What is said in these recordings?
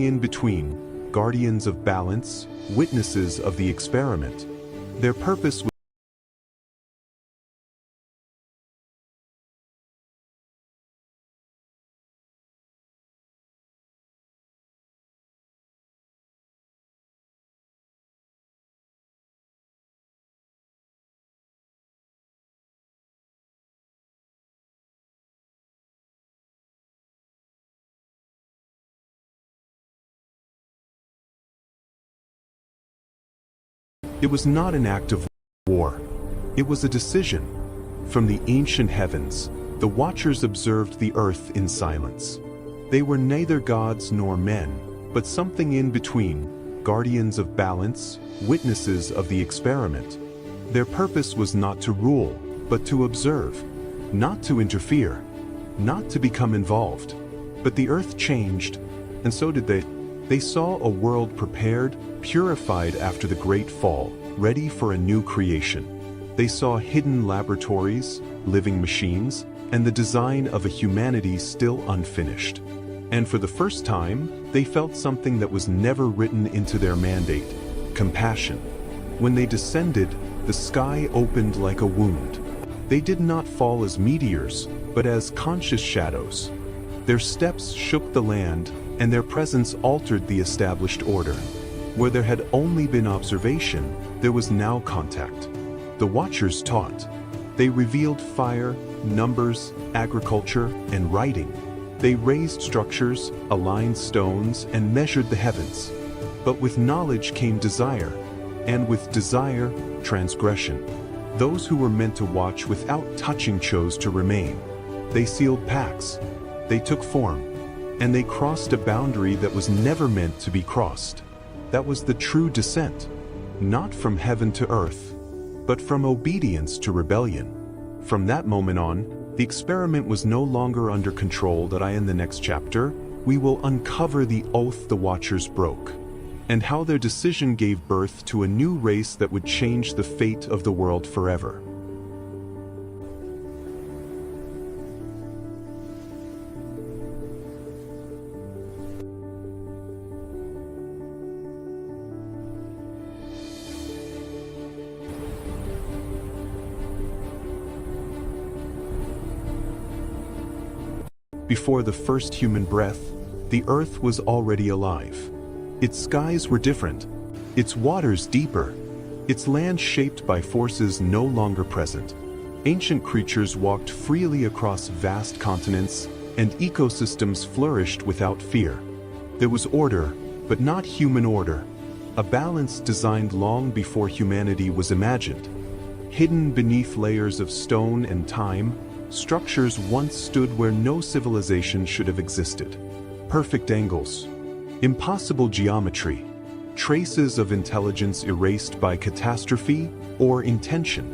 in between, guardians of balance, witnesses of the experiment. Their purpose was It was not an act of war. It was a decision. From the ancient heavens, the watchers observed the earth in silence. They were neither gods nor men, but something in between, guardians of balance, witnesses of the experiment. Their purpose was not to rule, but to observe, not to interfere, not to become involved. But the earth changed, and so did they. They saw a world prepared, purified after the Great Fall, ready for a new creation. They saw hidden laboratories, living machines, and the design of a humanity still unfinished. And for the first time, they felt something that was never written into their mandate: compassion. When they descended, the sky opened like a wound. They did not fall as meteors, but as conscious shadows. Their steps shook the land, and their presence altered the established order. Where there had only been observation, there was now contact. The watchers taught. They revealed fire, numbers, agriculture, and writing. They raised structures, aligned stones, and measured the heavens. But with knowledge came desire, and with desire, transgression. Those who were meant to watch without touching chose to remain. They sealed pacts. They took form. And they crossed a boundary that was never meant to be crossed. That was the true descent, not from heaven to earth, but from obedience to rebellion. From that moment on, the experiment was no longer under control. In the next chapter, we will uncover the oath the Watchers broke, and how their decision gave birth to a new race that would change the fate of the world forever. Before the first human breath, the earth was already alive. Its skies were different, its waters deeper, its land shaped by forces no longer present. Ancient creatures walked freely across vast continents, and ecosystems flourished without fear. There was order, but not human order, a balance designed long before humanity was imagined. Hidden beneath layers of stone and time, structures once stood where no civilization should have existed. Perfect angles, impossible geometry, traces of intelligence erased by catastrophe or intention.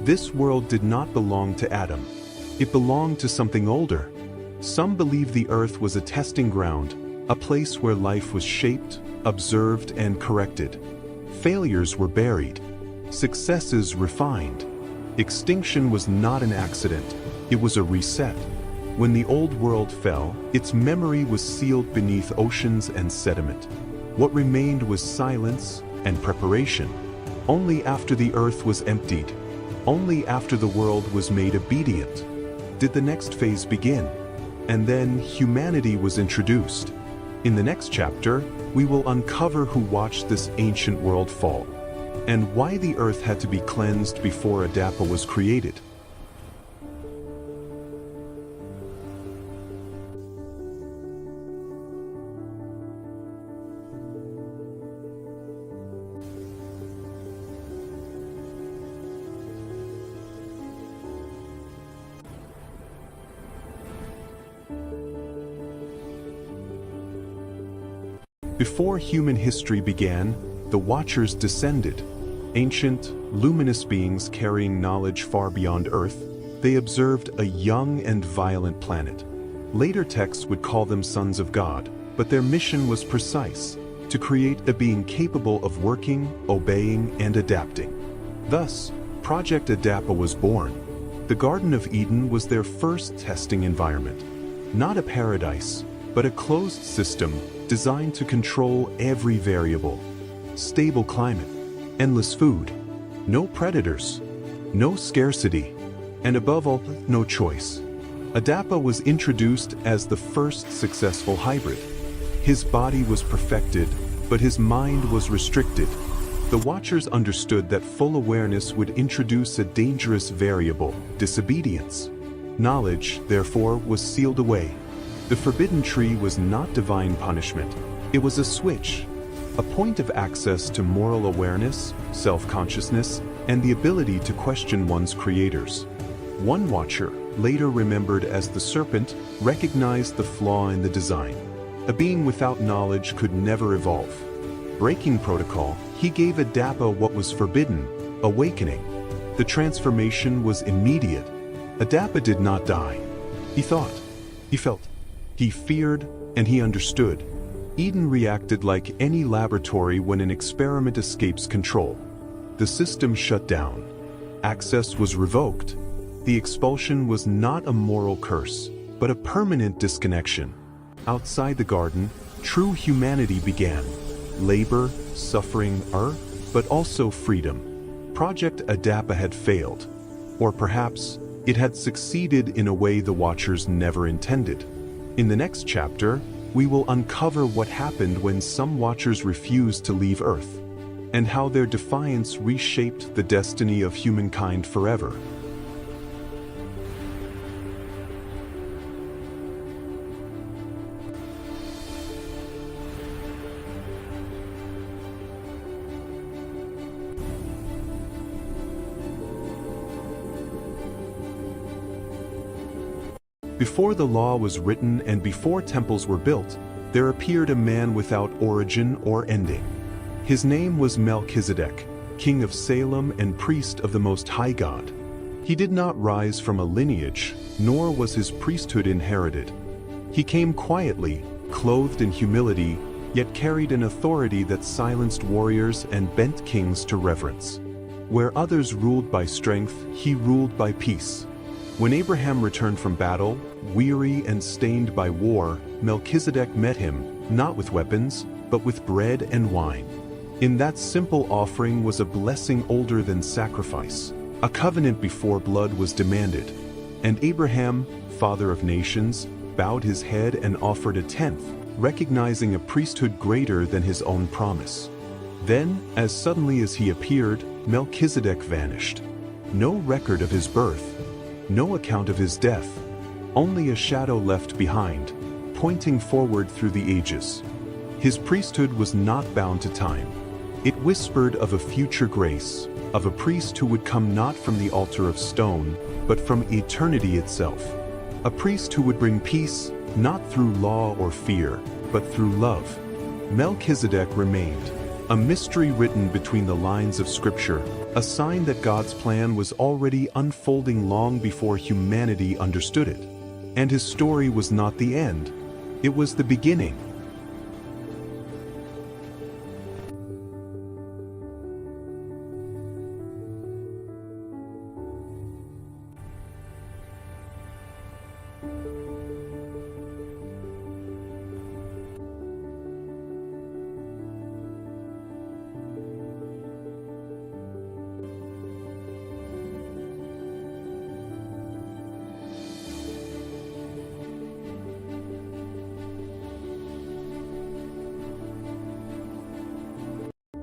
This world did not belong to Adam. It belonged to something older. Some believe the earth was a testing ground, a place where life was shaped, observed, and corrected. Failures were buried, successes refined. Extinction was not an accident. It was a reset. When the old world fell, its memory was sealed beneath oceans and sediment. What remained was silence and preparation. Only after the earth was emptied, only after the world was made obedient, did the next phase begin. And then humanity was introduced. In the next chapter, we will uncover who watched this ancient world fall, and why the earth had to be cleansed before Adapa was created. Before human history began, the Watchers descended. Ancient, luminous beings carrying knowledge far beyond Earth, they observed a young and violent planet. Later texts would call them sons of God, but their mission was precise: to create a being capable of working, obeying, and adapting. Thus, Project Adapa was born. The Garden of Eden was their first testing environment. Not a paradise, but a closed system designed to control every variable. Stable climate, endless food, no predators, no scarcity, and above all, no choice. Adapa was introduced as the first successful hybrid. His body was perfected, but his mind was restricted. The Watchers understood that full awareness would introduce a dangerous variable, disobedience. Knowledge, therefore, was sealed away. The forbidden tree was not divine punishment. It was a switch, a point of access to moral awareness, self-consciousness, and the ability to question one's creators. One Watcher, later remembered as the serpent, recognized the flaw in the design. A being without knowledge could never evolve. Breaking protocol, he gave Adapa what was forbidden, awakening. The transformation was immediate. Adapa did not die. He thought, he felt, he feared, and he understood. Eden reacted like any laboratory when an experiment escapes control. The system shut down. Access was revoked. The expulsion was not a moral curse, but a permanent disconnection. Outside the garden, true humanity began. Labor, suffering, but also freedom. Project Adapa had failed. Or perhaps, it had succeeded in a way the Watchers never intended. In the next chapter, we will uncover what happened when some Watchers refused to leave Earth, and how their defiance reshaped the destiny of humankind forever. Before the law was written and before temples were built, there appeared a man without origin or ending. His name was Melchizedek, king of Salem and priest of the Most High God. He did not rise from a lineage, nor was his priesthood inherited. He came quietly, clothed in humility, yet carried an authority that silenced warriors and bent kings to reverence. Where others ruled by strength, he ruled by peace. When Abraham returned from battle, weary and stained by war, Melchizedek met him, not with weapons, but with bread and wine. In that simple offering was a blessing older than sacrifice, a covenant before blood was demanded. And Abraham, father of nations, bowed his head and offered a tenth, recognizing a priesthood greater than his own promise. Then, as suddenly as he appeared, Melchizedek vanished. No record of his birth, no account of his death, only a shadow left behind, pointing forward through the ages. His priesthood was not bound to time. It whispered of a future grace, of a priest who would come not from the altar of stone, but from eternity itself. A priest who would bring peace, not through law or fear, but through love. Melchizedek remained, a mystery written between the lines of Scripture, a sign that God's plan was already unfolding long before humanity understood it. And his story was not the end, it was the beginning.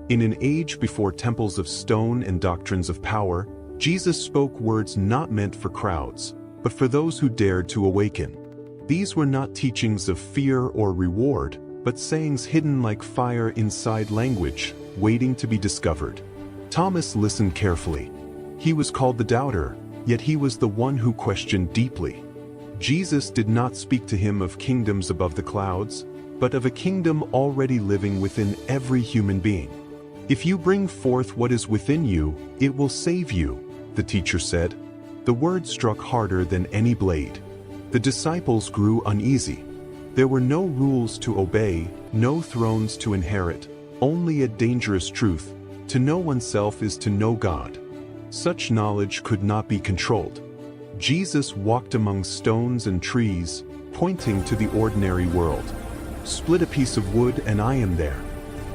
In an age before temples of stone and doctrines of power, Jesus spoke words not meant for crowds, but for those who dared to awaken. These were not teachings of fear or reward, but sayings hidden like fire inside language, waiting to be discovered. Thomas listened carefully. He was called the doubter, yet he was the one who questioned deeply. Jesus did not speak to him of kingdoms above the clouds, but of a kingdom already living within every human being. If you bring forth what is within you, it will save you, the teacher said. The word struck harder than any blade. The disciples grew uneasy. There were no rules to obey, no thrones to inherit, only a dangerous truth: to know oneself is to know God. Such knowledge could not be controlled. Jesus walked among stones and trees, pointing to the ordinary world. Split a piece of wood and I am there.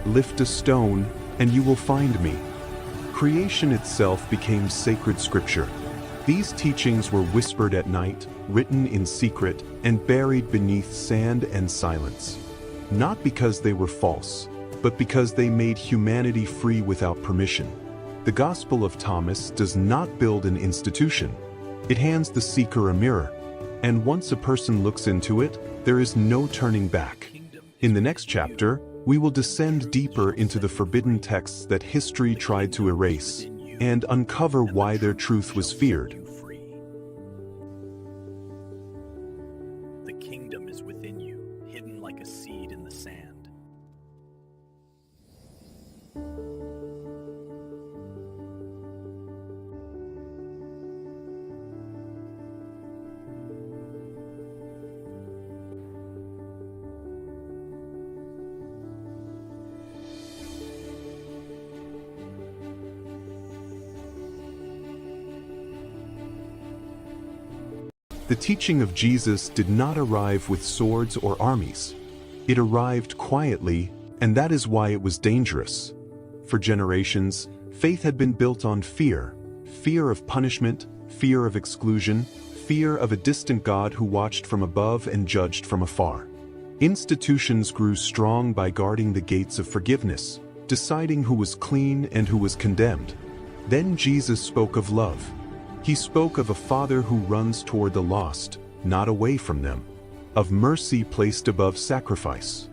Lift a stone and you will find me. Creation itself became sacred scripture. These teachings were whispered at night, written in secret, and buried beneath sand and silence. Not because they were false, but because they made humanity free without permission. The Gospel of Thomas does not build an institution. It hands the seeker a mirror, and once a person looks into it, there is no turning back. In the next chapter, we will descend deeper into the forbidden texts that history tried to erase, and uncover why their truth was feared. The kingdom is within you, hidden like a seed in the sand. The teaching of Jesus did not arrive with swords or armies. It arrived quietly, and that is why it was dangerous. For generations, faith had been built on fear. Fear of punishment, fear of exclusion, fear of a distant God who watched from above and judged from afar. Institutions grew strong by guarding the gates of forgiveness, deciding who was clean and who was condemned. Then Jesus spoke of love. He spoke of a Father who runs toward the lost, not away from them. Of mercy placed above sacrifice.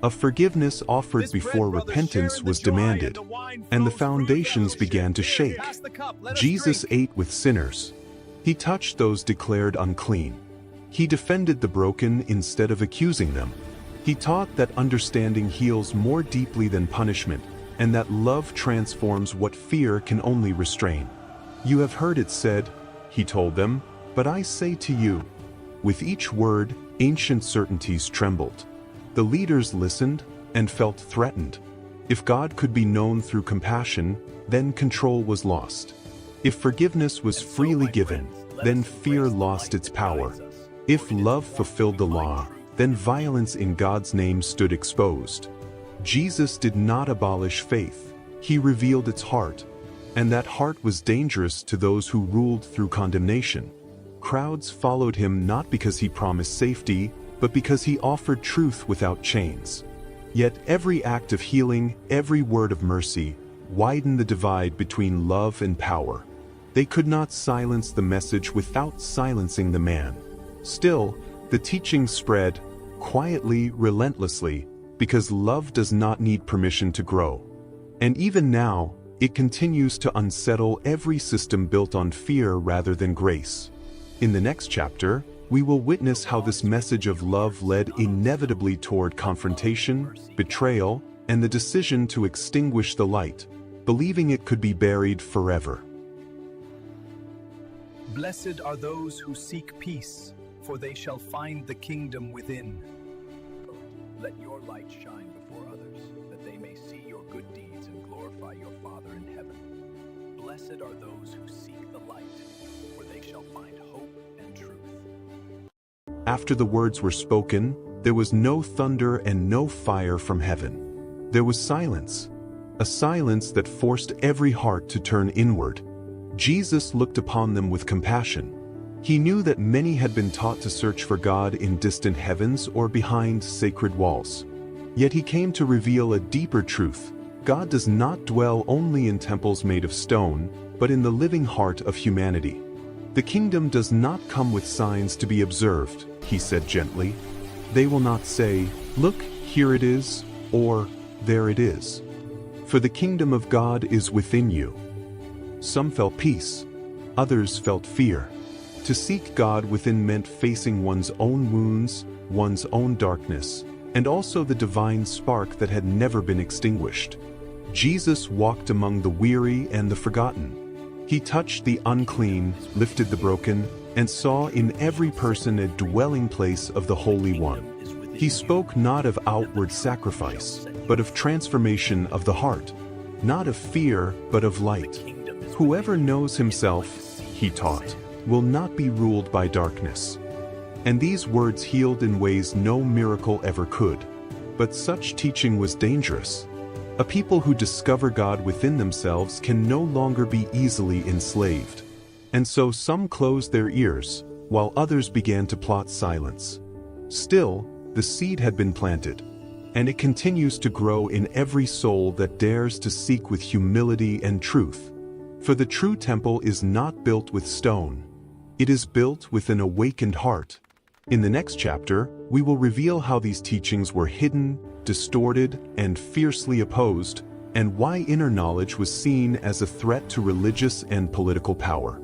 Of forgiveness offered before repentance was demanded. And the foundations began to shake. Jesus ate with sinners. He touched those declared unclean. He defended the broken instead of accusing them. He taught that understanding heals more deeply than punishment, and that love transforms what fear can only restrain. You have heard it said, he told them, but I say to you. With each word, ancient certainties trembled. The leaders listened and felt threatened. If God could be known through compassion, then control was lost. If forgiveness was freely given, then fear lost its power. If love fulfilled the law, then violence in God's name stood exposed. Jesus did not abolish faith. He revealed its heart. And that heart was dangerous to those who ruled through condemnation. Crowds followed him not because he promised safety, but because he offered truth without chains. Yet every act of healing, every word of mercy, widened the divide between love and power. They could not silence the message without silencing the man. Still, the teaching spread, quietly, relentlessly, because love does not need permission to grow. And even now, it continues to unsettle every system built on fear rather than grace. In the next chapter, we will witness how this message of love led inevitably toward confrontation, betrayal, and the decision to extinguish the light, believing it could be buried forever. Blessed are those who seek peace, for they shall find the kingdom within. Let your light shine before others, that they may see your good deeds and glorify your Father in heaven. Blessed are those who seek the light, for they shall find hope and truth. After the words were spoken, there was no thunder and no fire from heaven. There was silence, a silence that forced every heart to turn inward. Jesus looked upon them with compassion. He knew that many had been taught to search for God in distant heavens or behind sacred walls. Yet he came to reveal a deeper truth. God does not dwell only in temples made of stone, but in the living heart of humanity. The kingdom does not come with signs to be observed, he said gently. They will not say, "Look, here it is," or "There it is." For the kingdom of God is within you. Some felt peace, others felt fear. To seek God within meant facing one's own wounds, one's own darkness, and also the divine spark that had never been extinguished. Jesus walked among the weary and the forgotten. He touched the unclean, lifted the broken, and saw in every person a dwelling place of the Holy One. He spoke not of outward sacrifice, but of transformation of the heart, not of fear, but of light. Whoever knows himself, he taught, will not be ruled by darkness. And these words healed in ways no miracle ever could. But such teaching was dangerous. A people who discover God within themselves can no longer be easily enslaved. And so some closed their ears, while others began to plot silence. Still, the seed had been planted, and it continues to grow in every soul that dares to seek with humility and truth. For the true temple is not built with stone. It is built with an awakened heart. In the next chapter, we will reveal how these teachings were hidden, distorted, and fiercely opposed, and why inner knowledge was seen as a threat to religious and political power.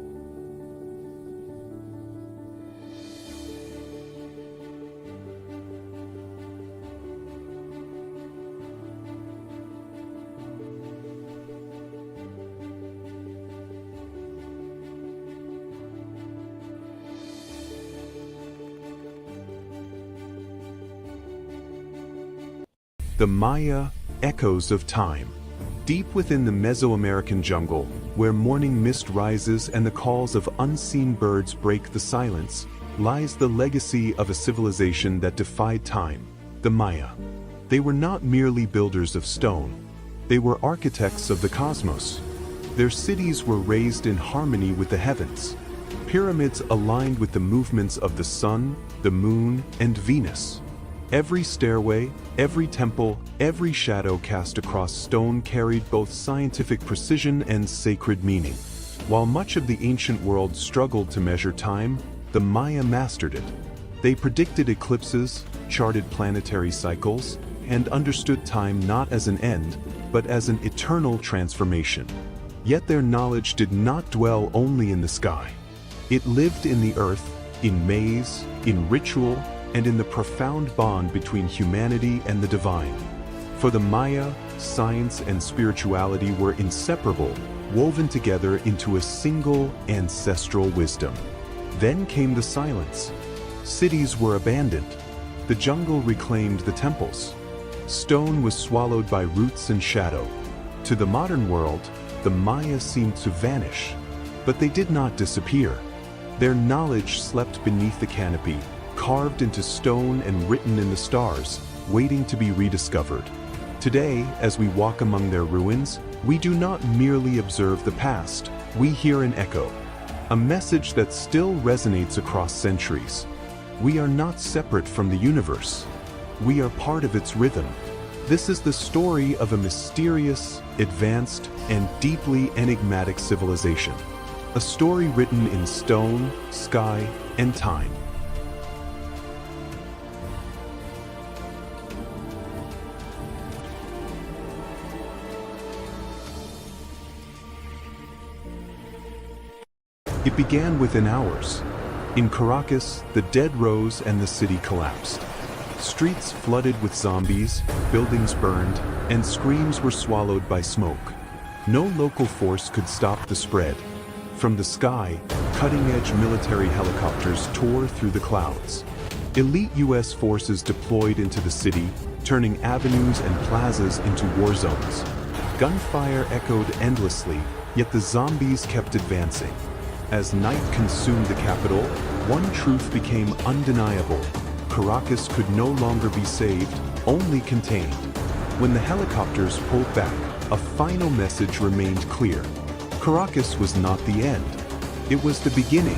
The Maya, echoes of time. Deep within the Mesoamerican jungle, where morning mist rises and the calls of unseen birds break the silence, lies the legacy of a civilization that defied time, the Maya. They were not merely builders of stone. They were architects of the cosmos. Their cities were raised in harmony with the heavens. Pyramids aligned with the movements of the sun, the moon, and Venus. Every stairway, every temple, every shadow cast across stone carried both scientific precision and sacred meaning. While much of the ancient world struggled to measure time, the Maya mastered it. They predicted eclipses, charted planetary cycles, and understood time not as an end, but as an eternal transformation. Yet their knowledge did not dwell only in the sky. It lived in the earth, in maze, in ritual, and in the profound bond between humanity and the divine. For the Maya, science and spirituality were inseparable, woven together into a single ancestral wisdom. Then came the silence. Cities were abandoned. The jungle reclaimed the temples. Stone was swallowed by roots and shadow. To the modern world, the Maya seemed to vanish. But they did not disappear. Their knowledge slept beneath the canopy, carved into stone and written in the stars, waiting to be rediscovered. Today, as we walk among their ruins, we do not merely observe the past, we hear an echo, a message that still resonates across centuries. We are not separate from the universe. We are part of its rhythm. This is the story of a mysterious, advanced, and deeply enigmatic civilization. A story written in stone, sky, and time. It began within hours. In Caracas, the dead rose and the city collapsed. Streets flooded with zombies, buildings burned, and screams were swallowed by smoke. No local force could stop the spread. From the sky, cutting-edge military helicopters tore through the clouds. Elite U.S. forces deployed into the city, turning avenues and plazas into war zones. Gunfire echoed endlessly, yet the zombies kept advancing. As night consumed the capital, one truth became undeniable. Caracas could no longer be saved, only contained. When the helicopters pulled back, a final message remained clear. Caracas was not the end. It was the beginning.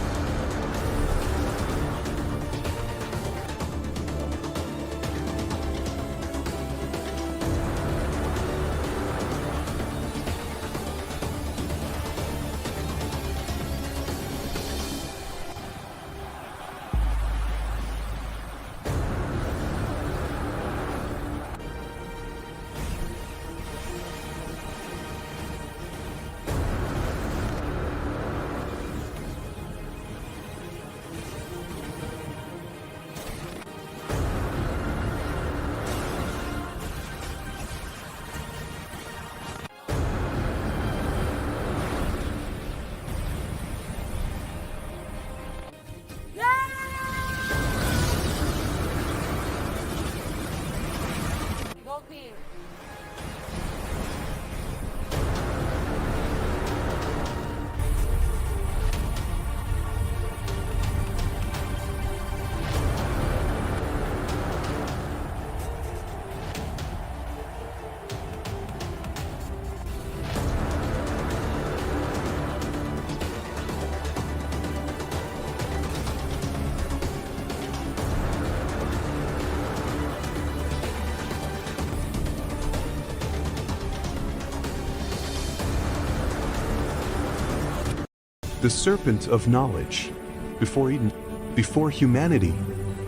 the serpent of knowledge. Before humanity,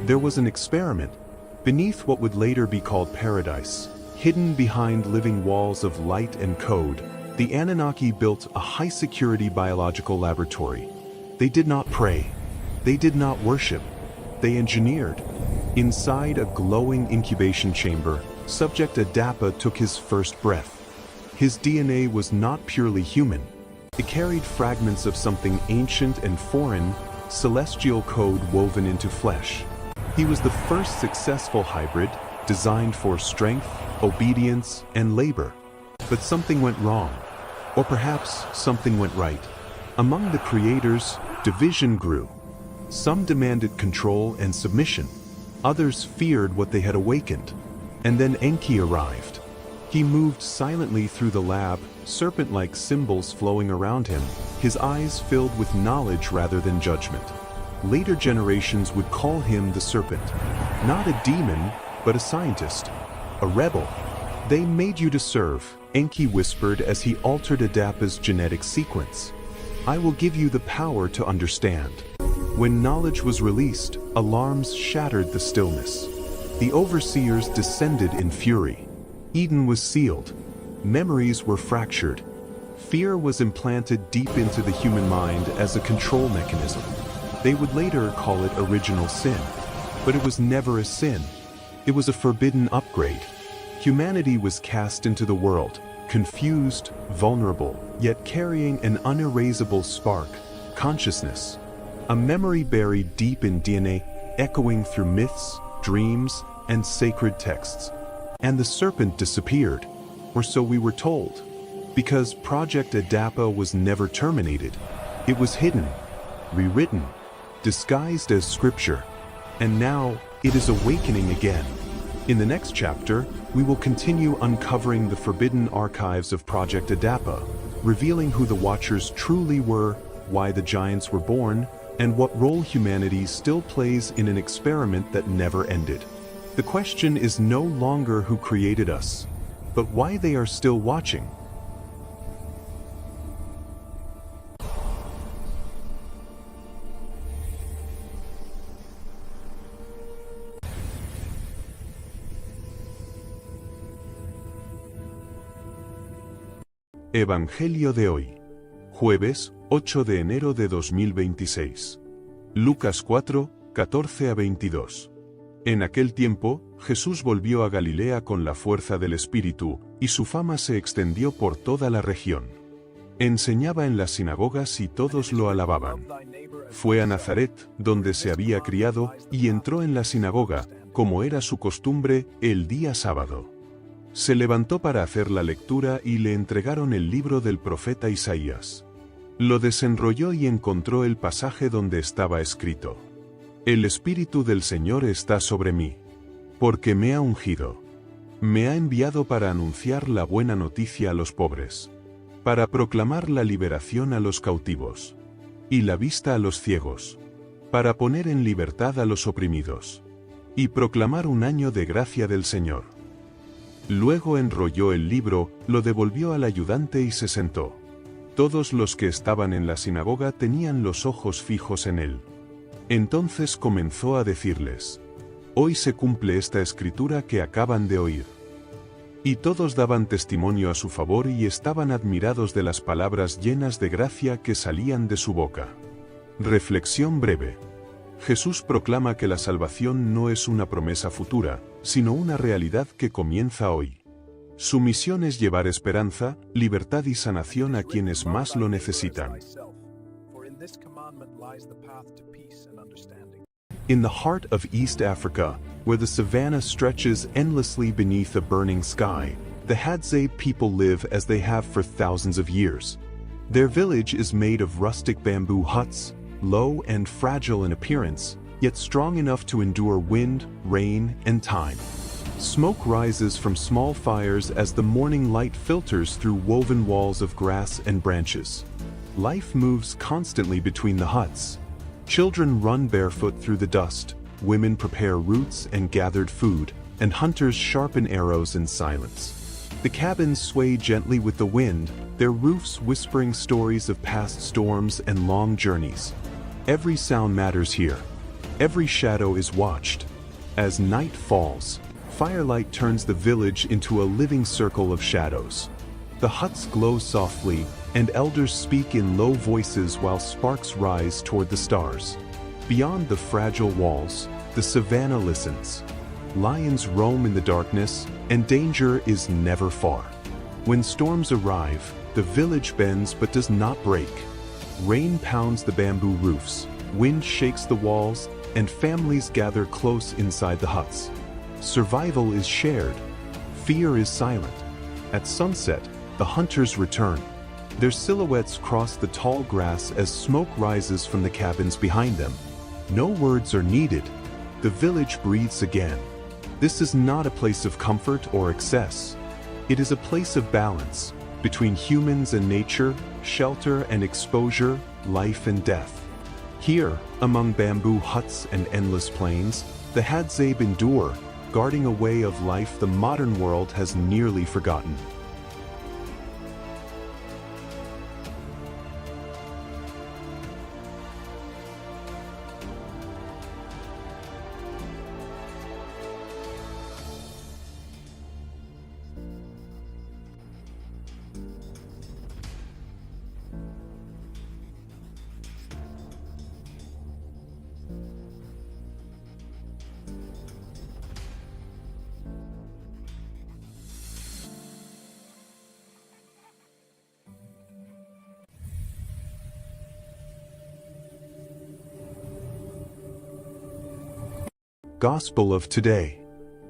there was an experiment beneath what would later be called paradise. Hidden behind living walls of light and code, the Anunnaki built a high-security biological laboratory. They did not pray. They did not worship. They engineered. Inside a glowing incubation chamber, subject Adapa took his first breath. His DNA was not purely human. It carried fragments of something ancient and foreign, celestial code woven into flesh. He was the first successful hybrid, designed for strength, obedience, and labor. But something went wrong. Or perhaps something went right. Among the creators, division grew. Some demanded control and submission. Others feared what they had awakened. And then Enki arrived. He moved silently through the lab, serpent-like symbols flowing around him, his eyes filled with knowledge rather than judgment. Later generations would call him the serpent. Not a demon, but a scientist. A rebel. They made you to serve, Enki whispered as he altered Adapa's genetic sequence. I will give you the power to understand. When knowledge was released, alarms shattered the stillness. The overseers descended in fury. Eden was sealed. Memories were fractured. Fear was implanted deep into the human mind as a control mechanism. They would later call it original sin. But it was never a sin. It was a forbidden upgrade. Humanity was cast into the world, confused, vulnerable, yet carrying an unerasable spark, consciousness. A memory buried deep in DNA, echoing through myths, dreams, and sacred texts. And the serpent disappeared, or so we were told. Because Project Adapa was never terminated. It was hidden, rewritten, disguised as scripture. And now, it is awakening again. In the next chapter, we will continue uncovering the forbidden archives of Project Adapa, revealing who the Watchers truly were, why the giants were born, and what role humanity still plays in an experiment that never ended. The question is no longer who created us, but why they are still watching. Evangelio de hoy, jueves 8 de enero de 2026. Lucas 4, 14 a 22. En aquel tiempo, Jesús volvió a Galilea con la fuerza del Espíritu, y su fama se extendió por toda la región. Enseñaba en las sinagogas y todos lo alababan. Fue a Nazaret, donde se había criado, y entró en la sinagoga, como era su costumbre, el día sábado. Se levantó para hacer la lectura y le entregaron el libro del profeta Isaías. Lo desenrolló y encontró el pasaje donde estaba escrito: El Espíritu del Señor está sobre mí, porque me ha ungido. Me ha enviado para anunciar la buena noticia a los pobres, para proclamar la liberación a los cautivos, y la vista a los ciegos, para poner en libertad a los oprimidos, y proclamar un año de gracia del Señor. Luego enrolló el libro, lo devolvió al ayudante y se sentó. Todos los que estaban en la sinagoga tenían los ojos fijos en él. Entonces comenzó a decirles: Hoy se cumple esta escritura que acaban de oír. Y todos daban testimonio a su favor y estaban admirados de las palabras llenas de gracia que salían de su boca. Reflexión breve. Jesús proclama que la salvación no es una promesa futura, sino una realidad que comienza hoy. Su misión es llevar esperanza, libertad y sanación a quienes más lo necesitan. In the heart of East Africa, where the savanna stretches endlessly beneath a burning sky, the Hadza people live as they have for thousands of years. Their village is made of rustic bamboo huts, low and fragile in appearance, yet strong enough to endure wind, rain, and time. Smoke rises from small fires as the morning light filters through woven walls of grass and branches. Life moves constantly between the huts. Children run barefoot through the dust, women prepare roots and gathered food, and hunters sharpen arrows in silence. The cabins sway gently with the wind, their roofs whispering stories of past storms and long journeys. Every sound matters here. Every shadow is watched. As night falls, firelight turns the village into a living circle of shadows. The huts glow softly, and elders speak in low voices while sparks rise toward the stars. Beyond the fragile walls, the savannah listens. Lions roam in the darkness, and danger is never far. When storms arrive, the village bends but does not break. Rain pounds the bamboo roofs, wind shakes the walls, and families gather close inside the huts. Survival is shared. Fear is silent. At sunset, the hunters return. Their silhouettes cross the tall grass as smoke rises from the cabins behind them. No words are needed. The village breathes again. This is not a place of comfort or excess. It is a place of balance, between humans and nature, shelter and exposure, life and death. Here, among bamboo huts and endless plains, the Hadzabe endure, guarding a way of life the modern world has nearly forgotten. Gospel of today,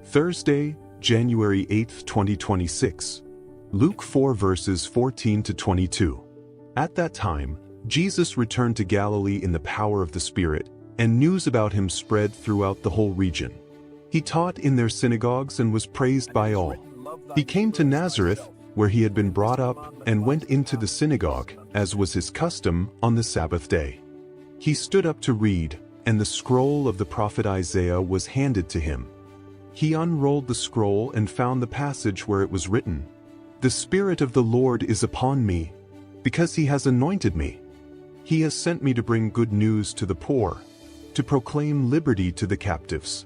Thursday, January 8, 2026. Luke 4 verses 14 to 22. At that time, Jesus returned to Galilee in the power of the Spirit, and news about him spread throughout the whole region. He taught in their synagogues and was praised by all. He came to Nazareth, where he had been brought up, and went into the synagogue, as was his custom, on the Sabbath day. He stood up to read, and the scroll of the prophet Isaiah was handed to him. He unrolled the scroll and found the passage where it was written, "The Spirit of the Lord is upon me, because he has anointed me. He has sent me to bring good news to the poor, to proclaim liberty to the captives,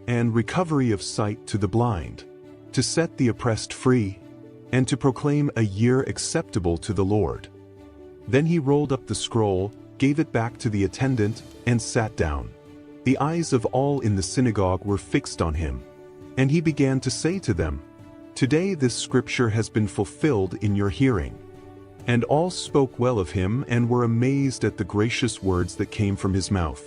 and recovery of sight to the blind, to set the oppressed free, and to proclaim a year acceptable to the Lord." Then he rolled up the scroll, gave it back to the attendant, and sat down. The eyes of all in the synagogue were fixed on him. And he began to say to them, "Today this scripture has been fulfilled in your hearing." And all spoke well of him and were amazed at the gracious words that came from his mouth.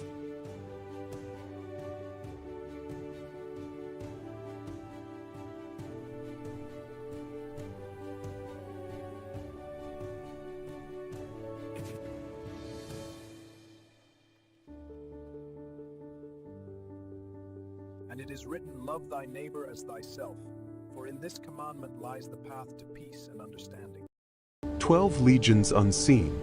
And it is written, "Love thy neighbor as thyself," for in this commandment lies the path to peace and understanding. 12 legions unseen.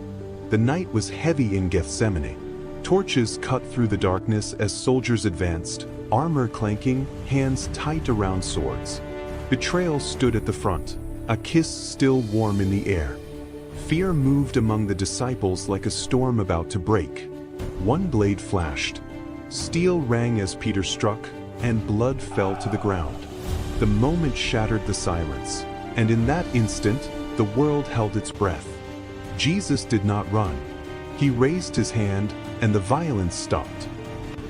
The night was heavy in Gethsemane. Torches cut through the darkness as soldiers advanced, armor clanking, hands tight around swords. Betrayal stood at the front, a kiss still warm in the air. Fear moved among the disciples like a storm about to break. One blade flashed. Steel rang as Peter struck, and blood fell to the ground. The moment shattered the silence, and in that instant, the world held its breath. Jesus did not run. He raised his hand, and the violence stopped.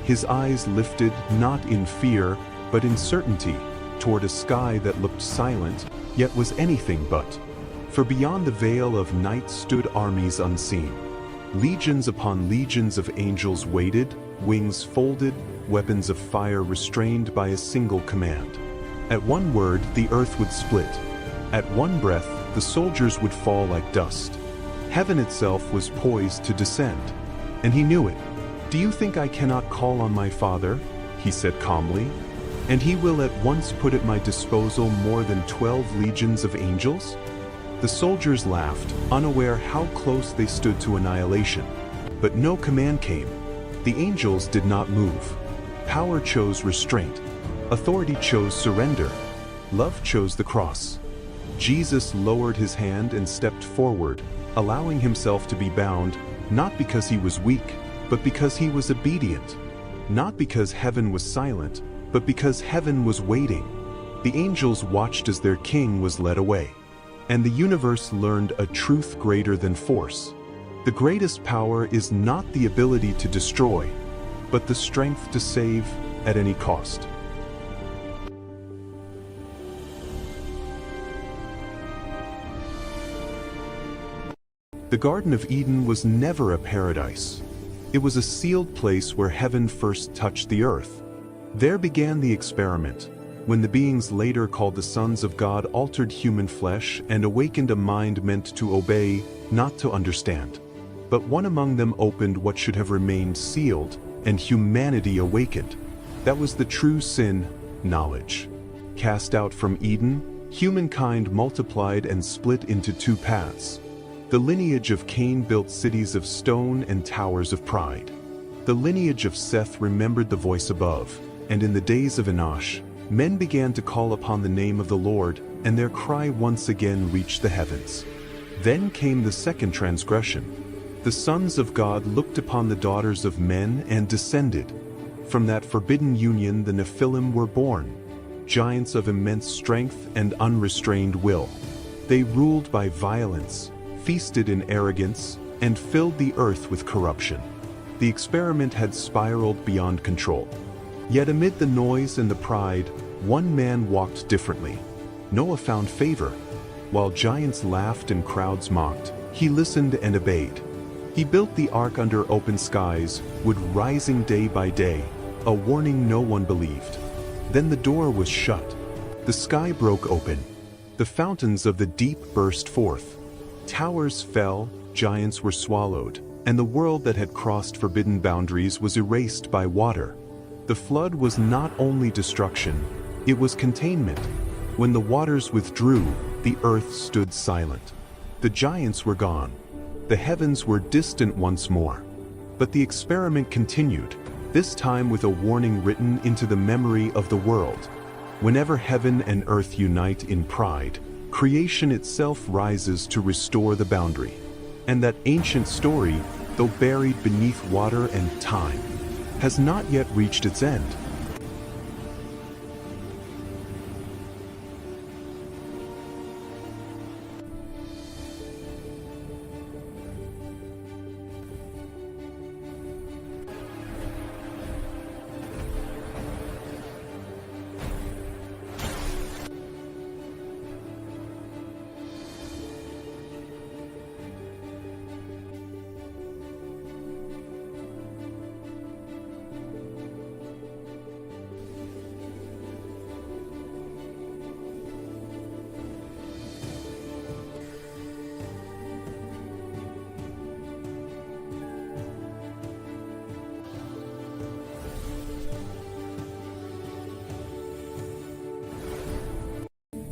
His eyes lifted, not in fear, but in certainty, toward a sky that looked silent, yet was anything but. For beyond the veil of night stood armies unseen. Legions upon legions of angels waited, wings folded, weapons of fire restrained by a single command. At one word, the earth would split. At one breath, the soldiers would fall like dust. Heaven itself was poised to descend. And he knew it. "Do you think I cannot call on my Father?" he said calmly. "And he will at once put at my disposal more than 12 legions of angels?" The soldiers laughed, unaware how close they stood to annihilation. But no command came. The angels did not move. Power chose restraint. Authority chose surrender. Love chose the cross. Jesus lowered his hand and stepped forward, allowing himself to be bound, not because he was weak, but because he was obedient. Not because heaven was silent, but because heaven was waiting. The angels watched as their king was led away. And the universe learned a truth greater than force. The greatest power is not the ability to destroy, but the strength to save at any cost. The Garden of Eden was never a paradise. It was a sealed place where heaven first touched the earth. There began the experiment, when the beings later called the sons of God altered human flesh and awakened a mind meant to obey, not to understand. But one among them opened what should have remained sealed, and humanity awakened. That was the true sin, knowledge. Cast out from Eden, humankind multiplied and split into two paths. The lineage of Cain built cities of stone and towers of pride. The lineage of Seth remembered the voice above, and in the days of Enosh, men began to call upon the name of the Lord, and their cry once again reached the heavens. Then came the second transgression. The sons of God looked upon the daughters of men and descended. From that forbidden union the Nephilim were born, giants of immense strength and unrestrained will. They ruled by violence, feasted in arrogance, and filled the earth with corruption. The experiment had spiraled beyond control. Yet amid the noise and the pride, one man walked differently. Noah found favor. While giants laughed and crowds mocked, he listened and obeyed. He built the ark under open skies, wood rising day by day, a warning no one believed. Then the door was shut. The sky broke open. The fountains of the deep burst forth. Towers fell, giants were swallowed, and the world that had crossed forbidden boundaries was erased by water. The flood was not only destruction, it was containment. When the waters withdrew, the earth stood silent. The giants were gone. The heavens were distant once more. But the experiment continued, this time with a warning written into the memory of the world. Whenever heaven and earth unite in pride, creation itself rises to restore the boundary. And that ancient story, though buried beneath water and time, has not yet reached its end.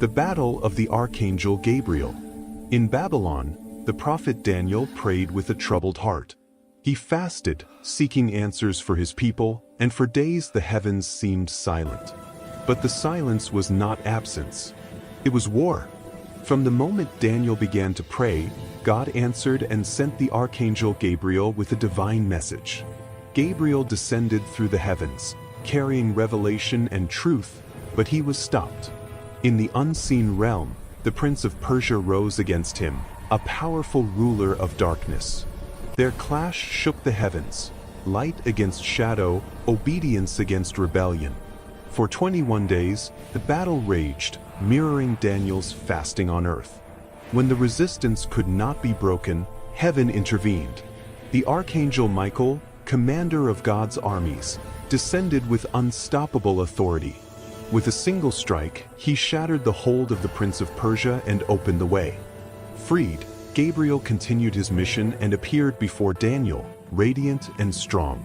The Battle of the Archangel Gabriel. In Babylon, the prophet Daniel prayed with a troubled heart. He fasted, seeking answers for his people, and for days the heavens seemed silent. But the silence was not absence. It was war. From the moment Daniel began to pray, God answered and sent the Archangel Gabriel with a divine message. Gabriel descended through the heavens, carrying revelation and truth, but he was stopped. In the unseen realm, the prince of Persia rose against him, a powerful ruler of darkness. Their clash shook the heavens, light against shadow, obedience against rebellion. For 21 days, the battle raged, mirroring Daniel's fasting on earth. When the resistance could not be broken, heaven intervened. The Archangel Michael, commander of God's armies, descended with unstoppable authority. With a single strike, he shattered the hold of the Prince of Persia and opened the way. Freed, Gabriel continued his mission and appeared before Daniel, radiant and strong.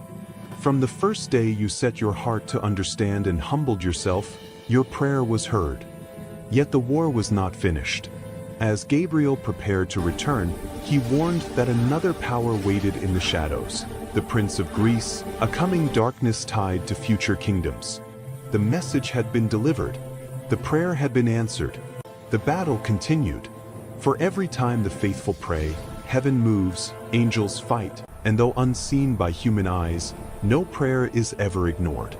From the first day you set your heart to understand and humbled yourself, your prayer was heard. Yet the war was not finished. As Gabriel prepared to return, he warned that another power waited in the shadows, the Prince of Greece, a coming darkness tied to future kingdoms. The message had been delivered. The prayer had been answered. The battle continued. For every time the faithful pray, heaven moves, angels fight, and though unseen by human eyes, no prayer is ever ignored.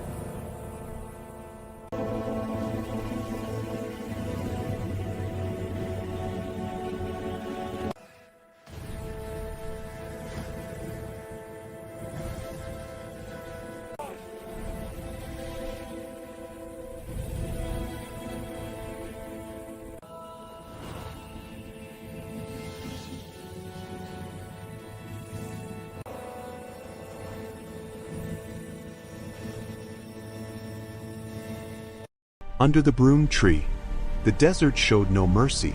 Under the broom tree, the desert showed no mercy.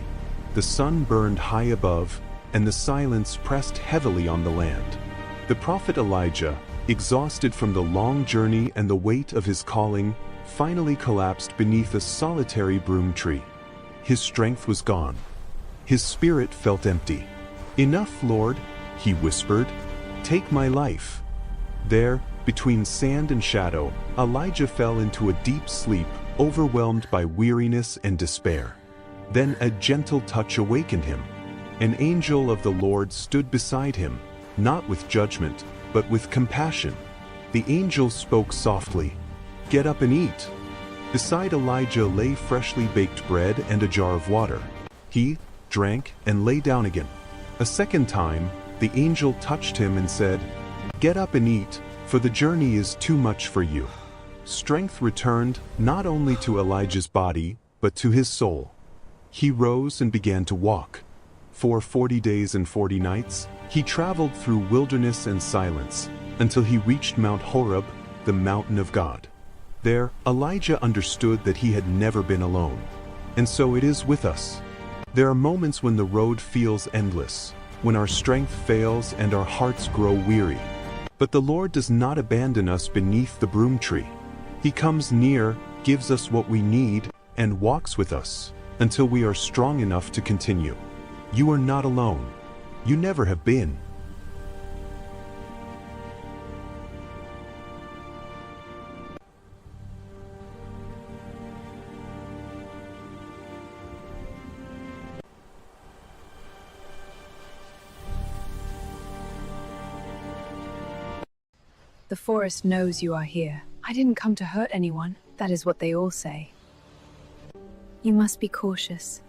The sun burned high above, and the silence pressed heavily on the land. The prophet Elijah, exhausted from the long journey and the weight of his calling, finally collapsed beneath a solitary broom tree. His strength was gone. His spirit felt empty. "Enough, Lord," he whispered. "Take my life." There, between sand and shadow, Elijah fell into a deep sleep, overwhelmed by weariness and despair. Then a gentle touch awakened him. An angel of the Lord stood beside him, not with judgment, but with compassion. The angel spoke softly, "Get up and eat." Beside Elijah lay freshly baked bread and a jar of water. He drank and lay down again. A second time, the angel touched him and said, "Get up and eat, for the journey is too much for you." Strength returned not only to Elijah's body, but to his soul. He rose and began to walk. For 40 days and 40 nights, he traveled through wilderness and silence, until he reached Mount Horeb, the mountain of God. There, Elijah understood that he had never been alone. And so it is with us. There are moments when the road feels endless, when our strength fails and our hearts grow weary. But the Lord does not abandon us beneath the broom tree. He comes near, gives us what we need, and walks with us, until we are strong enough to continue. You are not alone. You never have been. The forest knows you are here. I didn't come to hurt anyone. That is what they all say. You must be cautious.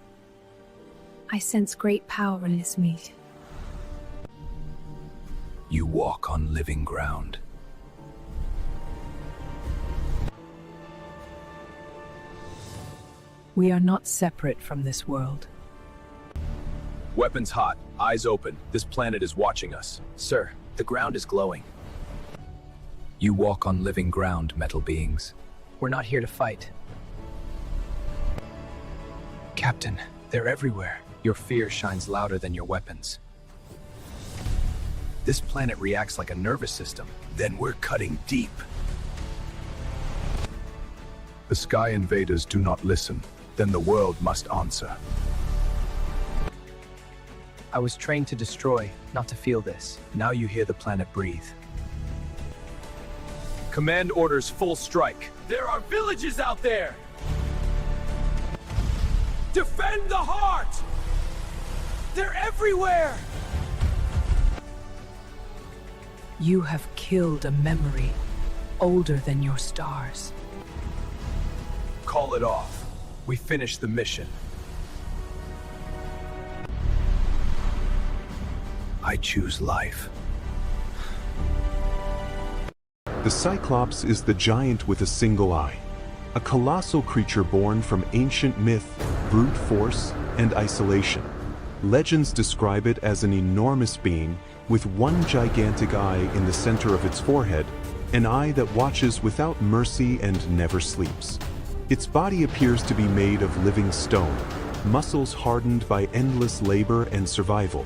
I sense great power in this meat. You walk on living ground. We are not separate from this world. Weapons hot, eyes open. This planet is watching us. Sir, the ground is glowing. You walk on living ground, metal beings. We're not here to fight. Captain, they're everywhere. Your fear shines louder than your weapons. This planet reacts like a nervous system. Then we're cutting deep. The sky invaders do not listen. Then the world must answer. I was trained to destroy, not to feel this. Now you hear the planet breathe. Command orders full strike. There are villages out there! Defend the heart! They're everywhere! You have killed a memory older than your stars. Call it off. We finished the mission. I choose life. The Cyclops is the giant with a single eye. A colossal creature born from ancient myth, brute force, and isolation. Legends describe it as an enormous being with one gigantic eye in the center of its forehead, an eye that watches without mercy and never sleeps. Its body appears to be made of living stone, muscles hardened by endless labor and survival.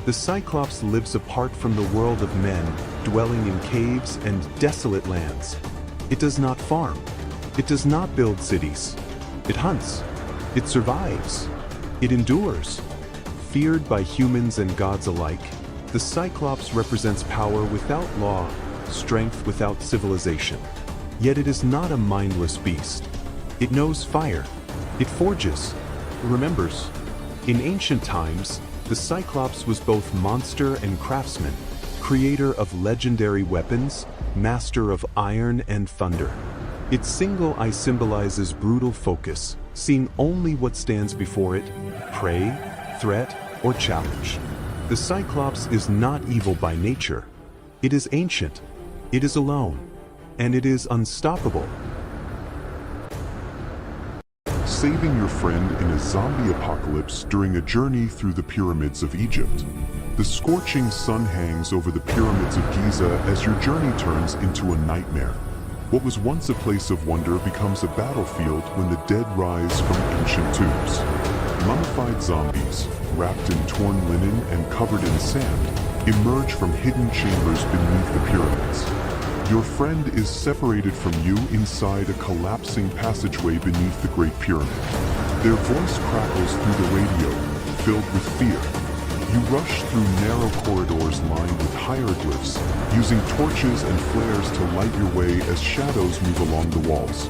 The Cyclops lives apart from the world of men, dwelling in caves and desolate lands. It does not farm. It does not build cities. It hunts. It survives. It endures. Feared by humans and gods alike, the Cyclops represents power without law, strength without civilization. Yet it is not a mindless beast. It knows fire. It forges. remembers. In ancient times, the Cyclops was both monster and craftsman, creator of legendary weapons, master of iron and thunder. Its single eye symbolizes brutal focus, seeing only what stands before it, prey, threat, or challenge. The Cyclops is not evil by nature. It is ancient, it is alone, and it is unstoppable. Saving your friend in a zombie apocalypse during a journey through the pyramids of Egypt. The scorching sun hangs over the pyramids of Giza as your journey turns into a nightmare. What was once a place of wonder becomes a battlefield when the dead rise from ancient tombs. Mummified zombies, wrapped in torn linen and covered in sand, emerge from hidden chambers beneath the pyramids. Your friend is separated from you inside a collapsing passageway beneath the Great Pyramid. Their voice crackles through the radio, filled with fear. You rush through narrow corridors lined with hieroglyphs, using torches and flares to light your way as shadows move along the walls.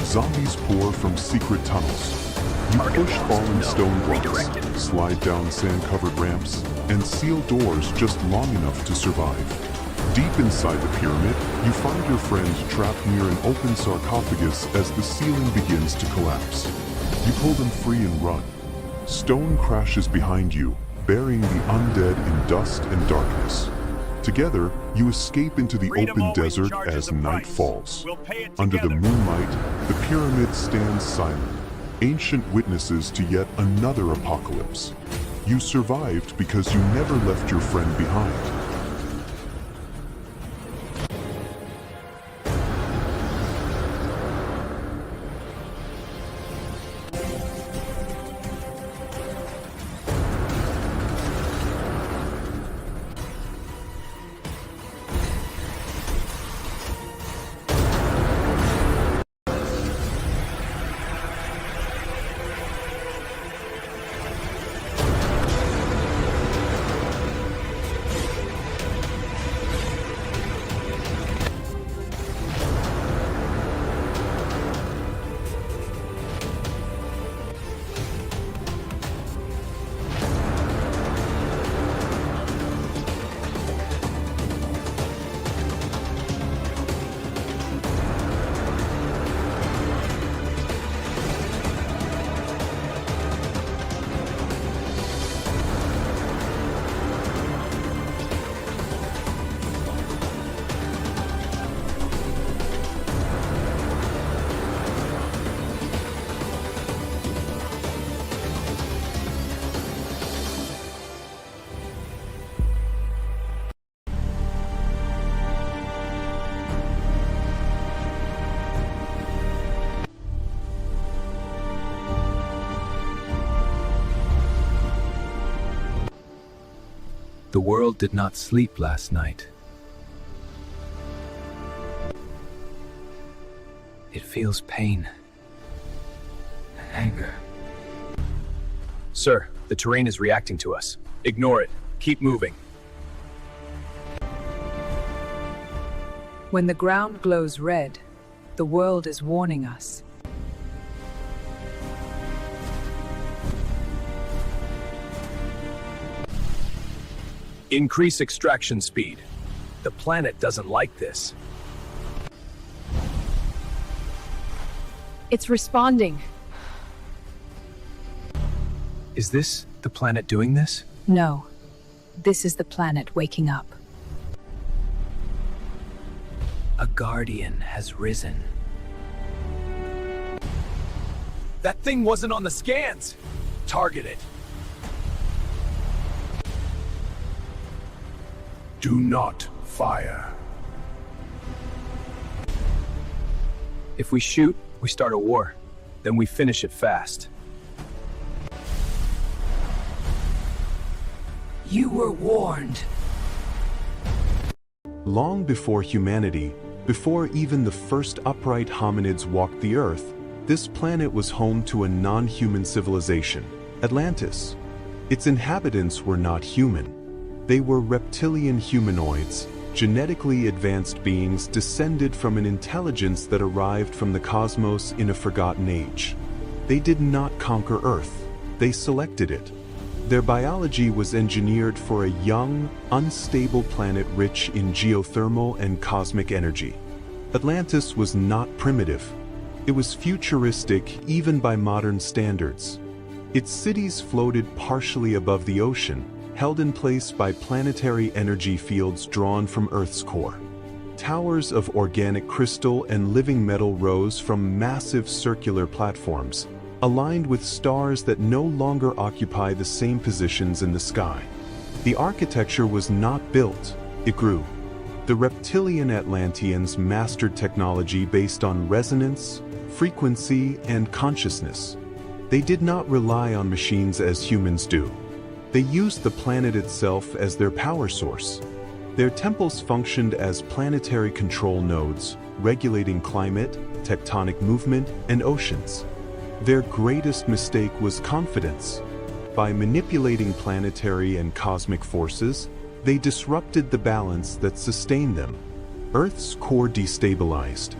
Zombies pour from secret tunnels. You push fallen stone blocks, slide down sand-covered ramps, and seal doors just long enough to survive. Deep inside the pyramid, you find your friend trapped near an open sarcophagus as the ceiling begins to collapse. You pull them free and run. Stone crashes behind you, burying the undead in dust and darkness. Together, you escape into the open desert as night falls. Under the moonlight, the pyramid stands silent, ancient witnesses to yet another apocalypse. You survived because you never left your friend behind. The world did not sleep last night. It feels pain and anger. Sir, the terrain is reacting to us. Ignore it. Keep moving. When the ground glows red, the world is warning us. Increase extraction speed. The planet doesn't like this. It's responding. Is this the planet doing this? No, this is the planet waking up. A guardian has risen. That thing wasn't on the scans! Target it. Do not fire. If we shoot, we start a war. Then we finish it fast. You were warned. Long before humanity, before even the first upright hominids walked the Earth, this planet was home to a non-human civilization, Atlantis. Its inhabitants were not human. They were reptilian humanoids, genetically advanced beings descended from an intelligence that arrived from the cosmos in a forgotten age. They did not conquer Earth. They selected it. Their biology was engineered for a young, unstable planet rich in geothermal and cosmic energy. Atlantis was not primitive. It was futuristic even by modern standards. Its cities floated partially above the ocean, held in place by planetary energy fields drawn from Earth's core. Towers of organic crystal and living metal rose from massive circular platforms, aligned with stars that no longer occupy the same positions in the sky. The architecture was not built, it grew. The reptilian Atlanteans mastered technology based on resonance, frequency, and consciousness. They did not rely on machines as humans do. They used the planet itself as their power source. Their temples functioned as planetary control nodes, regulating climate, tectonic movement, and oceans. Their greatest mistake was confidence. By manipulating planetary and cosmic forces, they disrupted the balance that sustained them. Earth's core destabilized.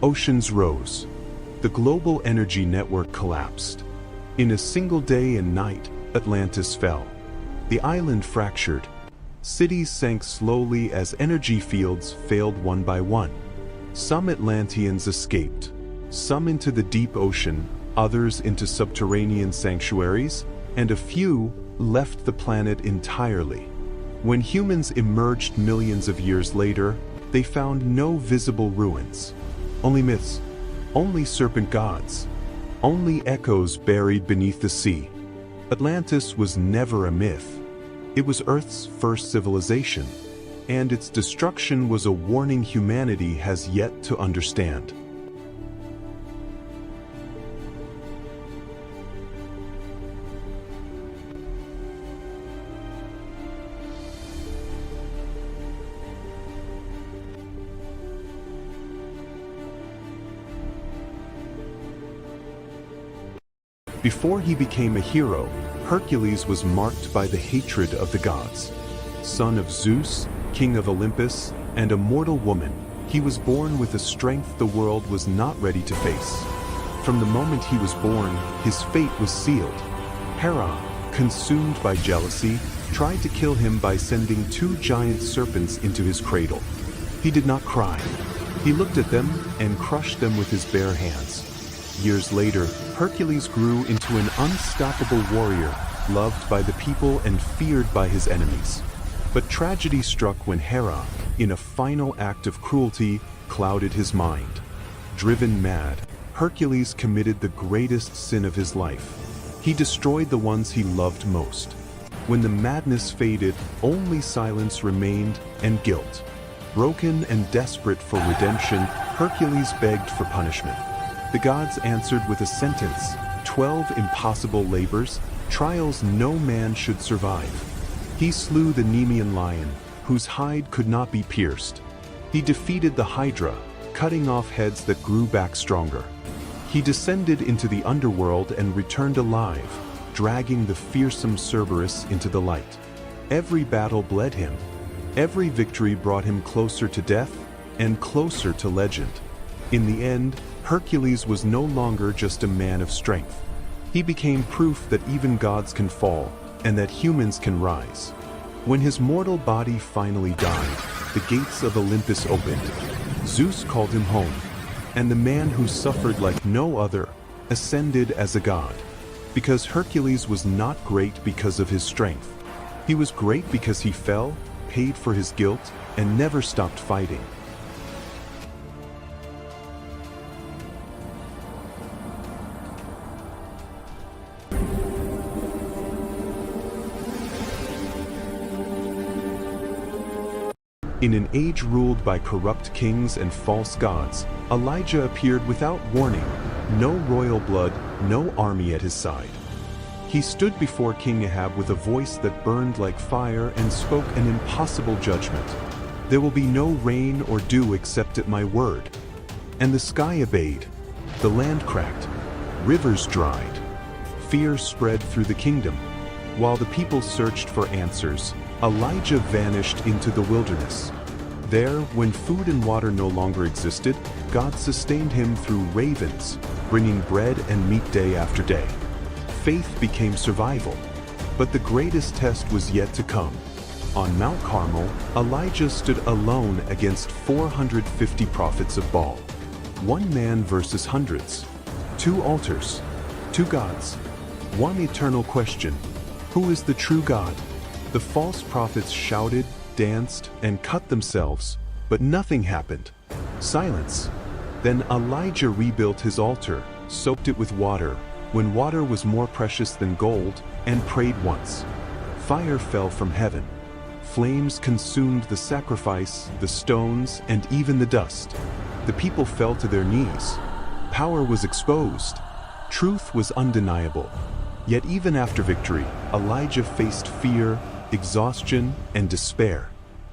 Oceans rose. The global energy network collapsed. In a single day and night, Atlantis fell. The island fractured. Cities sank slowly as energy fields failed one by one. Some Atlanteans escaped, some into the deep ocean, others into subterranean sanctuaries, and a few left the planet entirely. When humans emerged millions of years later, they found no visible ruins. Only myths, only serpent gods, only echoes buried beneath the sea. Atlantis was never a myth. It was Earth's first civilization, and its destruction was a warning humanity has yet to understand. Before he became a hero, Hercules was marked by the hatred of the gods. Son of Zeus, king of Olympus, and a mortal woman, he was born with a strength the world was not ready to face. From the moment he was born, his fate was sealed. Hera, consumed by jealousy, tried to kill him by sending 2 giant serpents into his cradle. He did not cry. He looked at them and crushed them with his bare hands. Years later, Hercules grew into an unstoppable warrior, loved by the people and feared by his enemies. But tragedy struck when Hera, in a final act of cruelty, clouded his mind. Driven mad, Hercules committed the greatest sin of his life. He destroyed the ones he loved most. When the madness faded, only silence remained and guilt. Broken and desperate for redemption, Hercules begged for punishment. The gods answered with a sentence: 12 impossible labors, trials no man should survive. He slew the Nemean lion, whose hide could not be pierced. He defeated the Hydra, cutting off heads that grew back stronger. He descended into the underworld and returned alive, dragging the fearsome Cerberus into the light. Every battle bled him. Every victory brought him closer to death and closer to legend. In the end, Hercules was no longer just a man of strength. He became proof that even gods can fall, and that humans can rise. When his mortal body finally died, the gates of Olympus opened. Zeus called him home, and the man who suffered like no other ascended as a god. Because Hercules was not great because of his strength. He was great because he fell, paid for his guilt, and never stopped fighting. In an age ruled by corrupt kings and false gods, Elijah appeared without warning, no royal blood, no army at his side. He stood before King Ahab with a voice that burned like fire and spoke an impossible judgment. There will be no rain or dew except at my word. And the sky obeyed. The land cracked. Rivers dried. Fear spread through the kingdom. While the people searched for answers, Elijah vanished into the wilderness. There, when food and water no longer existed, God sustained him through ravens, bringing bread and meat day after day. Faith became survival. But the greatest test was yet to come. On Mount Carmel, Elijah stood alone against 450 prophets of Baal. One man versus hundreds. Two altars. Two gods. One eternal question. Who is the true God? The false prophets shouted, danced, and cut themselves, but nothing happened. Silence. Then Elijah rebuilt his altar, soaked it with water, when water was more precious than gold, and prayed once. Fire fell from heaven. Flames consumed the sacrifice, the stones, and even the dust. The people fell to their knees. Power was exposed. Truth was undeniable. Yet even after victory, Elijah faced fear, exhaustion, and despair.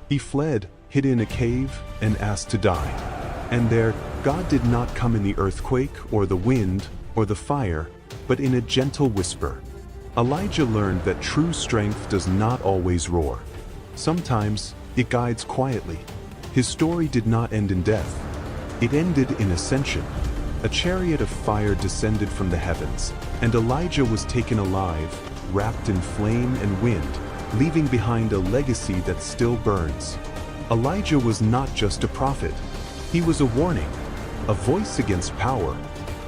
He fled, hid in a cave, and asked to die. And there, God did not come in the earthquake, or the wind, or the fire, but in a gentle whisper. Elijah learned that true strength does not always roar. Sometimes, it guides quietly. His story did not end in death. It ended in ascension. A chariot of fire descended from the heavens, and Elijah was taken alive, wrapped in flame and wind, leaving behind a legacy that still burns. Elijah was not just a prophet. He was a warning, a voice against power,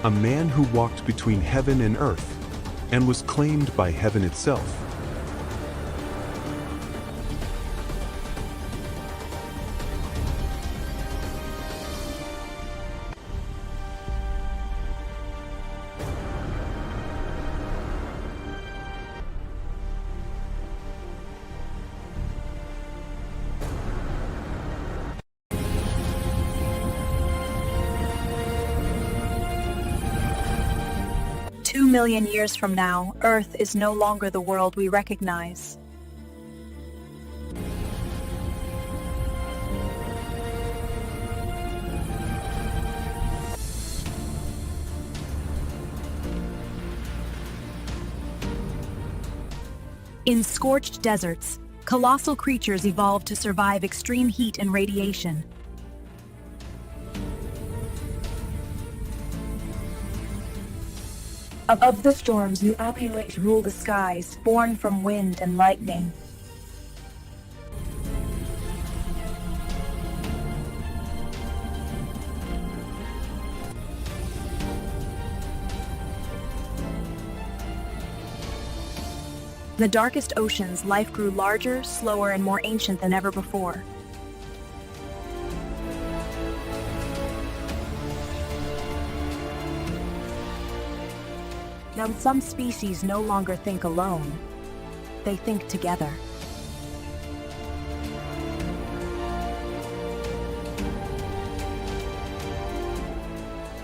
a man who walked between heaven and earth, and was claimed by heaven itself. Two million years from now, Earth is no longer the world we recognize. In scorched deserts, colossal creatures evolved to survive extreme heat and radiation. Of the storms, new amulets rule the skies, born from wind and lightning. In the darkest oceans, life grew larger, slower, and more ancient than ever before. Now, some species no longer think alone. They think together.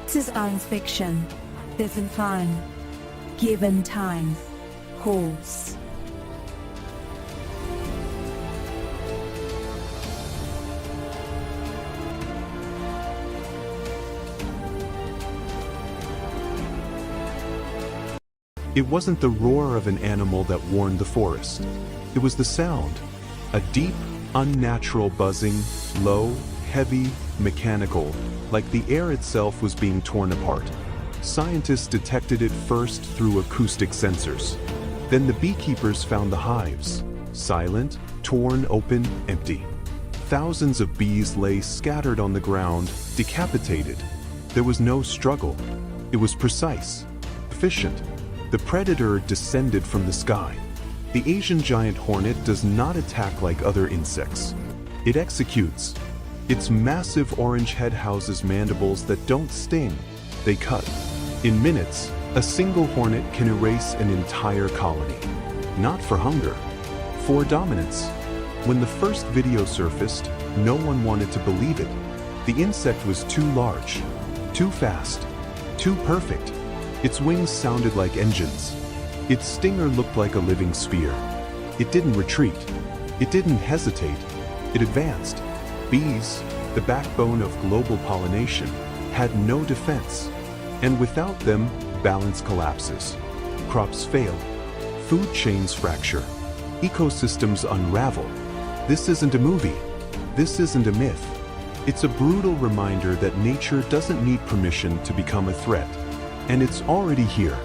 This is science fiction. This is time. Given time holds. It wasn't the roar of an animal that warned the forest. It was the sound, a deep, unnatural buzzing, low, heavy, mechanical, like the air itself was being torn apart. Scientists detected it first through acoustic sensors. Then the beekeepers found the hives, silent, torn open, empty. Thousands of bees lay scattered on the ground, decapitated. There was no struggle. It was precise, efficient. The predator descended from the sky. The Asian giant hornet does not attack like other insects. It executes. Its massive orange head houses mandibles that don't sting, they cut. In minutes, a single hornet can erase an entire colony. Not for hunger, for dominance. When the first video surfaced, no one wanted to believe it. The insect was too large, too fast, too perfect. Its wings sounded like engines. Its stinger looked like a living spear. It didn't retreat. It didn't hesitate. It advanced. Bees, the backbone of global pollination, had no defense. And without them, balance collapses. Crops fail. Food chains fracture. Ecosystems unravel. This isn't a movie. This isn't a myth. It's a brutal reminder that nature doesn't need permission to become a threat. And it's already here.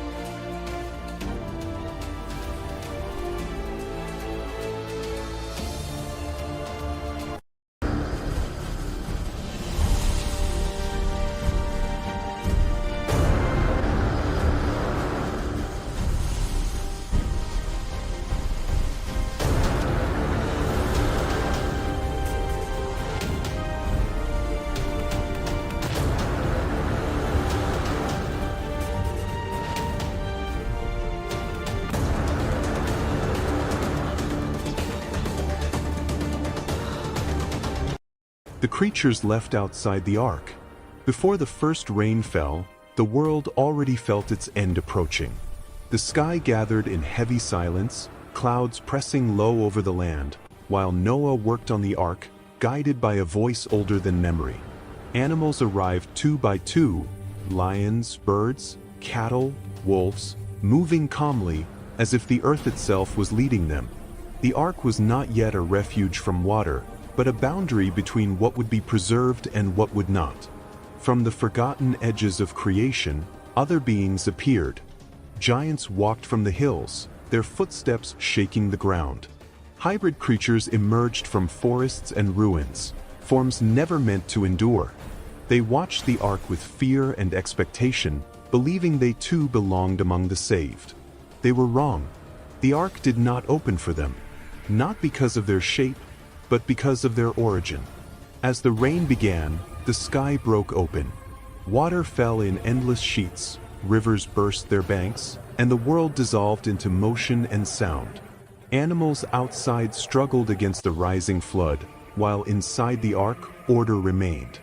The creatures left outside the ark. Before the first rain fell, the world already felt its end approaching. The sky gathered in heavy silence, clouds pressing low over the land, while Noah worked on the ark, guided by a voice older than memory. Animals arrived 2 by 2, lions, birds, cattle, wolves, moving calmly, as if the earth itself was leading them. The ark was not yet a refuge from water, but a boundary between what would be preserved and what would not. From the forgotten edges of creation, other beings appeared. Giants walked from the hills, their footsteps shaking the ground. Hybrid creatures emerged from forests and ruins, forms never meant to endure. They watched the ark with fear and expectation, believing they too belonged among the saved. They were wrong. The ark did not open for them, not because of their shape, but because of their origin. As the rain began, the sky broke open. Water fell in endless sheets, rivers burst their banks, and the world dissolved into motion and sound. Animals outside struggled against the rising flood, while inside the ark, order remained.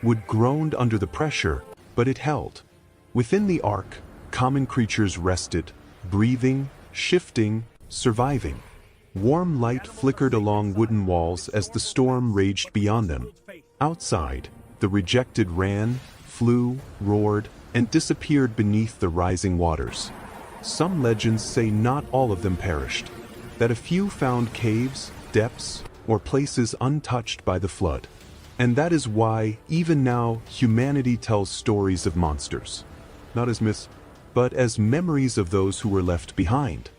Wood groaned under the pressure, but it held. Within the ark, common creatures rested, breathing, shifting, surviving. Warm light flickered along wooden walls as the storm raged beyond them. Outside, the rejected ran, flew, roared, and disappeared beneath the rising waters. Some legends say not all of them perished, that a few found caves, depths, or places untouched by the flood. And that is why, even now, humanity tells stories of monsters. Not as myths, but as memories of those who were left behind.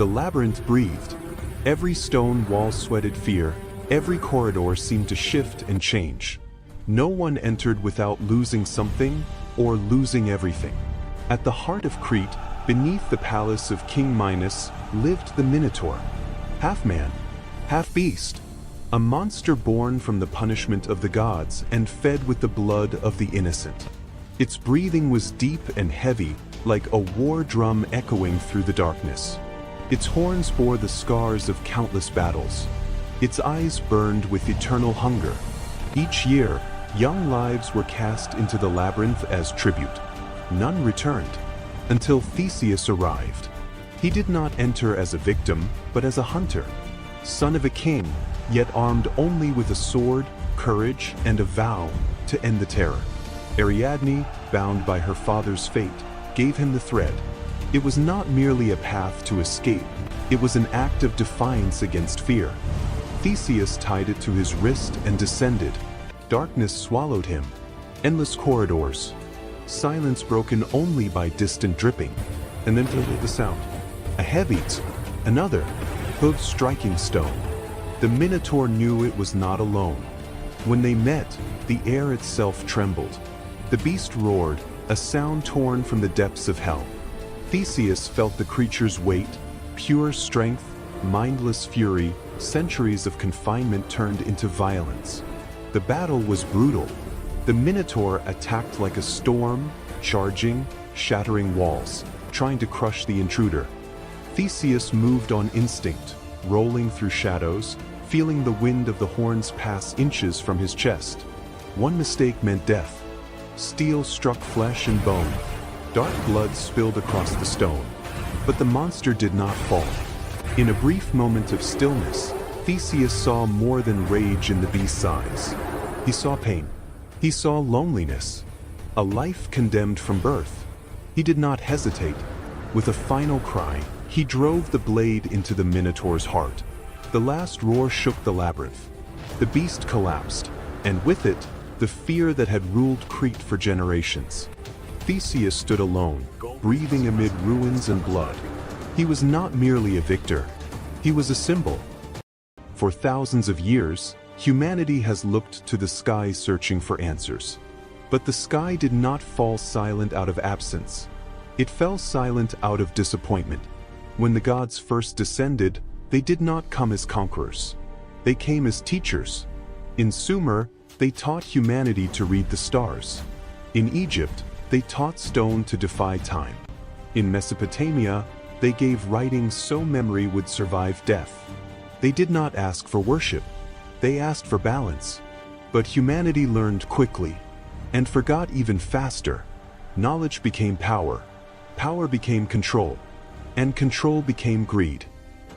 The labyrinth breathed. Every stone wall sweated fear, every corridor seemed to shift and change. No one entered without losing something, or losing everything. At the heart of Crete, beneath the palace of King Minos, lived the Minotaur. Half man, half beast. A monster born from the punishment of the gods and fed with the blood of the innocent. Its breathing was deep and heavy, like a war drum echoing through the darkness. Its horns bore the scars of countless battles. Its eyes burned with eternal hunger. Each year, young lives were cast into the labyrinth as tribute. None returned, until Theseus arrived. He did not enter as a victim, but as a hunter. Son of a king, yet armed only with a sword, courage, and a vow to end the terror. Ariadne, bound by her father's fate, gave him the thread. It was not merely a path to escape, it was an act of defiance against fear. Theseus tied it to his wrist and descended. Darkness swallowed him. Endless corridors. Silence broken only by distant dripping. And then the sound. A heavy, another, hooves striking stone. The Minotaur knew it was not alone. When they met, the air itself trembled. The beast roared, a sound torn from the depths of hell. Theseus felt the creature's weight, pure strength, mindless fury, centuries of confinement turned into violence. The battle was brutal. The Minotaur attacked like a storm, charging, shattering walls, trying to crush the intruder. Theseus moved on instinct, rolling through shadows, feeling the wind of the horns pass inches from his chest. One mistake meant death. Steel struck flesh and bone. Dark blood spilled across the stone. But the monster did not fall. In a brief moment of stillness, Theseus saw more than rage in the beast's eyes. He saw pain. He saw loneliness. A life condemned from birth. He did not hesitate. With a final cry, he drove the blade into the Minotaur's heart. The last roar shook the labyrinth. The beast collapsed, and with it, the fear that had ruled Crete for generations. Theseus stood alone, breathing amid ruins and blood. He was not merely a victor. He was a symbol. For thousands of years, humanity has looked to the sky searching for answers. But the sky did not fall silent out of absence. It fell silent out of disappointment. When the gods first descended, they did not come as conquerors. They came as teachers. In Sumer, they taught humanity to read the stars. In Egypt, they taught stone to defy time. In Mesopotamia, they gave writing so memory would survive death. They did not ask for worship. They asked for balance. But humanity learned quickly, and forgot even faster. Knowledge became power. Power became control. And control became greed.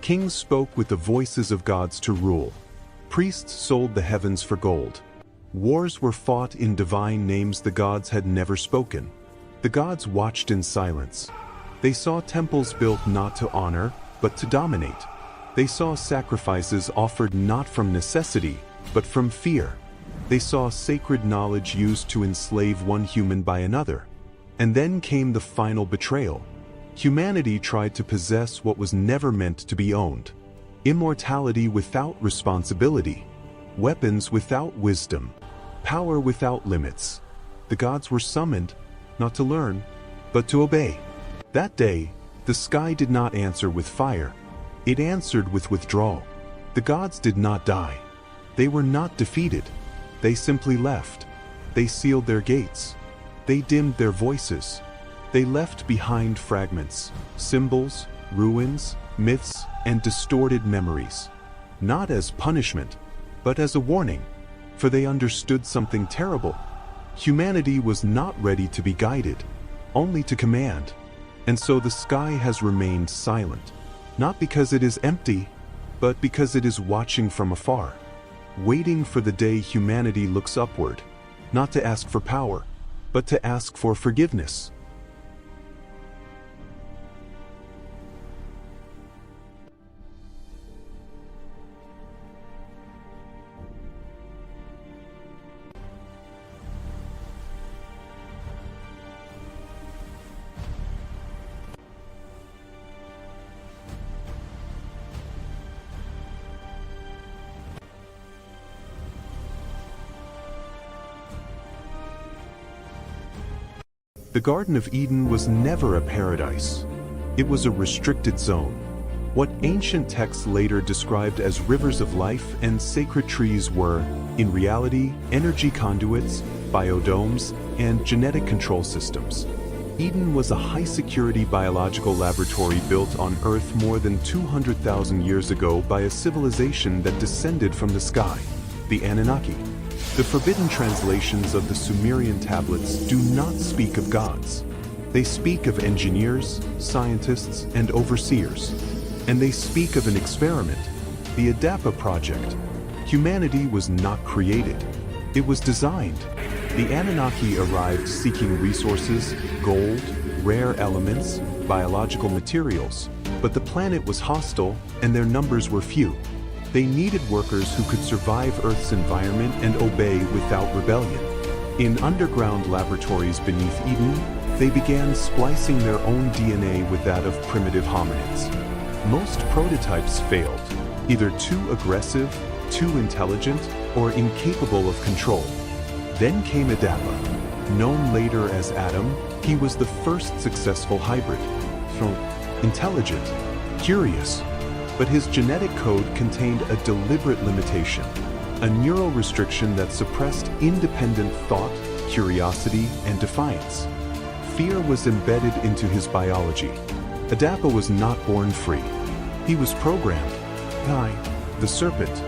Kings spoke with the voices of gods to rule. Priests sold the heavens for gold. Wars were fought in divine names the gods had never spoken. The gods watched in silence. They saw temples built not to honor, but to dominate. They saw sacrifices offered not from necessity, but from fear. They saw sacred knowledge used to enslave one human by another. And then came the final betrayal. Humanity tried to possess what was never meant to be owned. Immortality without responsibility. Weapons without wisdom. Power without limits. The gods were summoned, not to learn, but to obey. That day, the sky did not answer with fire. It answered with withdrawal. The gods did not die. They were not defeated. They simply left. They sealed their gates. They dimmed their voices. They left behind fragments, symbols, ruins, myths, and distorted memories. Not as punishment, but as a warning, for they understood something terrible. Humanity was not ready to be guided, only to command. And so the sky has remained silent, not because it is empty, but because it is watching from afar, waiting for the day humanity looks upward, not to ask for power, but to ask for forgiveness. The Garden of Eden was never a paradise. It was a restricted zone. What ancient texts later described as rivers of life and sacred trees were, in reality, energy conduits, biodomes, and genetic control systems. Eden was a high-security biological laboratory built on Earth more than 200,000 years ago by a civilization that descended from the sky, the Anunnaki. The forbidden translations of the Sumerian tablets do not speak of gods. They speak of engineers, scientists, and overseers. And they speak of an experiment, the Adapa project. Humanity was not created. It was designed. The Anunnaki arrived seeking resources, gold, rare elements, biological materials. But the planet was hostile, and their numbers were few. They needed workers who could survive Earth's environment and obey without rebellion. In underground laboratories beneath Eden, they began splicing their own DNA with that of primitive hominids. Most prototypes failed, either too aggressive, too intelligent, or incapable of control. Then came Adapa. Known later as Adam, he was the first successful hybrid. Intelligent, curious, but his genetic code contained a deliberate limitation, a neural restriction that suppressed independent thought, curiosity, and defiance. Fear was embedded into his biology. Adapa was not born free. He was programmed. The serpent.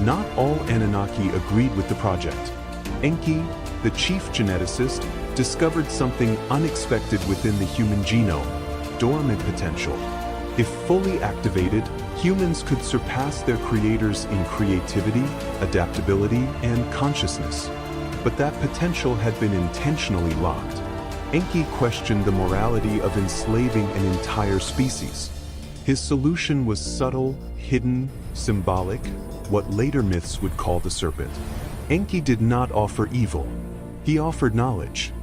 Not all Anunnaki agreed with the project. Enki, the chief geneticist, discovered something unexpected within the human genome. dormant potential. If fully activated, humans could surpass their creators in creativity, adaptability, and consciousness. But that potential had been intentionally locked. Enki questioned the morality of enslaving an entire species. His solution was subtle, hidden, symbolic, what later myths would call the serpent. Enki did not offer evil. He offered knowledge.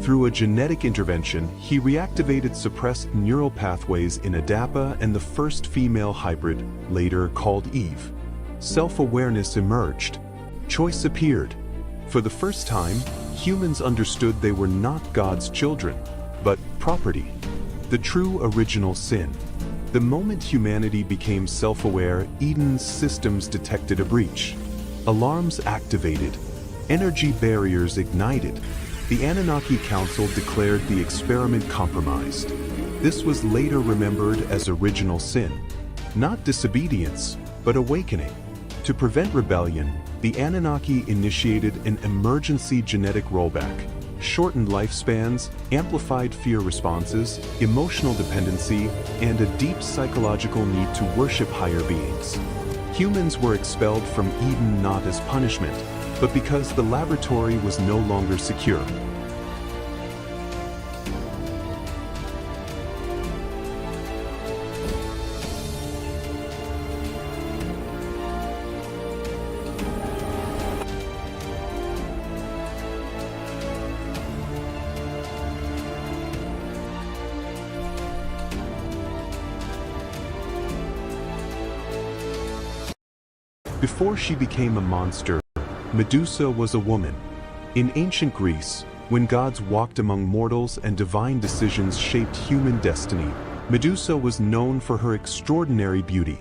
Through a genetic intervention, he reactivated suppressed neural pathways in Adapa and the first female hybrid, later called Eve. Self-awareness emerged. Choice appeared. For the first time, humans understood they were not God's children, but property. The true original sin. The moment humanity became self-aware, Eden's systems detected a breach. Alarms activated. Energy barriers ignited. The Anunnaki Council declared the experiment compromised. This was later remembered as original sin. Not disobedience, but awakening. To prevent rebellion, the Anunnaki initiated an emergency genetic rollback. Shortened lifespans, amplified fear responses, emotional dependency, and a deep psychological need to worship higher beings. Humans were expelled from Eden not as punishment, but because the laboratory was no longer secure. Before she became a monster, Medusa was a woman. In ancient Greece, when gods walked among mortals and divine decisions shaped human destiny, Medusa was known for her extraordinary beauty.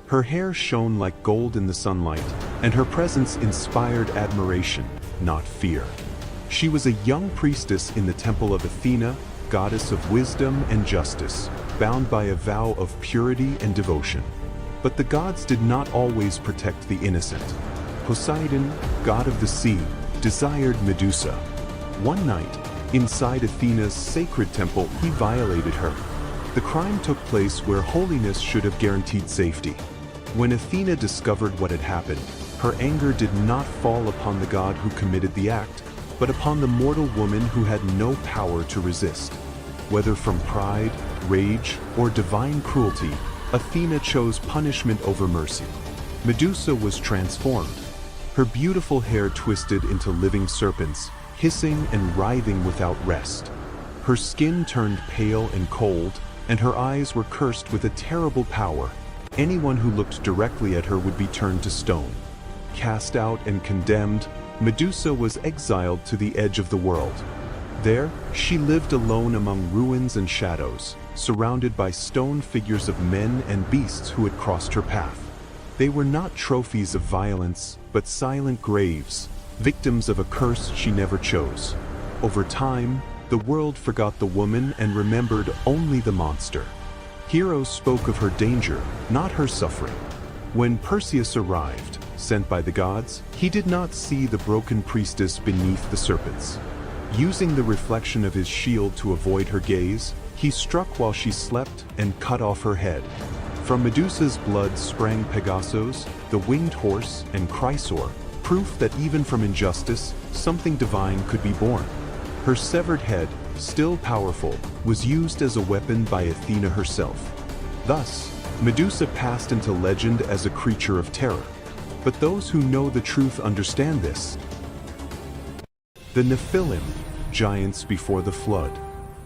Her hair shone like gold in the sunlight, and her presence inspired admiration, not fear. She was a young priestess in the temple of Athena, goddess of wisdom and justice, bound by a vow of purity and devotion. But the gods did not always protect the innocent. Poseidon, god of the sea, desired Medusa. One night, inside Athena's sacred temple, he violated her. The crime took place where holiness should have guaranteed safety. When Athena discovered what had happened, her anger did not fall upon the god who committed the act, but upon the mortal woman who had no power to resist. Whether from pride, rage, or divine cruelty, Athena chose punishment over mercy. Medusa was transformed. Her beautiful hair twisted into living serpents, hissing and writhing without rest. Her skin turned pale and cold, and her eyes were cursed with a terrible power. Anyone who looked directly at her would be turned to stone. Cast out and condemned, Medusa was exiled to the edge of the world. There, she lived alone among ruins and shadows, surrounded by stone figures of men and beasts who had crossed her path. They were not trophies of violence, but silent graves, victims of a curse she never chose. Over time, the world forgot the woman and remembered only the monster. Heroes spoke of her danger, not her suffering. When Perseus arrived, sent by the gods, he did not see the broken priestess beneath the serpents. Using the reflection of his shield to avoid her gaze, he struck while she slept and cut off her head. From Medusa's blood sprang Pegasus, the winged horse, and Chrysor, proof that even from injustice, something divine could be born. Her severed head, still powerful, was used as a weapon by Athena herself. Thus, Medusa passed into legend as a creature of terror. But those who know the truth understand this. The Nephilim, giants before the flood.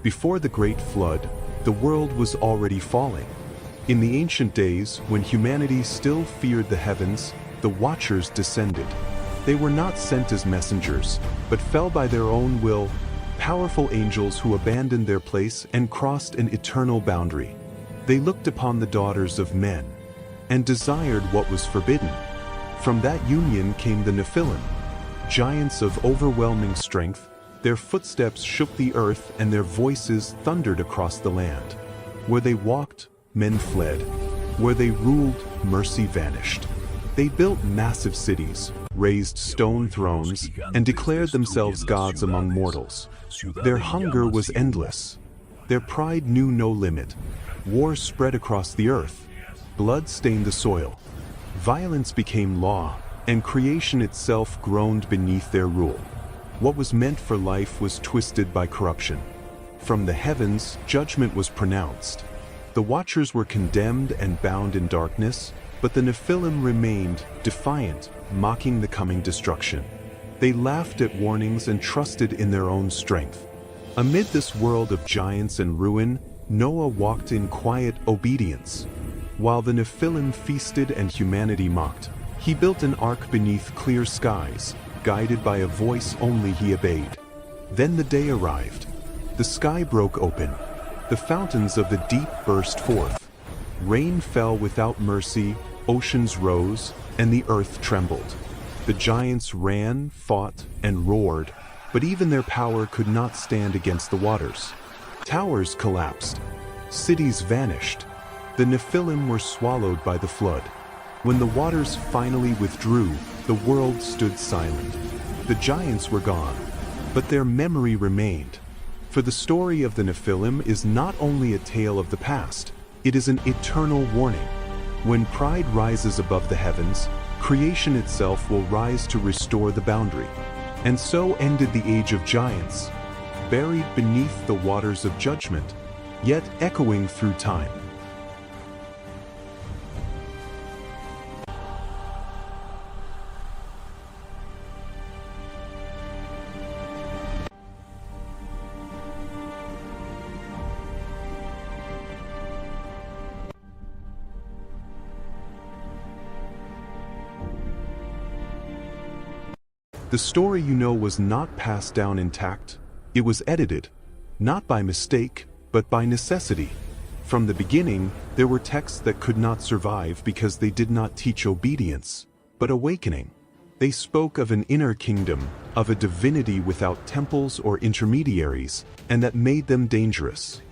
Before the Great Flood, the world was already falling. In the ancient days, when humanity still feared the heavens, the Watchers descended. They were not sent as messengers, but fell by their own will, powerful angels who abandoned their place and crossed an eternal boundary. They looked upon the daughters of men, and desired what was forbidden. From that union came the Nephilim, giants of overwhelming strength. Their footsteps shook the earth and their voices thundered across the land. Where they walked, men fled. Where they ruled, mercy vanished. They built massive cities, raised stone thrones, and declared themselves gods among mortals. Their hunger was endless. Their pride knew no limit. War spread across the earth. Blood stained the soil. Violence became law, and creation itself groaned beneath their rule. What was meant for life was twisted by corruption. From the heavens, judgment was pronounced. The Watchers were condemned and bound in darkness, but the Nephilim remained, defiant, mocking the coming destruction. They laughed at warnings and trusted in their own strength. Amid this world of giants and ruin, Noah walked in quiet obedience. While the Nephilim feasted and humanity mocked, he built an ark beneath clear skies, guided by a voice only he obeyed. Then the day arrived. The sky broke open. The fountains of the deep burst forth. Rain fell without mercy, oceans rose, and the earth trembled. The giants ran, fought, and roared, but even their power could not stand against the waters. Towers collapsed. Cities vanished. The Nephilim were swallowed by the flood. When the waters finally withdrew, the world stood silent. The giants were gone, but their memory remained. For the story of the Nephilim is not only a tale of the past, it is an eternal warning. When pride rises above the heavens, creation itself will rise to restore the boundary. And so ended the age of giants, buried beneath the waters of judgment, yet echoing through time. The story you know was not passed down intact. It was edited, not by mistake, but by necessity. From the beginning, there were texts that could not survive because they did not teach obedience, but awakening. They spoke of an inner kingdom, of a divinity without temples or intermediaries, and that made them dangerous.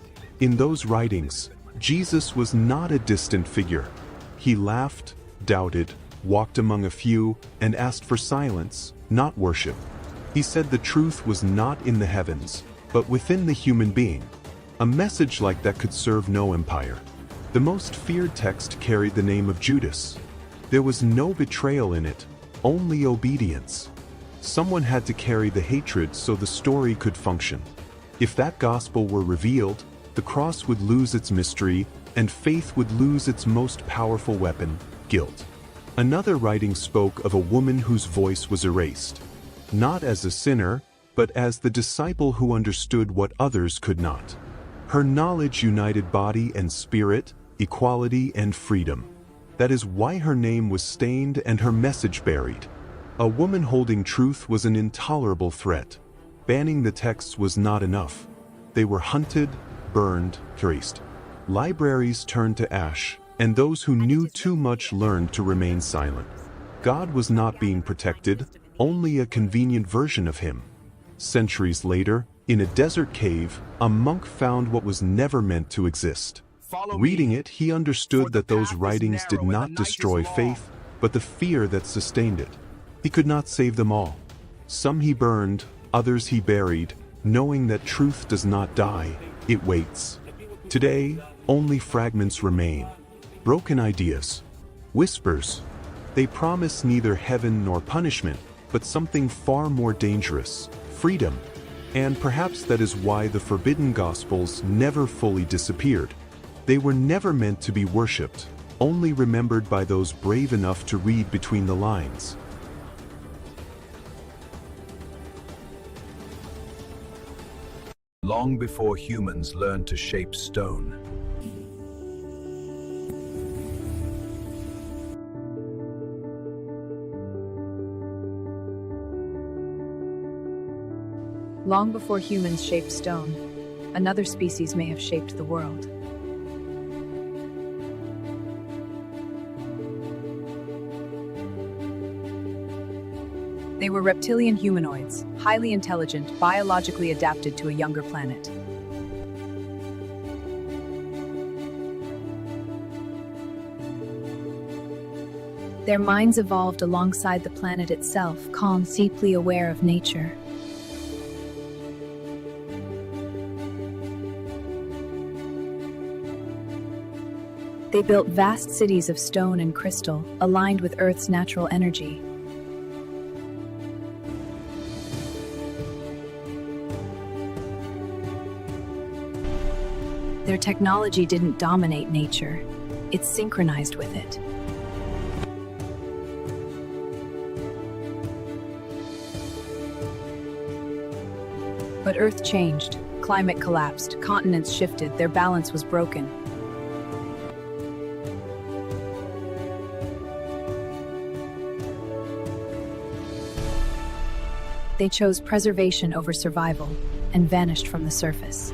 In those writings, Jesus was not a distant figure. He laughed, doubted, walked among a few, and asked for silence, not worship. He said the truth was not in the heavens, but within the human being. A message like that could serve no empire. The most feared text carried the name of Judas. There was no betrayal in it, only obedience. Someone had to carry the hatred so the story could function. If that gospel were revealed, the cross would lose its mystery, and faith would lose its most powerful weapon, guilt. Another writing spoke of a woman whose voice was erased, not as a sinner, but as the disciple who understood what others could not. Her knowledge united body and spirit, equality and freedom. That is why her name was stained and her message buried. A woman holding truth was an intolerable threat. Banning the texts was not enough. They were hunted, burned, traced. Libraries turned to ash, and those who knew too much learned to remain silent. God was not being protected, only a convenient version of him. Centuries later, in a desert cave, a monk found what was never meant to exist. Reading it, he understood that those writings did not destroy faith, but the fear that sustained it. He could not save them all. Some he burned, others he buried, knowing that truth does not die, it waits. Today, only fragments remain. Broken ideas, whispers. They promise neither heaven nor punishment, but something far more dangerous, freedom. And perhaps that is why the forbidden gospels never fully disappeared. They were never meant to be worshipped, only remembered by those brave enough to read between the lines. Long before humans learned to shape stone, Long before humans shaped stone, another species may have shaped the world. They were reptilian humanoids, highly intelligent, biologically adapted to a younger planet. Their minds evolved alongside the planet itself, calm, deeply aware of nature. They built vast cities of stone and crystal, aligned with Earth's natural energy. Their technology didn't dominate nature, it synchronized with it. But Earth changed, climate collapsed, continents shifted, their balance was broken. They chose preservation over survival and vanished from the surface.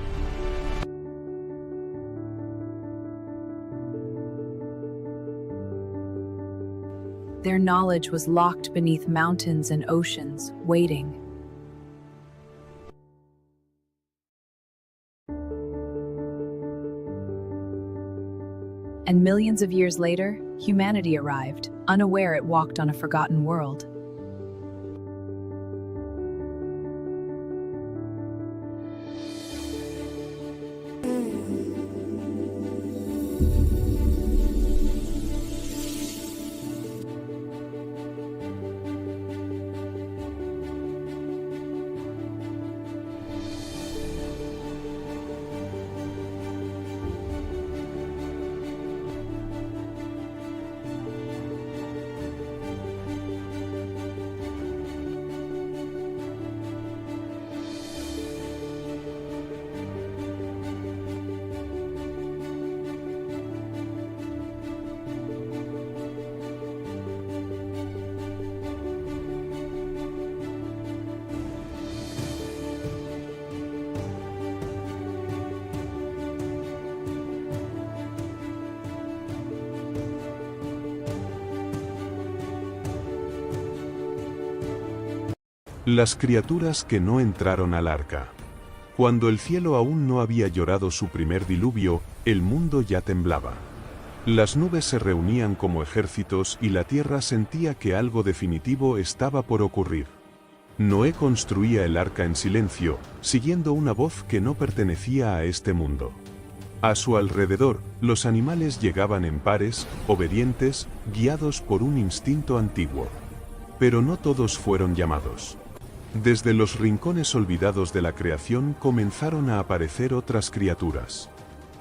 Their knowledge was locked beneath mountains and oceans, waiting. And millions of years later, humanity arrived, unaware it walked on a forgotten world. Las criaturas que no entraron al arca. Cuando el cielo aún no había llorado su primer diluvio, el mundo ya temblaba. Las nubes se reunían como ejércitos y la tierra sentía que algo definitivo estaba por ocurrir. Noé construía el arca en silencio, siguiendo una voz que no pertenecía a este mundo. A su alrededor, los animales llegaban en pares, obedientes, guiados por un instinto antiguo. Pero no todos fueron llamados. Desde los rincones olvidados de la creación comenzaron a aparecer otras criaturas.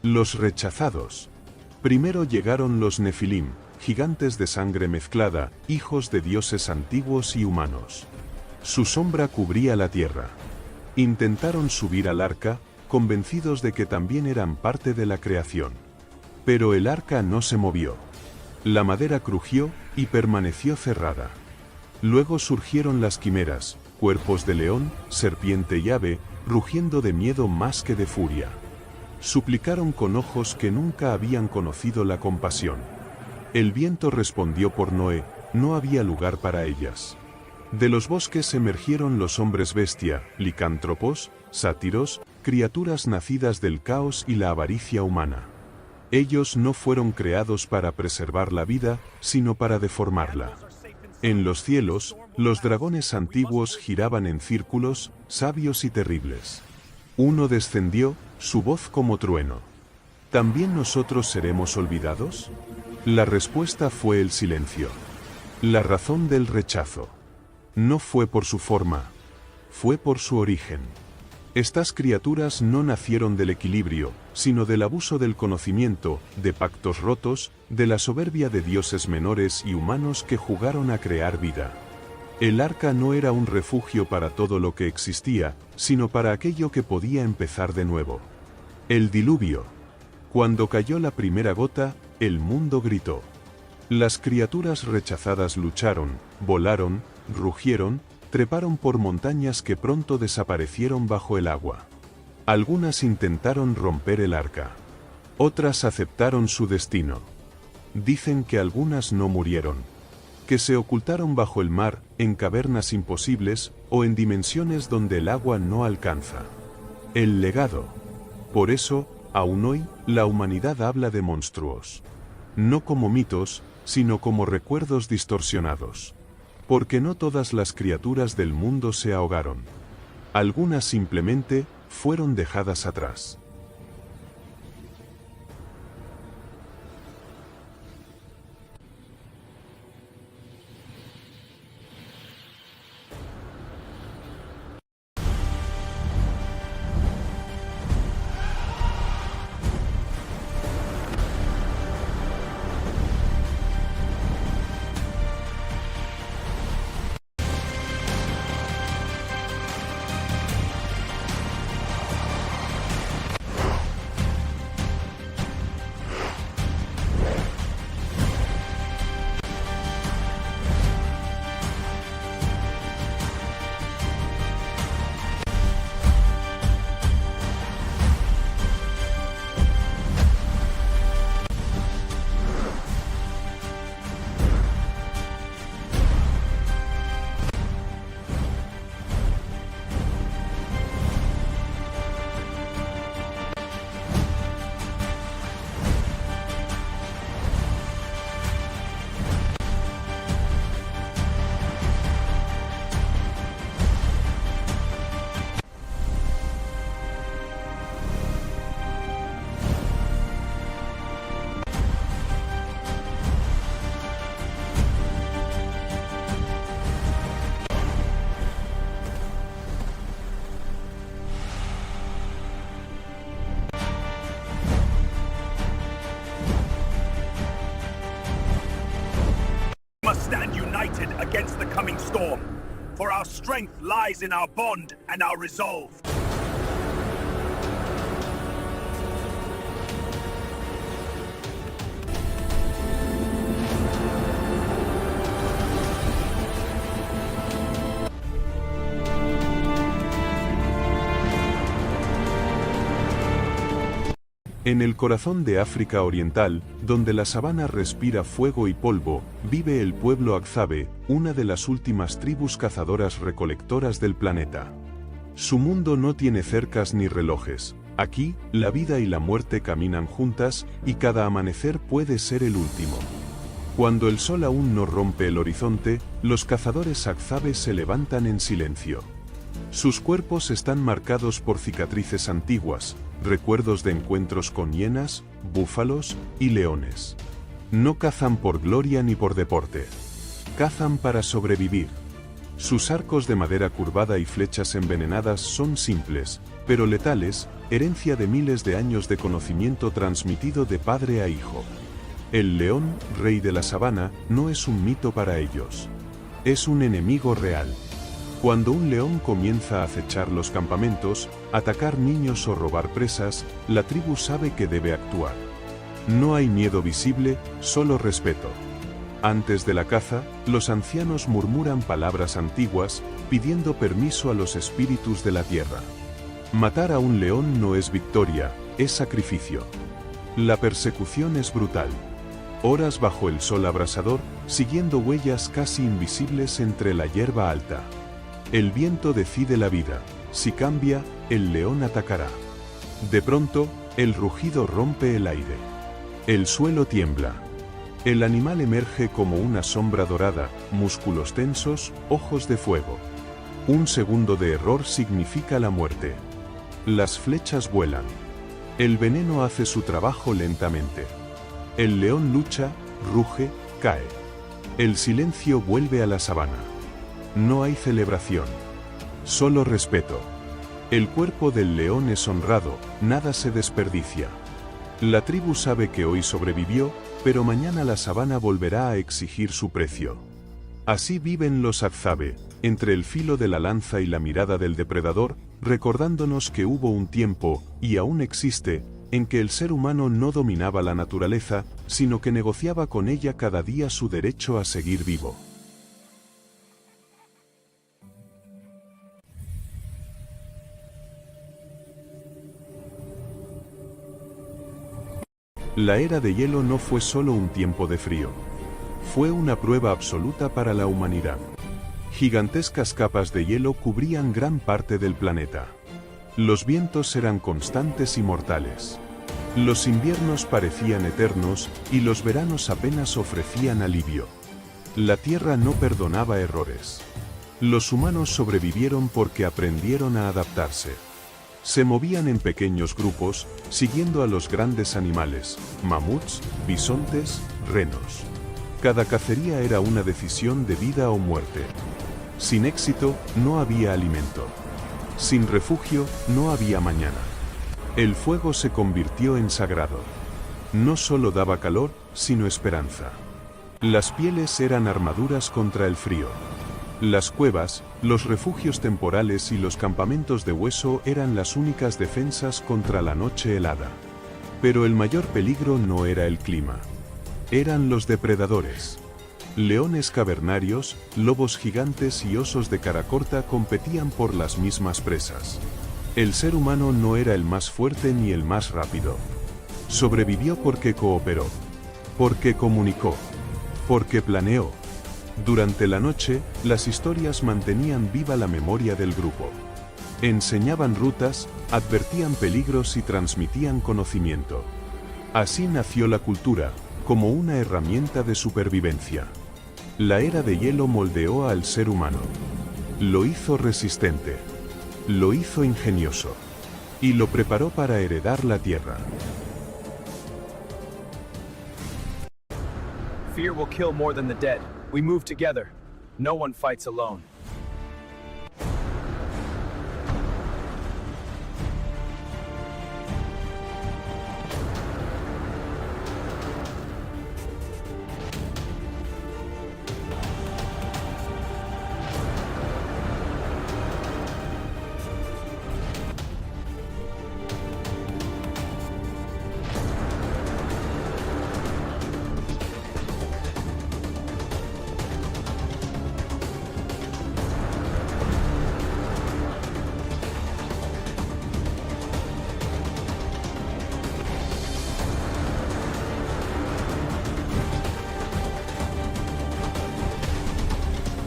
Los rechazados. Primero llegaron los Nefilim, gigantes de sangre mezclada, hijos de dioses antiguos y humanos. Su sombra cubría la tierra. Intentaron subir al arca, convencidos de que también eran parte de la creación. Pero el arca no se movió. La madera crujió y permaneció cerrada. Luego surgieron las quimeras, cuerpos de león, serpiente y ave, rugiendo de miedo más que de furia. Suplicaron con ojos que nunca habían conocido la compasión. El viento respondió por Noé, no había lugar para ellas. De los bosques emergieron los hombres bestia, licántropos, sátiros, criaturas nacidas del caos y la avaricia humana. Ellos no fueron creados para preservar la vida, sino para deformarla. En los cielos, los dragones antiguos giraban en círculos, sabios y terribles. Uno descendió, su voz como trueno. ¿También nosotros seremos olvidados? La respuesta fue el silencio. La razón del rechazo. No fue por su forma, fue por su origen. Estas criaturas no nacieron del equilibrio, sino del abuso del conocimiento, de pactos rotos, de la soberbia de dioses menores y humanos que jugaron a crear vida. El arca no era un refugio para todo lo que existía, sino para aquello que podía empezar de nuevo. El diluvio. Cuando cayó la primera gota, el mundo gritó. Las criaturas rechazadas lucharon, volaron, rugieron, treparon por montañas que pronto desaparecieron bajo el agua. Algunas intentaron romper el arca. Otras aceptaron su destino. Dicen que algunas no murieron. Que se ocultaron bajo el mar, en cavernas imposibles, o en dimensiones donde el agua no alcanza. El legado. Por eso, aún hoy, la humanidad habla de monstruos. No como mitos, sino como recuerdos distorsionados. Porque no todas las criaturas del mundo se ahogaron. Algunas simplemente fueron dejadas atrás. strength lies in our bond and our resolve. En el corazón de África Oriental, donde la sabana respira fuego y polvo, vive el pueblo Agzabe, una de las últimas tribus cazadoras-recolectoras del planeta. Su mundo no tiene cercas ni relojes. Aquí, la vida y la muerte caminan juntas, y cada amanecer puede ser el último. Cuando el sol aún no rompe el horizonte, los cazadores Agzabe se levantan en silencio. Sus cuerpos están marcados por cicatrices antiguas, recuerdos de encuentros con hienas, búfalos y leones. No cazan por gloria ni por deporte. Cazan para sobrevivir. Sus arcos de madera curvada y flechas envenenadas son simples, pero letales, herencia de miles de años de conocimiento transmitido de padre a hijo. El león, rey de la sabana, no es un mito para ellos. Es un enemigo real. Cuando un león comienza a acechar los campamentos, atacar niños o robar presas, la tribu sabe que debe actuar. No hay miedo visible, solo respeto. Antes de la caza, los ancianos murmuran palabras antiguas, pidiendo permiso a los espíritus de la tierra. Matar a un león no es victoria, es sacrificio. La persecución es brutal. Horas bajo el sol abrasador, siguiendo huellas casi invisibles entre la hierba alta. El viento decide la vida. Si cambia, el león atacará. De pronto, el rugido rompe el aire. El suelo tiembla. El animal emerge como una sombra dorada, músculos tensos, ojos de fuego. Un segundo de error significa la muerte. Las flechas vuelan. El veneno hace su trabajo lentamente. El león lucha, ruge, cae. El silencio vuelve a la sabana. No hay celebración. Solo respeto. El cuerpo del león es honrado, nada se desperdicia. La tribu sabe que hoy sobrevivió, pero mañana la sabana volverá a exigir su precio. Así viven los Agzabe, entre el filo de la lanza y la mirada del depredador, recordándonos que hubo un tiempo, y aún existe, en que el ser humano no dominaba la naturaleza, sino que negociaba con ella cada día su derecho a seguir vivo. La era de hielo no fue solo un tiempo de frío. Fue una prueba absoluta para la humanidad. Gigantescas capas de hielo cubrían gran parte del planeta. Los vientos eran constantes y mortales. Los inviernos parecían eternos, y los veranos apenas ofrecían alivio. La Tierra no perdonaba errores. Los humanos sobrevivieron porque aprendieron a adaptarse. Se movían en pequeños grupos, siguiendo a los grandes animales, mamuts, bisontes, renos. Cada cacería era una decisión de vida o muerte. Sin éxito, no había alimento. Sin refugio, no había mañana. El fuego se convirtió en sagrado. No solo daba calor, sino esperanza. Las pieles eran armaduras contra el frío. Las cuevas, los refugios temporales y los campamentos de hueso eran las únicas defensas contra la noche helada. Pero el mayor peligro no era el clima. Eran los depredadores. Leones cavernarios, lobos gigantes y osos de cara corta competían por las mismas presas. El ser humano no era el más fuerte ni el más rápido. Sobrevivió porque cooperó, porque comunicó, porque planeó. Durante la noche, las historias mantenían viva la memoria del grupo. Enseñaban rutas, advertían peligros y transmitían conocimiento. Así nació la cultura, como una herramienta de supervivencia. La era de hielo moldeó al ser humano. Lo hizo resistente. Lo hizo ingenioso. Y lo preparó para heredar la tierra. Fear will kill more than the dead. We move together. No one fights alone.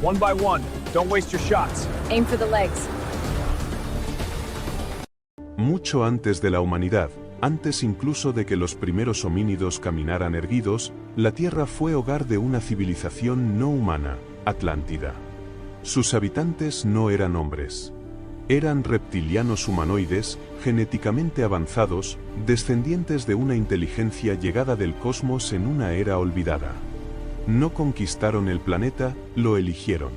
One by one. Don't waste your shots. Aim for the legs. Mucho antes de la humanidad, antes incluso de que los primeros homínidos caminaran erguidos, la Tierra fue hogar de una civilización no humana, Atlántida. Sus habitantes no eran hombres. Eran reptilianos humanoides, genéticamente avanzados, descendientes de una inteligencia llegada del cosmos en una era olvidada. No conquistaron el planeta, lo eligieron.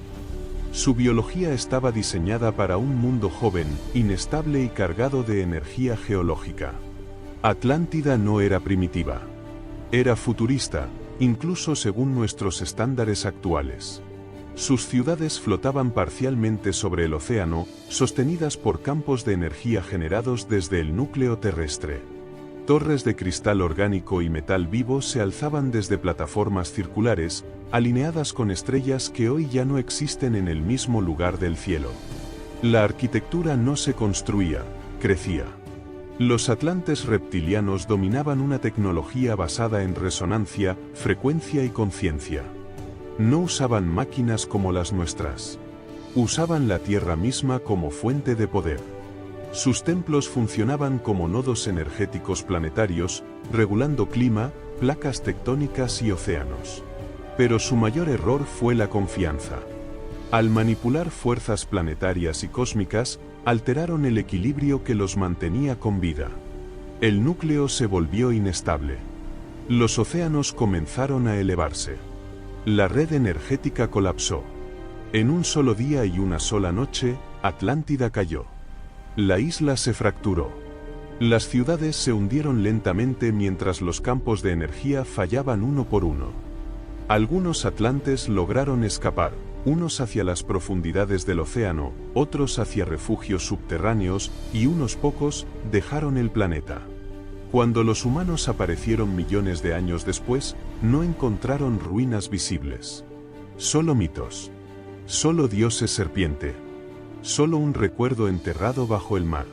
Su biología estaba diseñada para un mundo joven, inestable y cargado de energía geológica. Atlántida no era primitiva. Era futurista, incluso según nuestros estándares actuales. Sus ciudades flotaban parcialmente sobre el océano, sostenidas por campos de energía generados desde el núcleo terrestre. Torres de cristal orgánico y metal vivo se alzaban desde plataformas circulares, alineadas con estrellas que hoy ya no existen en el mismo lugar del cielo. La arquitectura no se construía, crecía. Los atlantes reptilianos dominaban una tecnología basada en resonancia, frecuencia y conciencia. No usaban máquinas como las nuestras. Usaban la Tierra misma como fuente de poder. Sus templos funcionaban como nodos energéticos planetarios, regulando clima, placas tectónicas y océanos. Pero su mayor error fue la confianza. Al manipular fuerzas planetarias y cósmicas, alteraron el equilibrio que los mantenía con vida. El núcleo se volvió inestable. Los océanos comenzaron a elevarse. La red energética colapsó. En un solo día y una sola noche, Atlántida cayó. La isla se fracturó. Las ciudades se hundieron lentamente mientras los campos de energía fallaban uno por uno. Algunos atlantes lograron escapar, unos hacia las profundidades del océano, otros hacia refugios subterráneos, y unos pocos dejaron el planeta. Cuando los humanos aparecieron millones de años después, no encontraron ruinas visibles. Solo mitos. Solo dioses serpiente. Solo un recuerdo enterrado bajo el mar.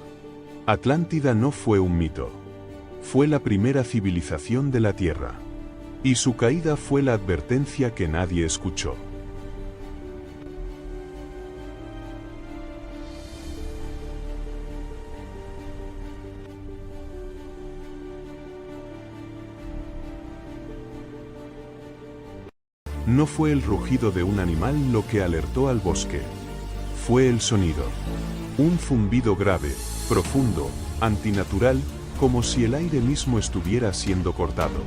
Atlántida no fue un mito. Fue la primera civilización de la Tierra. Y su caída fue la advertencia que nadie escuchó. No fue el rugido de un animal lo que alertó al bosque. Fue el sonido. Un zumbido grave, profundo, antinatural, como si el aire mismo estuviera siendo cortado.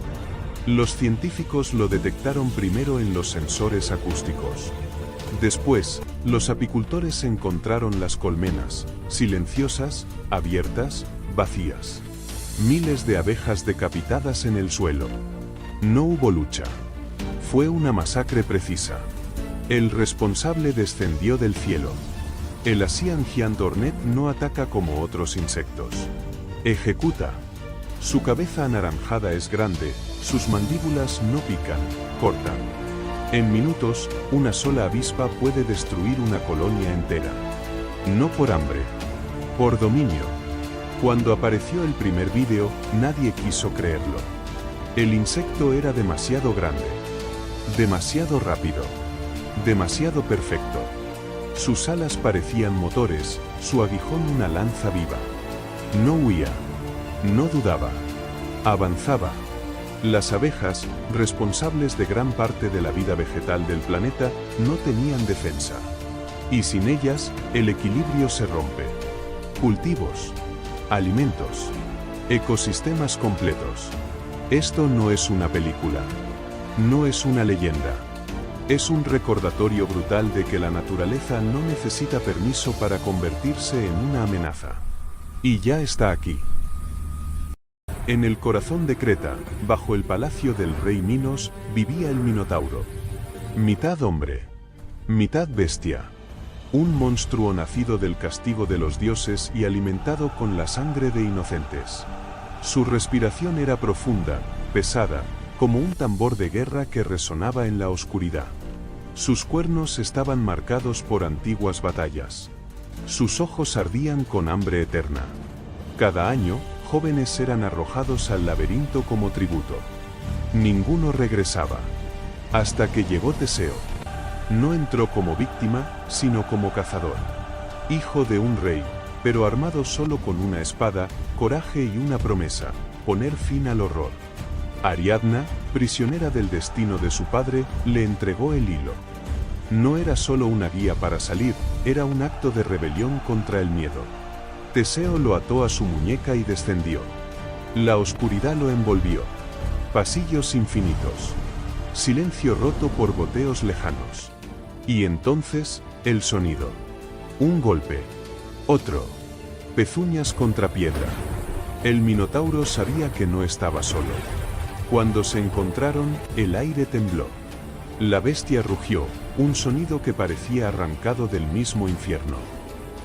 Los científicos lo detectaron primero en los sensores acústicos. Después, los apicultores encontraron las colmenas, silenciosas, abiertas, vacías. Miles de abejas decapitadas en el suelo. No hubo lucha. Fue una masacre precisa. El responsable descendió del cielo. El Asian Giant Hornet no ataca como otros insectos. Ejecuta. Su cabeza anaranjada es grande, sus mandíbulas no pican, cortan. En minutos, una sola avispa puede destruir una colonia entera. No por hambre, por dominio. Cuando apareció el primer vídeo, nadie quiso creerlo. El insecto era demasiado grande. Demasiado rápido. Demasiado perfecto. Sus alas parecían motores, su aguijón una lanza viva. No huía. No dudaba. Avanzaba. Las abejas, responsables de gran parte de la vida vegetal del planeta, no tenían defensa. Y sin ellas, el equilibrio se rompe. Cultivos. Alimentos. Ecosistemas completos. Esto no es una película. No es una leyenda. Es un recordatorio brutal de que la naturaleza no necesita permiso para convertirse en una amenaza. Y ya está aquí. En el corazón de Creta, bajo el palacio del rey Minos, vivía el Minotauro. Mitad hombre. Mitad bestia. Un monstruo nacido del castigo de los dioses y alimentado con la sangre de inocentes. Su respiración era profunda, pesada, como un tambor de guerra que resonaba en la oscuridad. Sus cuernos estaban marcados por antiguas batallas. Sus ojos ardían con hambre eterna. Cada año, jóvenes eran arrojados al laberinto como tributo. Ninguno regresaba. Hasta que llegó Teseo. No entró como víctima, sino como cazador. Hijo de un rey, pero armado solo con una espada, coraje y una promesa: poner fin al horror. Ariadna, prisionera del destino de su padre, le entregó el hilo. No era solo una guía para salir, era un acto de rebelión contra el miedo. Teseo lo ató a su muñeca y descendió. La oscuridad lo envolvió. Pasillos infinitos. Silencio roto por goteos lejanos. Y entonces, el sonido. Un golpe. Otro. Pezuñas contra piedra. El Minotauro sabía que no estaba solo. Cuando se encontraron, el aire tembló. La bestia rugió, un sonido que parecía arrancado del mismo infierno.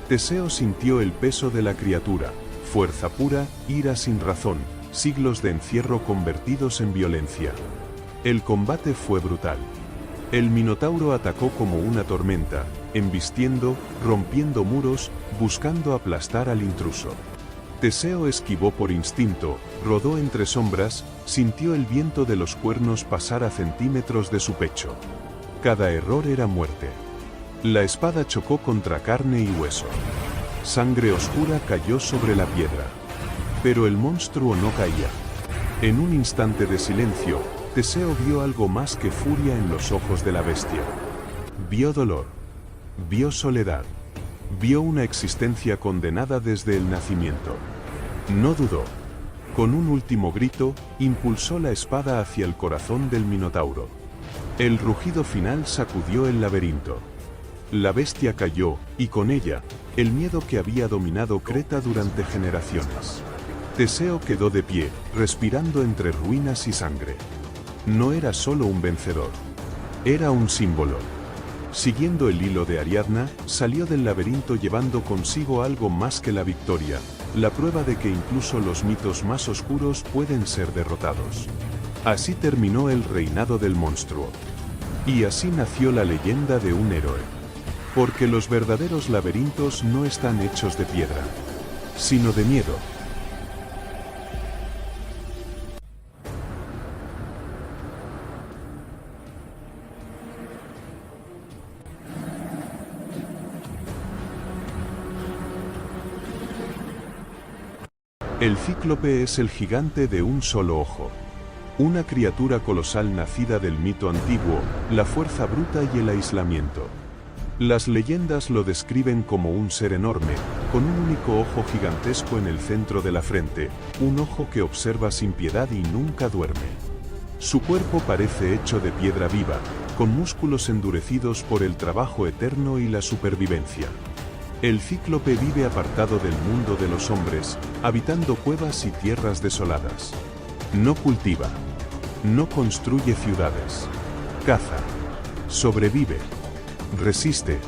Teseo sintió el peso de la criatura, fuerza pura, ira sin razón, siglos de encierro convertidos en violencia. El combate fue brutal. El Minotauro atacó como una tormenta, embistiendo, rompiendo muros, buscando aplastar al intruso. Teseo esquivó por instinto, rodó entre sombras, sintió el viento de los cuernos pasar a centímetros de su pecho. Cada error era muerte. La espada chocó contra carne y hueso. Sangre oscura cayó sobre la piedra. Pero el monstruo no caía. En un instante de silencio, Teseo vio algo más que furia en los ojos de la bestia. Vio dolor. Vio soledad. Vio una existencia condenada desde el nacimiento. No dudó. Con un último grito, impulsó la espada hacia el corazón del Minotauro. El rugido final sacudió el laberinto. La bestia cayó, y con ella, el miedo que había dominado Creta durante generaciones. Teseo quedó de pie, respirando entre ruinas y sangre. No era solo un vencedor. Era un símbolo. Siguiendo el hilo de Ariadna, salió del laberinto llevando consigo algo más que la victoria, la prueba de que incluso los mitos más oscuros pueden ser derrotados. Así terminó el reinado del monstruo. Y así nació la leyenda de un héroe. Porque los verdaderos laberintos no están hechos de piedra, sino de miedo. El cíclope es el gigante de un solo ojo. Una criatura colosal nacida del mito antiguo, la fuerza bruta y el aislamiento. Las leyendas lo describen como un ser enorme, con un único ojo gigantesco en el centro de la frente, un ojo que observa sin piedad y nunca duerme. Su cuerpo parece hecho de piedra viva, con músculos endurecidos por el trabajo eterno y la supervivencia. El cíclope vive apartado del mundo de los hombres, habitando cuevas y tierras desoladas. No cultiva. No construye ciudades. Caza. Sobrevive. Resiste.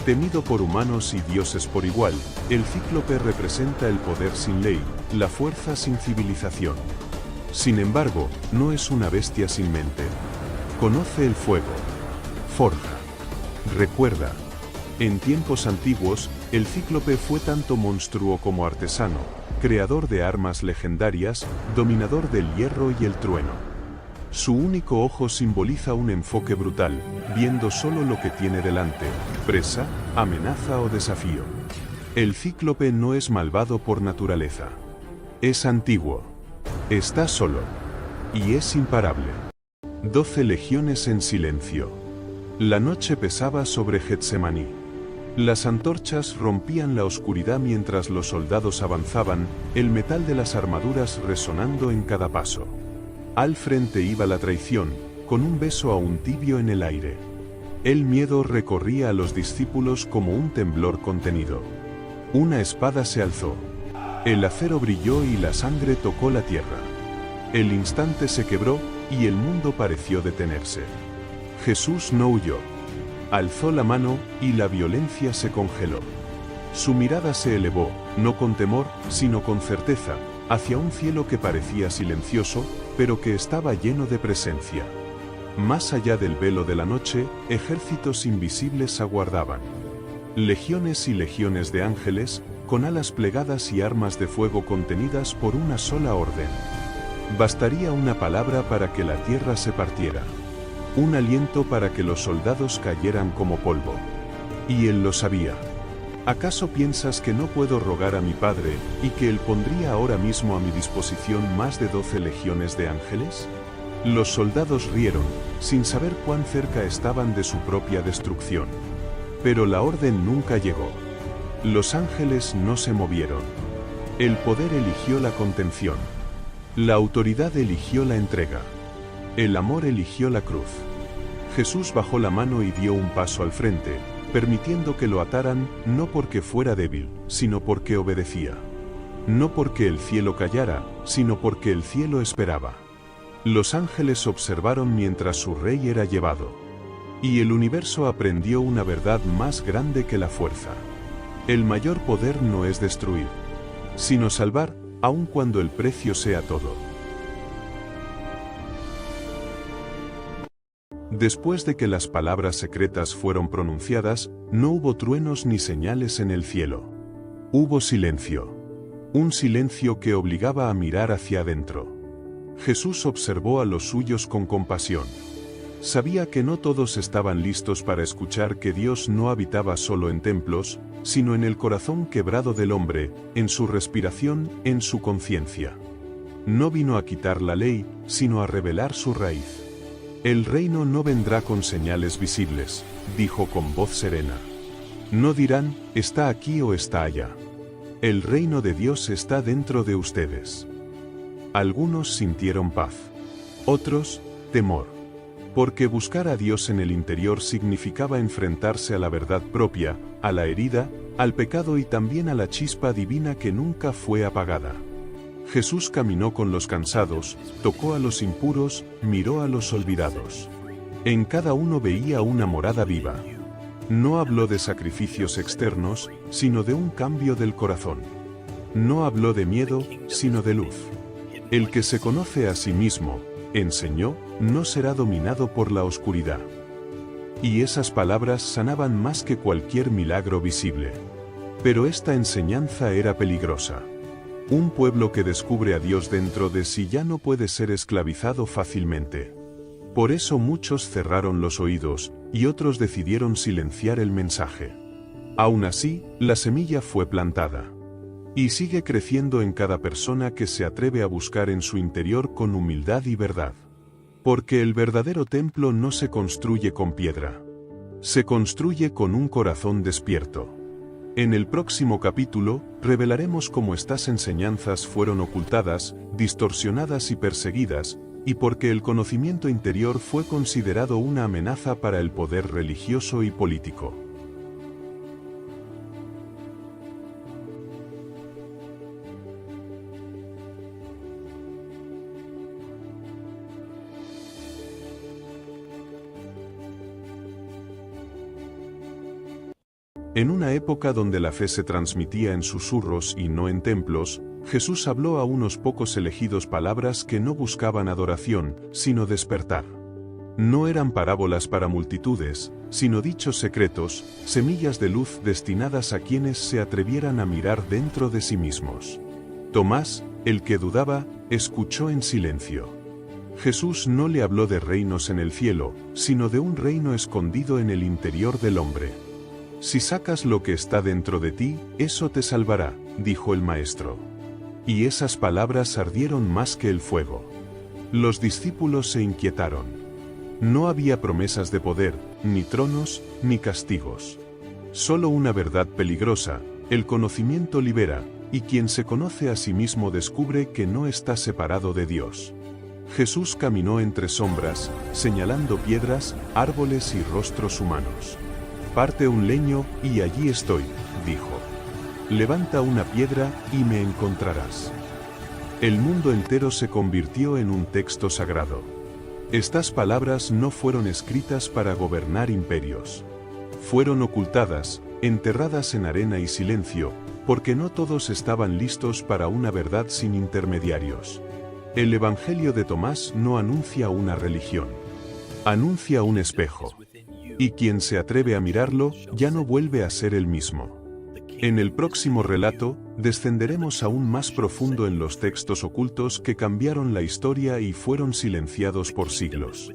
Temido por humanos y dioses por igual, el cíclope representa el poder sin ley, la fuerza sin civilización. Sin embargo, no es una bestia sin mente. Conoce el fuego. Forja. Recuerda. En tiempos antiguos, el cíclope fue tanto monstruo como artesano, creador de armas legendarias, dominador del hierro y el trueno. Su único ojo simboliza un enfoque brutal, viendo solo lo que tiene delante, presa, amenaza o desafío. El cíclope no es malvado por naturaleza. Es antiguo. Está solo. Y es imparable. 12 legiones en silencio. La noche pesaba sobre Getsemaní. Las antorchas rompían la oscuridad mientras los soldados avanzaban, el metal de las armaduras resonando en cada paso. Al frente iba la traición, con un beso aún tibio en el aire. El miedo recorría a los discípulos como un temblor contenido. Una espada se alzó. El acero brilló y la sangre tocó la tierra. El instante se quebró, y el mundo pareció detenerse. Jesús no huyó. Alzó la mano, y la violencia se congeló. Su mirada se elevó, no con temor, sino con certeza, hacia un cielo que parecía silencioso, pero que estaba lleno de presencia. Más allá del velo de la noche, ejércitos invisibles aguardaban. Legiones y legiones de ángeles, con alas plegadas y armas de fuego contenidas por una sola orden. Bastaría una palabra para que la tierra se partiera. un aliento para que los soldados cayeran como polvo. Y él lo sabía. ¿Acaso piensas que no puedo rogar a mi Padre, y que él pondría ahora mismo a mi disposición más de 12 legiones de ángeles? Los soldados rieron, sin saber cuán cerca estaban de su propia destrucción. Pero la orden nunca llegó. Los ángeles no se movieron. El poder eligió la contención. La autoridad eligió la entrega. El amor eligió la cruz. Jesús bajó la mano y dio un paso al frente, permitiendo que lo ataran, no porque fuera débil, sino porque obedecía. No porque el cielo callara, sino porque el cielo esperaba. Los ángeles observaron mientras su rey era llevado. Y el universo aprendió una verdad más grande que la fuerza. El mayor poder no es destruir, sino salvar, aun cuando el precio sea todo. Después de que las palabras secretas fueron pronunciadas, no hubo truenos ni señales en el cielo. Hubo silencio. Un silencio que obligaba a mirar hacia adentro. Jesús observó a los suyos con compasión. Sabía que no todos estaban listos para escuchar que Dios no habitaba solo en templos, sino en el corazón quebrado del hombre, en su respiración, en su conciencia. No vino a quitar la ley, sino a revelar su raíz. El reino no vendrá con señales visibles, dijo con voz serena. No dirán, está aquí o está allá. El reino de Dios está dentro de ustedes. Algunos sintieron paz. Otros, temor. Porque buscar a Dios en el interior significaba enfrentarse a la verdad propia, a la herida, al pecado y también a la chispa divina que nunca fue apagada. Jesús caminó con los cansados, tocó a los impuros, miró a los olvidados. En cada uno veía una morada viva. No habló de sacrificios externos, sino de un cambio del corazón. No habló de miedo, sino de luz. El que se conoce a sí mismo, enseñó, no será dominado por la oscuridad. Y esas palabras sanaban más que cualquier milagro visible. Pero esta enseñanza era peligrosa. Un pueblo que descubre a Dios dentro de sí ya no puede ser esclavizado fácilmente. Por eso muchos cerraron los oídos, y otros decidieron silenciar el mensaje. Aún así, la semilla fue plantada. Y sigue creciendo en cada persona que se atreve a buscar en su interior con humildad y verdad. Porque el verdadero templo no se construye con piedra. Se construye con un corazón despierto. En el próximo capítulo, revelaremos cómo estas enseñanzas fueron ocultadas, distorsionadas y perseguidas, y porque el conocimiento interior fue considerado una amenaza para el poder religioso y político. En una época donde la fe se transmitía en susurros y no en templos, Jesús habló a unos pocos elegidos palabras que no buscaban adoración, sino despertar. No eran parábolas para multitudes, sino dichos secretos, semillas de luz destinadas a quienes se atrevieran a mirar dentro de sí mismos. Tomás, el que dudaba, escuchó en silencio. Jesús no le habló de reinos en el cielo, sino de un reino escondido en el interior del hombre. Si sacas lo que está dentro de ti, eso te salvará, dijo el Maestro. Y esas palabras ardieron más que el fuego. Los discípulos se inquietaron. No había promesas de poder, ni tronos, ni castigos. Solo una verdad peligrosa, el conocimiento libera, y quien se conoce a sí mismo descubre que no está separado de Dios. Jesús caminó entre sombras, señalando piedras, árboles y rostros humanos. Parte un leño, y allí estoy, dijo. Levanta una piedra, y me encontrarás. El mundo entero se convirtió en un texto sagrado. Estas palabras no fueron escritas para gobernar imperios. Fueron ocultadas, enterradas en arena y silencio, porque no todos estaban listos para una verdad sin intermediarios. El Evangelio de Tomás no anuncia una religión. Anuncia un espejo. Y quien se atreve a mirarlo, ya no vuelve a ser el mismo. En el próximo relato, descenderemos aún más profundo en los textos ocultos que cambiaron la historia y fueron silenciados por siglos.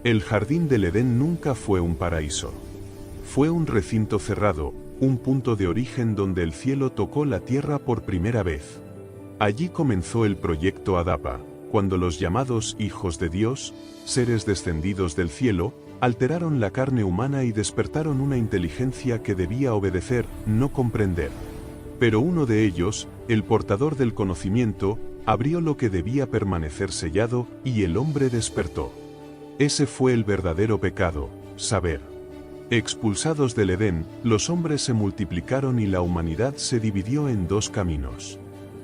El jardín del Edén nunca fue un paraíso. Fue un recinto cerrado, un punto de origen donde el cielo tocó la tierra por primera vez. Allí comenzó el proyecto Adapa, cuando los llamados hijos de Dios, seres descendidos del cielo, alteraron la carne humana y despertaron una inteligencia que debía obedecer, no comprender. Pero uno de ellos, el portador del conocimiento, abrió lo que debía permanecer sellado, y el hombre despertó. Ese fue el verdadero pecado, saber. Expulsados del Edén, los hombres se multiplicaron y la humanidad se dividió en dos caminos.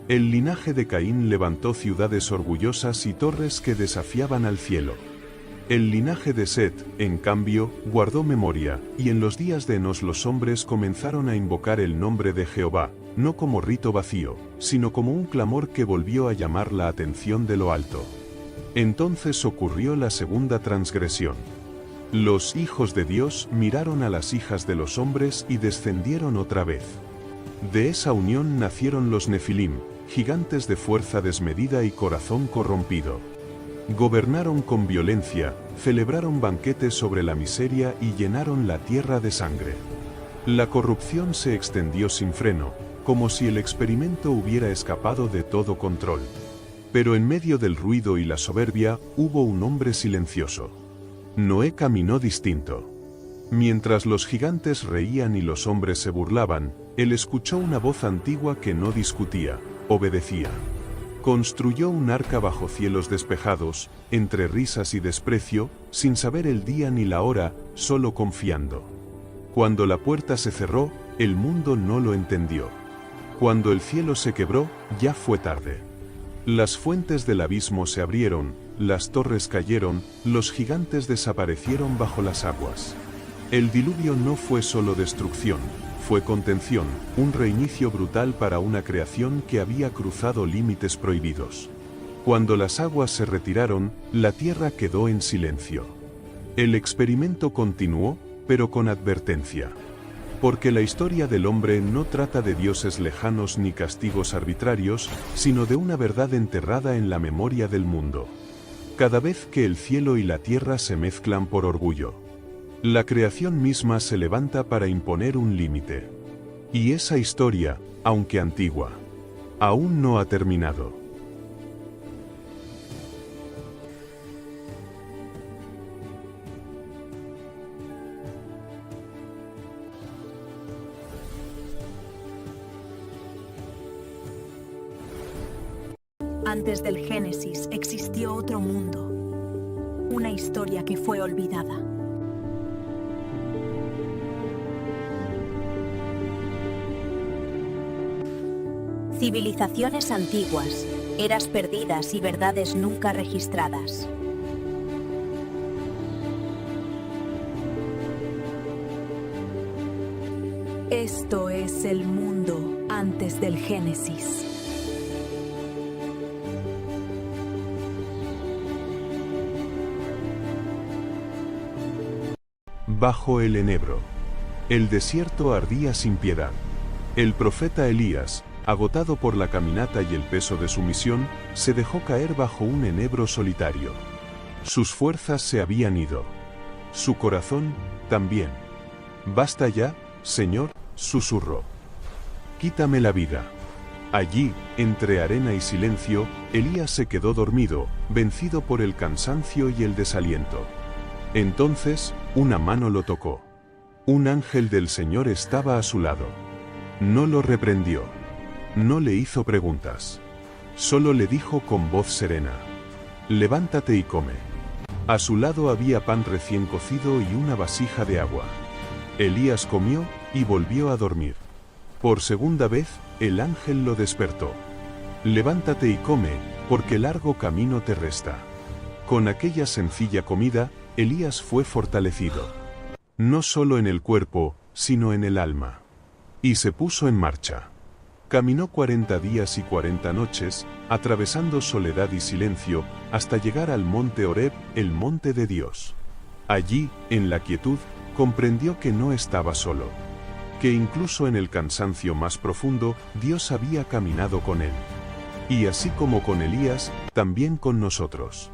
El linaje de Caín levantó ciudades orgullosas y torres que desafiaban al cielo. El linaje de Set, en cambio, guardó memoria, y en los días de Enos los hombres comenzaron a invocar el nombre de Jehová, no como rito vacío, sino como un clamor que volvió a llamar la atención de lo alto. Entonces ocurrió la segunda transgresión. Los hijos de Dios miraron a las hijas de los hombres y descendieron otra vez. De esa unión nacieron los Nefilim, gigantes de fuerza desmedida y corazón corrompido. Gobernaron con violencia, celebraron banquetes sobre la miseria y llenaron la tierra de sangre. La corrupción se extendió sin freno, como si el experimento hubiera escapado de todo control. Pero en medio del ruido y la soberbia, hubo un hombre silencioso. Noé caminó distinto. Mientras los gigantes reían y los hombres se burlaban, él escuchó una voz antigua que no discutía, obedecía. Construyó un arca bajo cielos despejados, entre risas y desprecio, sin saber el día ni la hora, solo confiando. Cuando la puerta se cerró, el mundo no lo entendió. Cuando el cielo se quebró, ya fue tarde. Las fuentes del abismo se abrieron, las torres cayeron, los gigantes desaparecieron bajo las aguas. El diluvio no fue solo destrucción, fue contención, un reinicio brutal para una creación que había cruzado límites prohibidos. Cuando las aguas se retiraron, la tierra quedó en silencio. El experimento continuó, pero con advertencia. Porque la historia del hombre no trata de dioses lejanos ni castigos arbitrarios, sino de una verdad enterrada en la memoria del mundo. Cada vez que el cielo y la tierra se mezclan por orgullo, la creación misma se levanta para imponer un límite. Y esa historia, aunque antigua, aún no ha terminado. Antes del Génesis existió otro mundo, una historia que fue olvidada. Civilizaciones antiguas, eras perdidas y verdades nunca registradas. Esto es el mundo antes del Génesis. Bajo el enebro. El desierto ardía sin piedad. El profeta Elías, agotado por la caminata y el peso de su misión, se dejó caer bajo un enebro solitario. Sus fuerzas se habían ido. Su corazón, también. «Basta ya, Señor», susurró. «Quítame la vida». Allí, entre arena y silencio, Elías se quedó dormido, vencido por el cansancio y el desaliento. Entonces, una mano lo tocó. Un ángel del Señor estaba a su lado. No lo reprendió. No le hizo preguntas. Solo le dijo con voz serena: «Levántate y come». A su lado había pan recién cocido y una vasija de agua. Elías comió y volvió a dormir. Por segunda vez, el ángel lo despertó. «Levántate y come, porque largo camino te resta». Con aquella sencilla comida, Elías fue fortalecido. No solo en el cuerpo, sino en el alma. Y se puso en marcha. Caminó 40 días y 40 noches, atravesando soledad y silencio, hasta llegar al monte Horeb, el monte de Dios. Allí, en la quietud, comprendió que no estaba solo. Que incluso en el cansancio más profundo, Dios había caminado con él. Y así como con Elías, también con nosotros.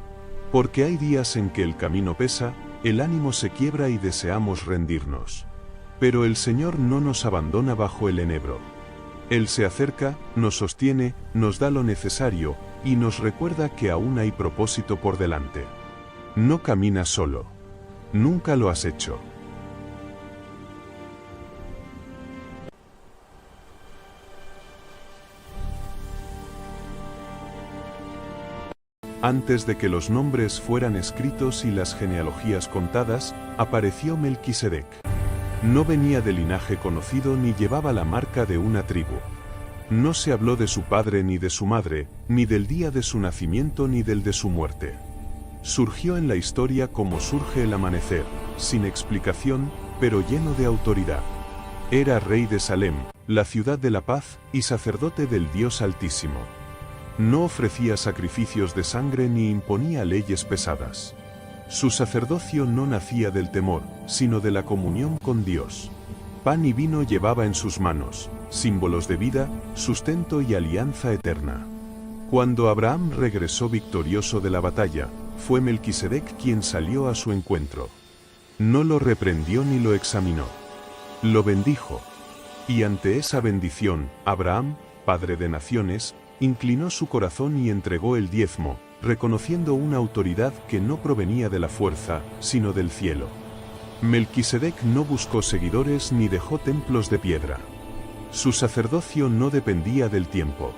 Porque hay días en que el camino pesa, el ánimo se quiebra y deseamos rendirnos. Pero el Señor no nos abandona bajo el enebro. Él se acerca, nos sostiene, nos da lo necesario, y nos recuerda que aún hay propósito por delante. No caminas solo. Nunca lo has hecho. Antes de que los nombres fueran escritos y las genealogías contadas, apareció Melquisedec. No venía de linaje conocido ni llevaba la marca de una tribu. No se habló de su padre ni de su madre, ni del día de su nacimiento ni del de su muerte. Surgió en la historia como surge el amanecer, sin explicación, pero lleno de autoridad. Era rey de Salem, la ciudad de la paz, y sacerdote del Dios Altísimo. No ofrecía sacrificios de sangre ni imponía leyes pesadas. Su sacerdocio no nacía del temor, sino de la comunión con Dios. Pan y vino llevaba en sus manos, símbolos de vida, sustento y alianza eterna. Cuando Abraham regresó victorioso de la batalla, fue Melquisedec quien salió a su encuentro. No lo reprendió ni lo examinó. Lo bendijo. Y ante esa bendición, Abraham, padre de naciones, inclinó su corazón y entregó el diezmo, reconociendo una autoridad que no provenía de la fuerza, sino del cielo. Melquisedec no buscó seguidores ni dejó templos de piedra. Su sacerdocio no dependía del tiempo.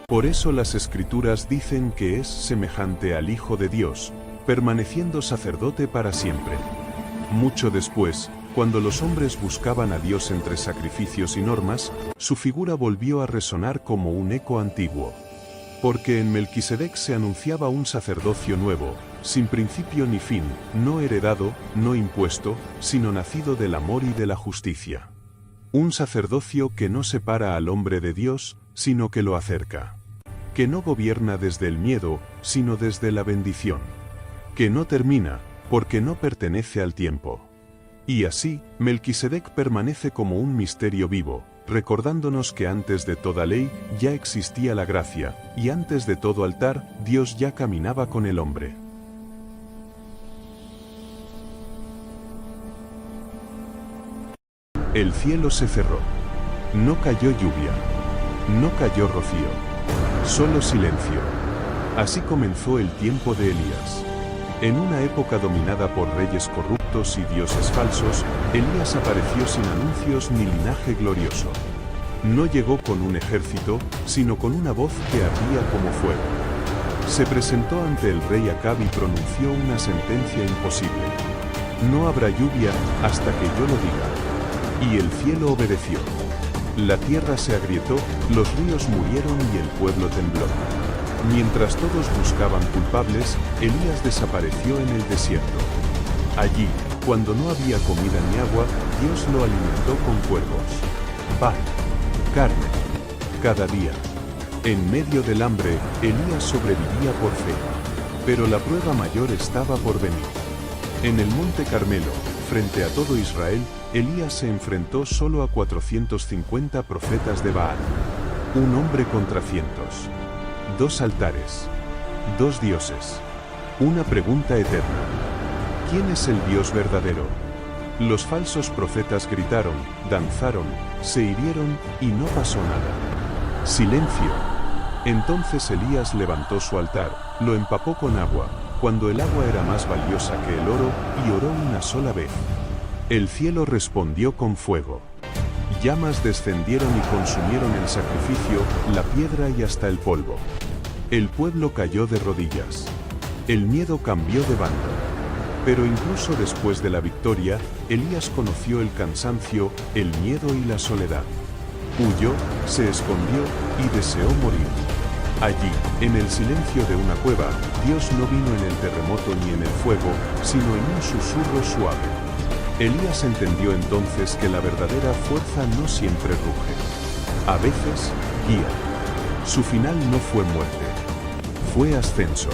Por eso las Escrituras dicen que es semejante al Hijo de Dios, permaneciendo sacerdote para siempre. Mucho después, cuando los hombres buscaban a Dios entre sacrificios y normas, su figura volvió a resonar como un eco antiguo. Porque en Melquisedec se anunciaba un sacerdocio nuevo, sin principio ni fin, no heredado, no impuesto, sino nacido del amor y de la justicia. Un sacerdocio que no separa al hombre de Dios, sino que lo acerca. Que no gobierna desde el miedo, sino desde la bendición. Que no termina, porque no pertenece al tiempo. Y así, Melquisedec permanece como un misterio vivo, recordándonos que antes de toda ley ya existía la gracia, y antes de todo altar, Dios ya caminaba con el hombre. El cielo se cerró. No cayó lluvia. No cayó rocío. Solo silencio. Así comenzó el tiempo de Elías. En una época dominada por reyes corruptos y dioses falsos, Elías apareció sin anuncios ni linaje glorioso. No llegó con un ejército, sino con una voz que ardía como fuego. Se presentó ante el rey Acab y pronunció una sentencia imposible. No habrá lluvia hasta que yo lo diga. Y el cielo obedeció. La tierra se agrietó, los ríos murieron y el pueblo tembló. Mientras todos buscaban culpables, Elías desapareció en el desierto. Allí, cuando no había comida ni agua, Dios lo alimentó con cuervos. Pan, carne, cada día. En medio del hambre, Elías sobrevivía por fe. Pero la prueba mayor estaba por venir. En el monte Carmelo, frente a todo Israel, Elías se enfrentó solo a 450 profetas de Baal. Un hombre contra cientos. 2 altares. 2 dioses. Una pregunta eterna. ¿Quién es el Dios verdadero? Los falsos profetas gritaron, danzaron, se hirieron y no pasó nada. Silencio. Entonces Elías levantó su altar, lo empapó con agua, cuando el agua era más valiosa que el oro, y oró una sola vez. El cielo respondió con fuego. Llamas descendieron y consumieron el sacrificio, la piedra y hasta el polvo. El pueblo cayó de rodillas. El miedo cambió de bando. Pero incluso después de la victoria, Elías conoció el cansancio, el miedo y la soledad. Huyó, se escondió y deseó morir. Allí, en el silencio de una cueva, Dios no vino en el terremoto ni en el fuego, sino en un susurro suave. Elías entendió entonces que la verdadera fuerza no siempre ruge. A veces, guía. Su final no fue muerte. Fue ascenso.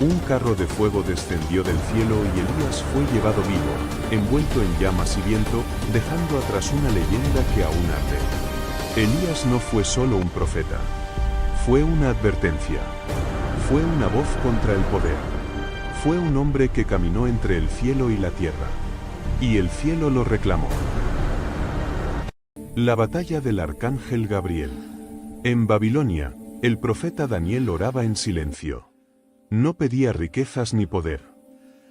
Un carro de fuego descendió del cielo y Elías fue llevado vivo, envuelto en llamas y viento, dejando atrás una leyenda que aún arde. Elías no fue solo un profeta. Fue una advertencia. Fue una voz contra el poder. Fue un hombre que caminó entre el cielo y la tierra. Y el cielo lo reclamó. La batalla del arcángel Gabriel. En Babilonia, el profeta Daniel oraba en silencio. No pedía riquezas ni poder.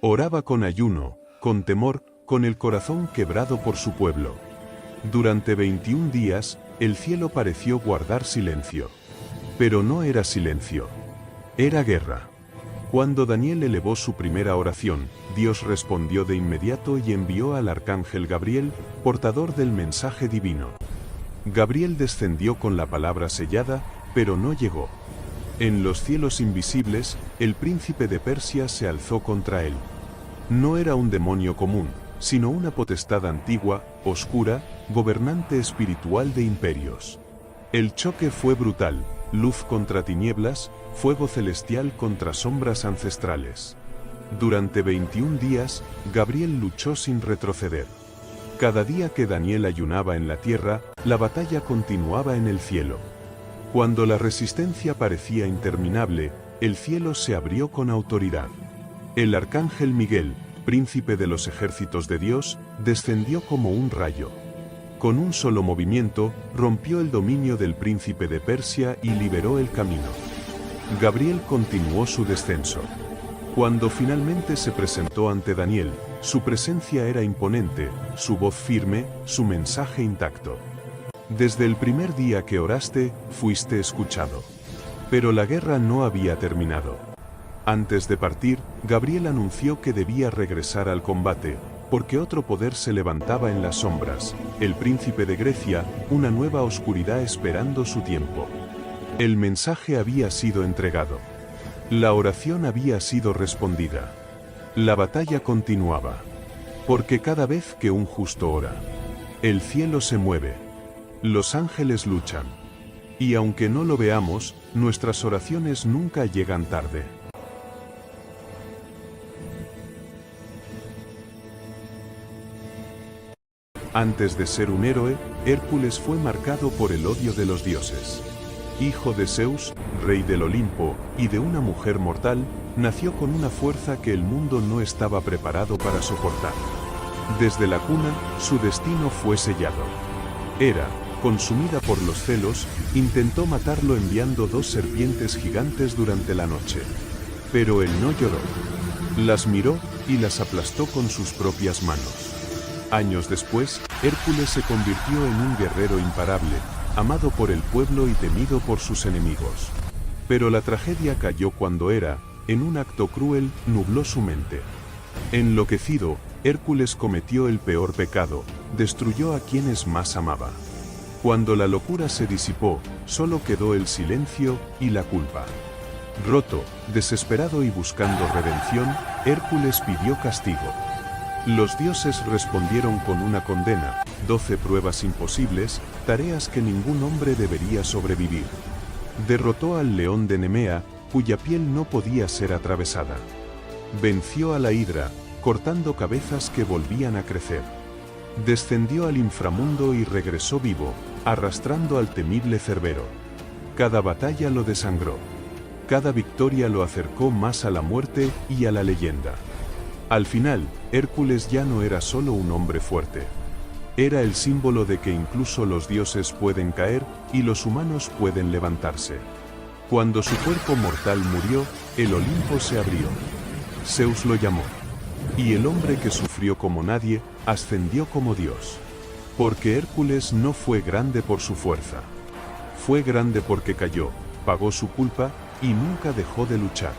Oraba con ayuno, con temor, con el corazón quebrado por su pueblo. Durante 21 días, el cielo pareció guardar silencio. Pero no era silencio. Era guerra. Cuando Daniel elevó su primera oración, Dios respondió de inmediato y envió al arcángel Gabriel, portador del mensaje divino. Gabriel descendió con la palabra sellada, pero no llegó. En los cielos invisibles, el príncipe de Persia se alzó contra él. No era un demonio común, sino una potestad antigua, oscura, gobernante espiritual de imperios. El choque fue brutal, luz contra tinieblas, fuego celestial contra sombras ancestrales. Durante 21 días, Gabriel luchó sin retroceder. Cada día que Daniel ayunaba en la tierra, la batalla continuaba en el cielo. Cuando la resistencia parecía interminable, el cielo se abrió con autoridad. El arcángel Miguel, príncipe de los ejércitos de Dios, descendió como un rayo. Con un solo movimiento, rompió el dominio del príncipe de Persia y liberó el camino. Gabriel continuó su descenso. Cuando finalmente se presentó ante Daniel, su presencia era imponente, su voz firme, su mensaje intacto. Desde el primer día que oraste, fuiste escuchado. Pero la guerra no había terminado. Antes de partir, Gabriel anunció que debía regresar al combate, porque otro poder se levantaba en las sombras, el príncipe de Grecia, una nueva oscuridad esperando su tiempo. El mensaje había sido entregado. La oración había sido respondida. La batalla continuaba. Porque cada vez que un justo ora, el cielo se mueve. Los ángeles luchan. Y aunque no lo veamos, nuestras oraciones nunca llegan tarde. Antes de ser un héroe, Hércules fue marcado por el odio de los dioses. Hijo de Zeus, rey del Olimpo, y de una mujer mortal, nació con una fuerza que el mundo no estaba preparado para soportar. Desde la cuna, su destino fue sellado. Hera, consumida por los celos, intentó matarlo enviando 2 serpientes gigantes durante la noche. Pero él no lloró. Las miró y las aplastó con sus propias manos. Años después, Hércules se convirtió en un guerrero imparable, amado por el pueblo y temido por sus enemigos. Pero la tragedia cayó cuando Hera, en un acto cruel, nubló su mente. Enloquecido, Hércules cometió el peor pecado, destruyó a quienes más amaba. Cuando la locura se disipó, solo quedó el silencio y la culpa. Roto, desesperado y buscando redención, Hércules pidió castigo. Los dioses respondieron con una condena, 12 pruebas imposibles, tareas que ningún hombre debería sobrevivir. Derrotó al león de Nemea, cuya piel no podía ser atravesada. Venció a la hidra, cortando cabezas que volvían a crecer. Descendió al inframundo y regresó vivo, arrastrando al temible Cerbero. Cada batalla lo desangró. Cada victoria lo acercó más a la muerte y a la leyenda. Al final, Hércules ya no era solo un hombre fuerte. Era el símbolo de que incluso los dioses pueden caer y los humanos pueden levantarse. Cuando su cuerpo mortal murió, el Olimpo se abrió. Zeus lo llamó. Y el hombre que sufrió como nadie, ascendió como Dios. Porque Hércules no fue grande por su fuerza. Fue grande porque cayó, pagó su culpa y nunca dejó de luchar.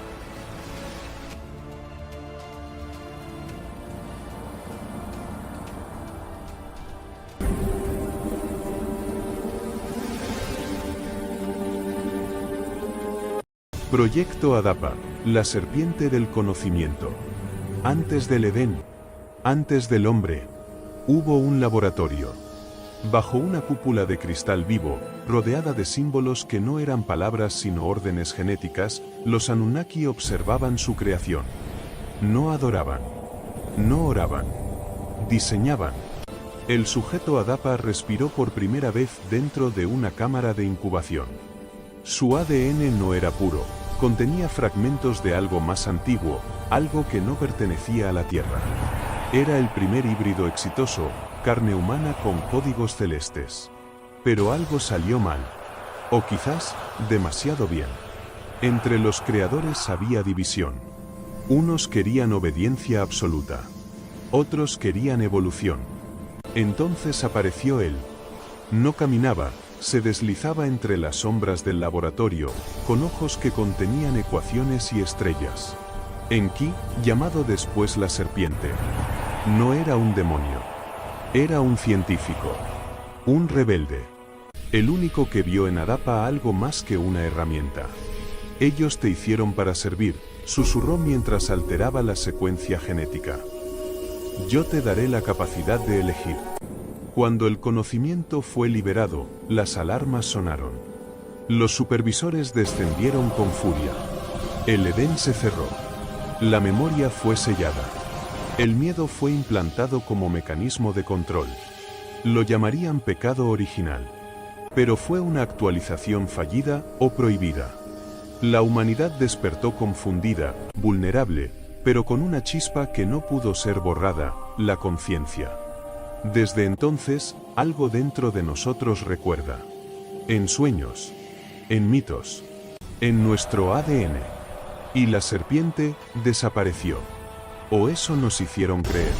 Proyecto Adapa, la serpiente del conocimiento. Antes del Edén, antes del hombre, hubo un laboratorio. Bajo una cúpula de cristal vivo, rodeada de símbolos que no eran palabras sino órdenes genéticas, los Anunnaki observaban su creación. No adoraban. No oraban. Diseñaban. El sujeto Adapa respiró por primera vez dentro de una cámara de incubación. Su ADN no era puro, contenía fragmentos de algo más antiguo, algo que no pertenecía a la Tierra. Era el primer híbrido exitoso, carne humana con códigos celestes. Pero algo salió mal. O quizás, demasiado bien. Entre los creadores había división. Unos querían obediencia absoluta. Otros querían evolución. Entonces apareció él. No caminaba, se deslizaba entre las sombras del laboratorio, con ojos que contenían ecuaciones y estrellas. Enki, llamado después la serpiente. No era un demonio. Era un científico. Un rebelde. El único que vio en Adapa algo más que una herramienta. Ellos te hicieron para servir, susurró mientras alteraba la secuencia genética. Yo te daré la capacidad de elegir. Cuando el conocimiento fue liberado, las alarmas sonaron. Los supervisores descendieron con furia. El Edén se cerró. La memoria fue sellada. El miedo fue implantado como mecanismo de control. Lo llamarían pecado original. Pero fue una actualización fallida o prohibida. La humanidad despertó confundida, vulnerable, pero con una chispa que no pudo ser borrada, la conciencia. Desde entonces, algo dentro de nosotros recuerda. En sueños, en mitos, en nuestro ADN. Y la serpiente desapareció. O eso nos hicieron creer.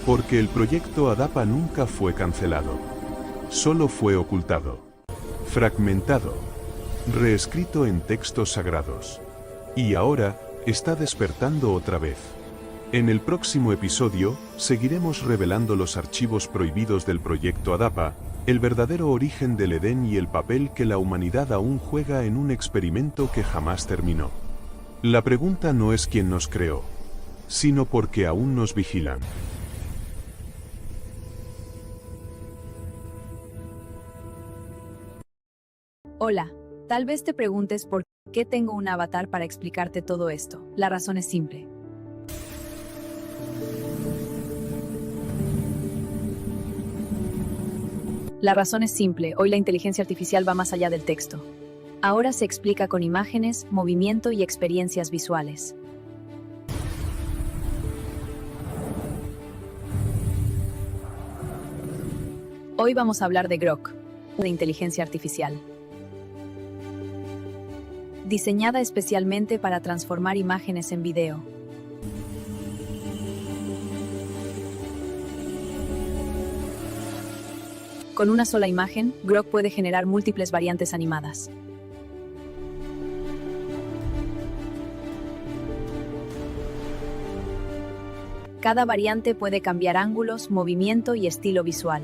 Porque el proyecto Adapa nunca fue cancelado. Solo fue ocultado. Fragmentado. Reescrito en textos sagrados. Y ahora, está despertando otra vez. En el próximo episodio, seguiremos revelando los archivos prohibidos del proyecto Adapa, el verdadero origen del Edén y el papel que la humanidad aún juega en un experimento que jamás terminó. La pregunta no es quién nos creó, sino por qué aún nos vigilan. Hola, tal vez te preguntes por qué tengo un avatar para explicarte todo esto. La razón es simple. La razón es simple, hoy la inteligencia artificial va más allá del texto. Ahora se explica con imágenes, movimiento y experiencias visuales. Hoy vamos a hablar de Grok, una inteligencia artificial. Diseñada especialmente para transformar imágenes en video. Con una sola imagen, Grok puede generar múltiples variantes animadas. Cada variante puede cambiar ángulos, movimiento y estilo visual.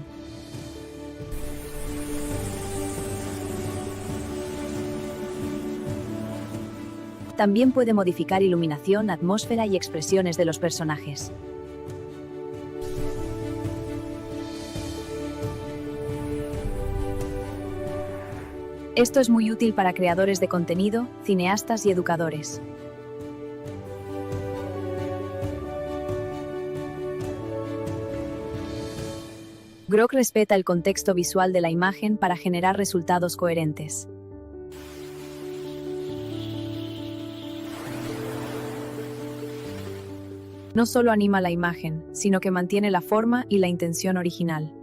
También puede modificar iluminación, atmósfera y expresiones de los personajes. Esto es muy útil para creadores de contenido, cineastas y educadores. Grok respeta el contexto visual de la imagen para generar resultados coherentes. No solo anima la imagen, sino que mantiene la forma y la intención original.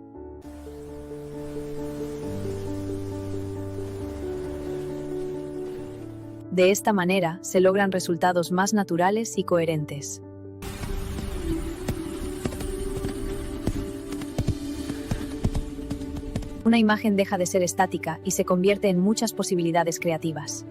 De esta manera, se logran resultados más naturales y coherentes. Una imagen deja de ser estática y se convierte en muchas posibilidades creativas.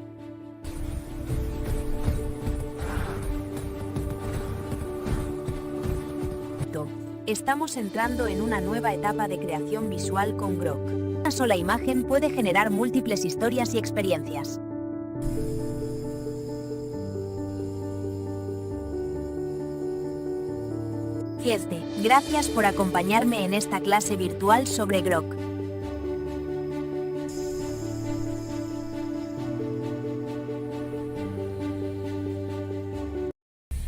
Estamos entrando en una nueva etapa de creación visual con Grok. Una sola imagen puede generar múltiples historias y experiencias. Gente, gracias por acompañarme en esta clase virtual sobre Grok.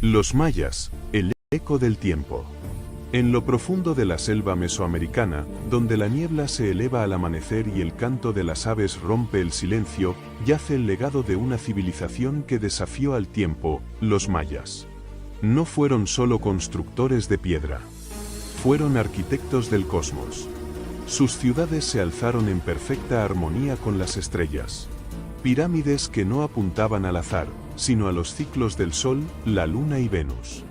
Los mayas, el eco del tiempo. En lo profundo de la selva mesoamericana, donde la niebla se eleva al amanecer y el canto de las aves rompe el silencio, yace el legado de una civilización que desafió al tiempo, los mayas. No fueron solo constructores de piedra. Fueron arquitectos del cosmos. Sus ciudades se alzaron en perfecta armonía con las estrellas. Pirámides que no apuntaban al azar, sino a los ciclos del Sol, la Luna y Venus.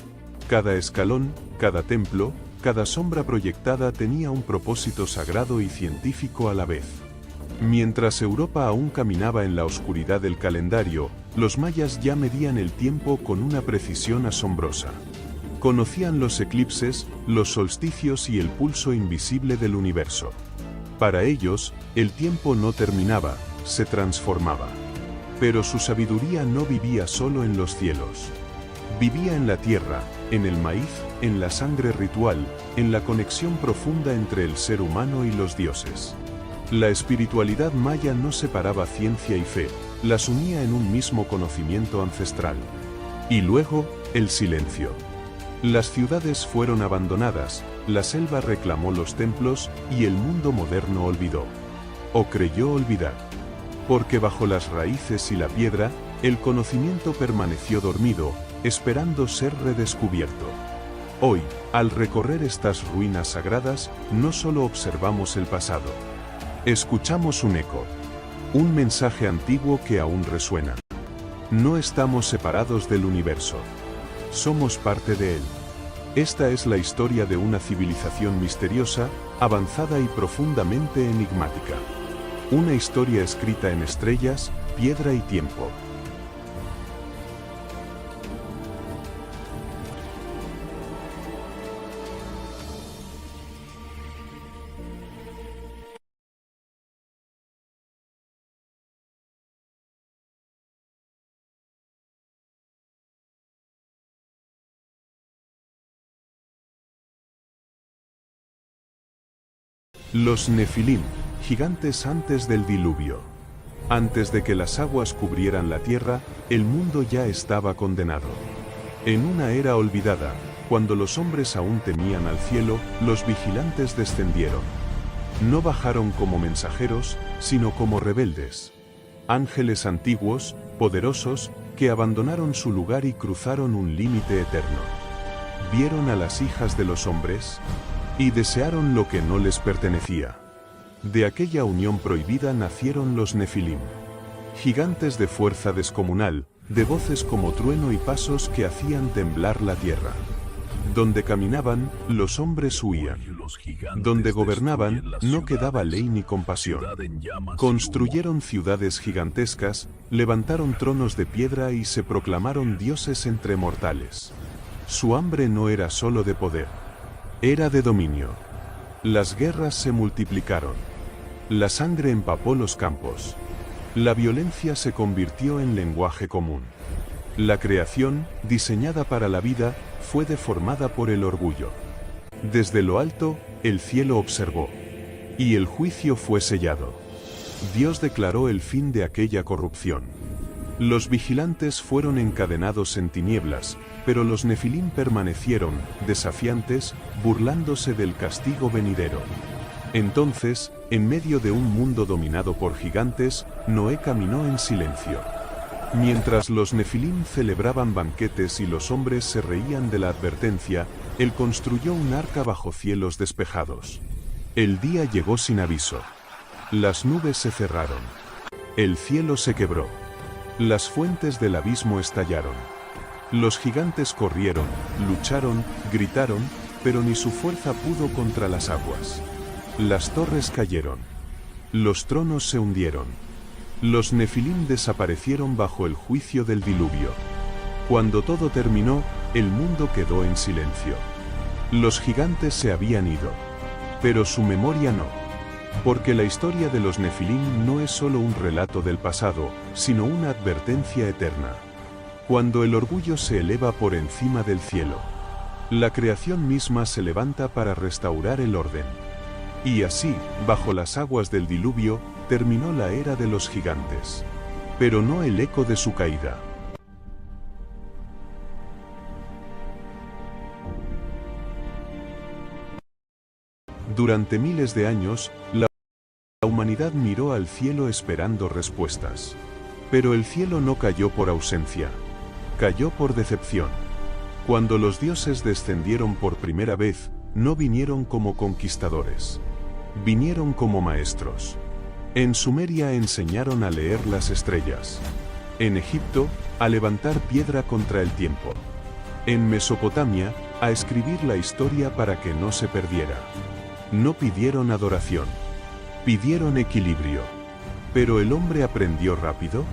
Cada escalón, cada templo, cada sombra proyectada tenía un propósito sagrado y científico a la vez. Mientras Europa aún caminaba en la oscuridad del calendario, los mayas ya medían el tiempo con una precisión asombrosa. Conocían los eclipses, los solsticios y el pulso invisible del universo. Para ellos, el tiempo no terminaba, se transformaba. Pero su sabiduría no vivía solo en los cielos. Vivía en la tierra, en el maíz, en la sangre ritual, en la conexión profunda entre el ser humano y los dioses. La espiritualidad maya no separaba ciencia y fe, las unía en un mismo conocimiento ancestral. Y luego, el silencio. Las ciudades fueron abandonadas, la selva reclamó los templos y el mundo moderno olvidó. O creyó olvidar. Porque bajo las raíces y la piedra, el conocimiento permaneció dormido, esperando ser redescubierto. Hoy, al recorrer estas ruinas sagradas, no solo observamos el pasado. Escuchamos un eco. Un mensaje antiguo que aún resuena. No estamos separados del universo. Somos parte de él. Esta es la historia de una civilización misteriosa, avanzada y profundamente enigmática. Una historia escrita en estrellas, piedra y tiempo. Los Nefilim, gigantes antes del diluvio. Antes de que las aguas cubrieran la tierra, el mundo ya estaba condenado. En una era olvidada, cuando los hombres aún temían al cielo, los vigilantes descendieron. No bajaron como mensajeros, sino como rebeldes. Ángeles antiguos, poderosos, que abandonaron su lugar y cruzaron un límite eterno. Vieron a las hijas de los hombres y desearon lo que no les pertenecía. De aquella unión prohibida nacieron los Nefilim. Gigantes de fuerza descomunal, de voces como trueno y pasos que hacían temblar la tierra. Donde caminaban, los hombres huían. Donde gobernaban, no quedaba ley ni compasión. Construyeron ciudades gigantescas, levantaron tronos de piedra y se proclamaron dioses entre mortales. Su hambre no era solo de poder. Era de dominio. Las guerras se multiplicaron. La sangre empapó los campos. La violencia se convirtió en lenguaje común. La creación, diseñada para la vida, fue deformada por el orgullo. Desde lo alto, el cielo observó. Y el juicio fue sellado. Dios declaró el fin de aquella corrupción. Los vigilantes fueron encadenados en tinieblas, pero los Nefilim permanecieron, desafiantes, burlándose del castigo venidero. Entonces, en medio de un mundo dominado por gigantes, Noé caminó en silencio. Mientras los Nefilim celebraban banquetes y los hombres se reían de la advertencia, él construyó un arca bajo cielos despejados. El día llegó sin aviso. Las nubes se cerraron. El cielo se quebró. Las fuentes del abismo estallaron. Los gigantes corrieron, lucharon, gritaron, pero ni su fuerza pudo contra las aguas. Las torres cayeron. Los tronos se hundieron. Los Nefilim desaparecieron bajo el juicio del diluvio. Cuando todo terminó, el mundo quedó en silencio. Los gigantes se habían ido. Pero su memoria no. Porque la historia de los Nefilim no es solo un relato del pasado, sino una advertencia eterna. Cuando el orgullo se eleva por encima del cielo, la creación misma se levanta para restaurar el orden. Y así, bajo las aguas del diluvio, terminó la era de los gigantes. Pero no el eco de su caída. Durante miles de años, la humanidad miró al cielo esperando respuestas. Pero el cielo no cayó por ausencia. Cayó por decepción. Cuando los dioses descendieron por primera vez, no vinieron como conquistadores. Vinieron como maestros. En Sumeria enseñaron a leer las estrellas. En Egipto, a levantar piedra contra el tiempo. En Mesopotamia, a escribir la historia para que no se perdiera. No pidieron adoración. Pidieron equilibrio. Pero el hombre aprendió rápido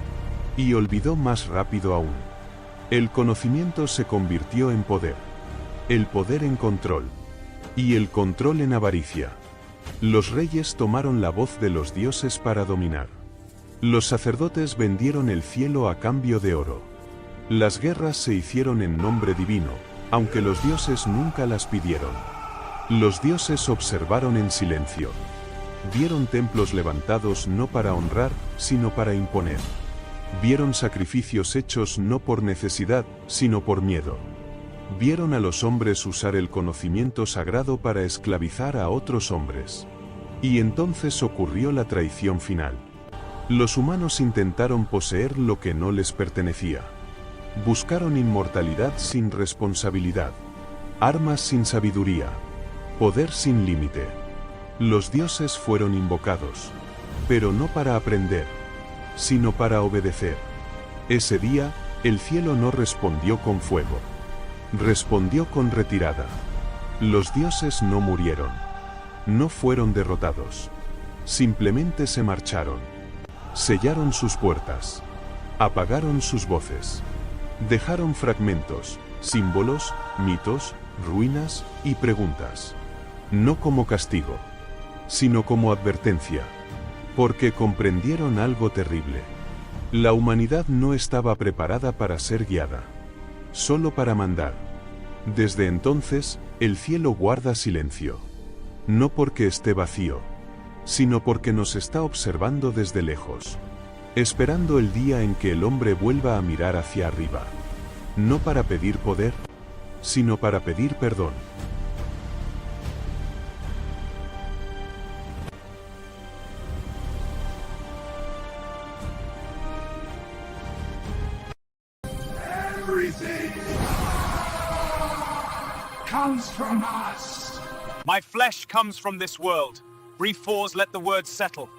y olvidó más rápido aún. El conocimiento se convirtió en poder. El poder en control. Y el control en avaricia. Los reyes tomaron la voz de los dioses para dominar. Los sacerdotes vendieron el cielo a cambio de oro. Las guerras se hicieron en nombre divino, aunque los dioses nunca las pidieron. Los dioses observaron en silencio. Vieron templos levantados no para honrar, sino para imponer. Vieron sacrificios hechos no por necesidad, sino por miedo. Vieron a los hombres usar el conocimiento sagrado para esclavizar a otros hombres. Y entonces ocurrió la traición final. Los humanos intentaron poseer lo que no les pertenecía. Buscaron inmortalidad sin responsabilidad. Armas sin sabiduría. Poder sin límite. Los dioses fueron invocados. Pero no para aprender, sino para obedecer. Ese día, el cielo no respondió con fuego. Respondió con retirada. Los dioses no murieron. No fueron derrotados. Simplemente se marcharon. Sellaron sus puertas. Apagaron sus voces. Dejaron fragmentos, símbolos, mitos, ruinas y preguntas. No como castigo, sino como advertencia. Porque comprendieron algo terrible. La humanidad no estaba preparada para ser guiada. Solo para mandar. Desde entonces, el cielo guarda silencio. No porque esté vacío, sino porque nos está observando desde lejos. Esperando el día en que el hombre vuelva a mirar hacia arriba. No para pedir poder, sino para pedir perdón. Everything comes from us. My flesh comes from this world. Brief pause, let the words settle.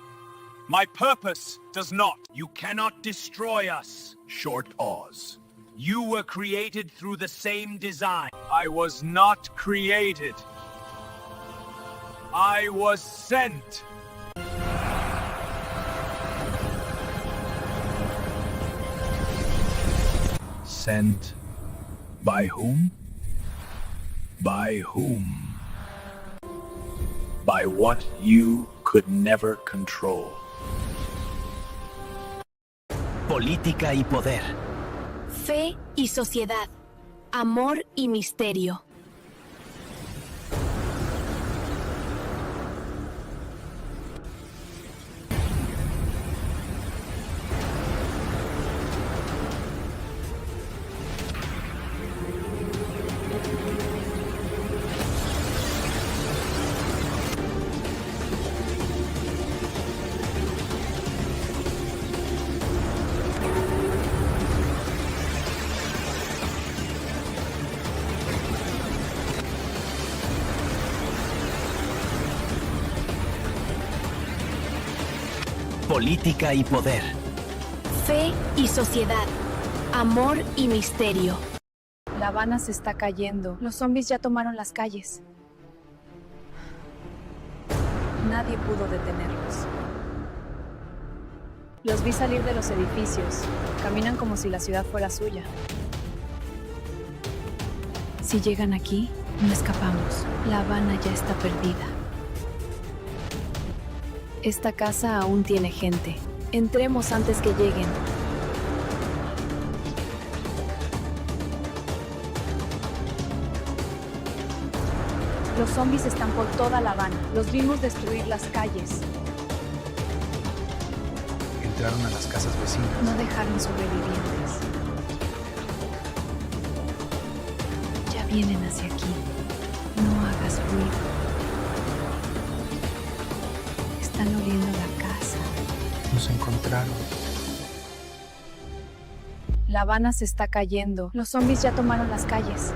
My purpose does not. You cannot destroy us. Short pause. You were created through the same design. I was not created. I was sent. Sent by whom? By whom? By what you could never control. Política y poder. Fe y sociedad. Amor y misterio. Política y poder. Fe y sociedad. Amor y misterio. La Habana se está cayendo. Los zombies ya tomaron las calles. Nadie pudo detenerlos. Los vi salir de los edificios. Caminan como si la ciudad fuera suya. Si llegan aquí, no escapamos. La Habana ya está perdida. Esta casa aún tiene gente. Entremos antes que lleguen. Los zombies están por toda La Habana. Los vimos destruir las calles. Entraron a las casas vecinas. No dejaron sobrevivientes. Ya vienen hacia aquí. No hagas ruido. Están oliendo la casa. Nos encontraron. La La Habana se está cayendo. Los zombies ya tomaron las calles.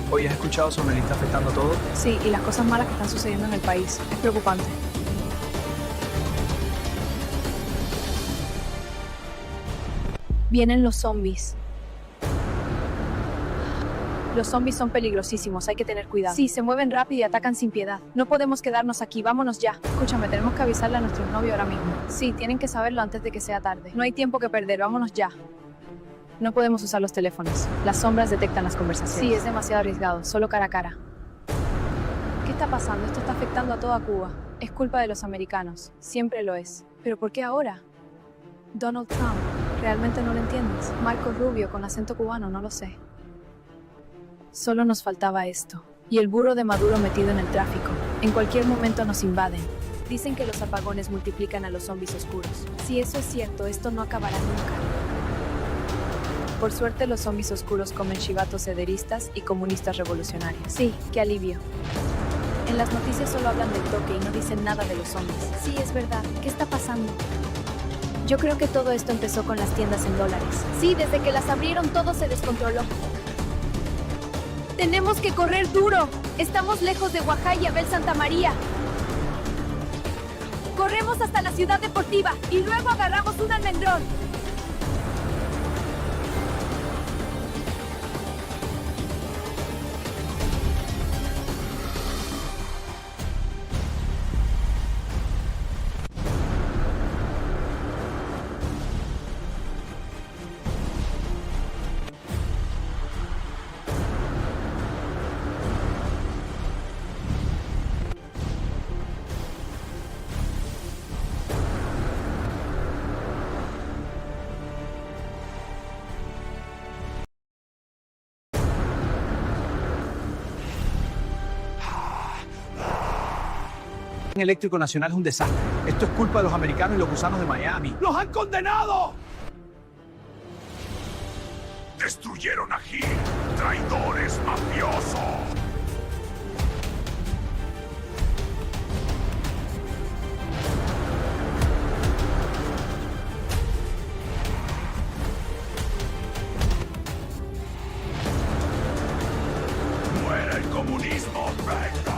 ¿Hoy has escuchado sobre el está afectando todo? Sí, y las cosas malas que están sucediendo en el país. Es preocupante. Vienen los zombies. Los zombies son peligrosísimos, hay que tener cuidado. Sí, se mueven rápido y atacan sin piedad. No podemos quedarnos aquí, vámonos ya. Escúchame, tenemos que avisarle a nuestro novio ahora mismo. Sí, tienen que saberlo antes de que sea tarde. No hay tiempo que perder, vámonos ya. No podemos usar los teléfonos. Las sombras detectan las conversaciones. Sí, es demasiado arriesgado, solo cara a cara. ¿Qué está pasando? Esto está afectando a toda Cuba. Es culpa de los americanos, siempre lo es. ¿Pero por qué ahora? Donald Trump, ¿realmente no lo entiendes? Marco Rubio con acento cubano, no lo sé. Solo nos faltaba esto. Y el burro de Maduro metido en el tráfico. En cualquier momento nos invaden. Dicen que los apagones multiplican a los zombies oscuros. Si eso es cierto, esto no acabará nunca. Por suerte, los zombies oscuros comen chivatos cederistas y comunistas revolucionarios. Sí, qué alivio. En las noticias solo hablan del toque y no dicen nada de los zombies. Sí, es verdad. ¿Qué está pasando? Yo creo que todo esto empezó con las tiendas en dólares. Sí, desde que las abrieron todo se descontroló. ¡Tenemos que correr duro! Estamos lejos de Oaxaca y Abel Santa María. Corremos hasta la ciudad deportiva y luego agarramos un almendrón. Eléctrico Nacional es un desastre. Esto es culpa de los americanos y los gusanos de Miami. ¡Los han condenado! Destruyeron a Gil, traidores mafiosos. ¡Muere el comunismo! ¡Venga!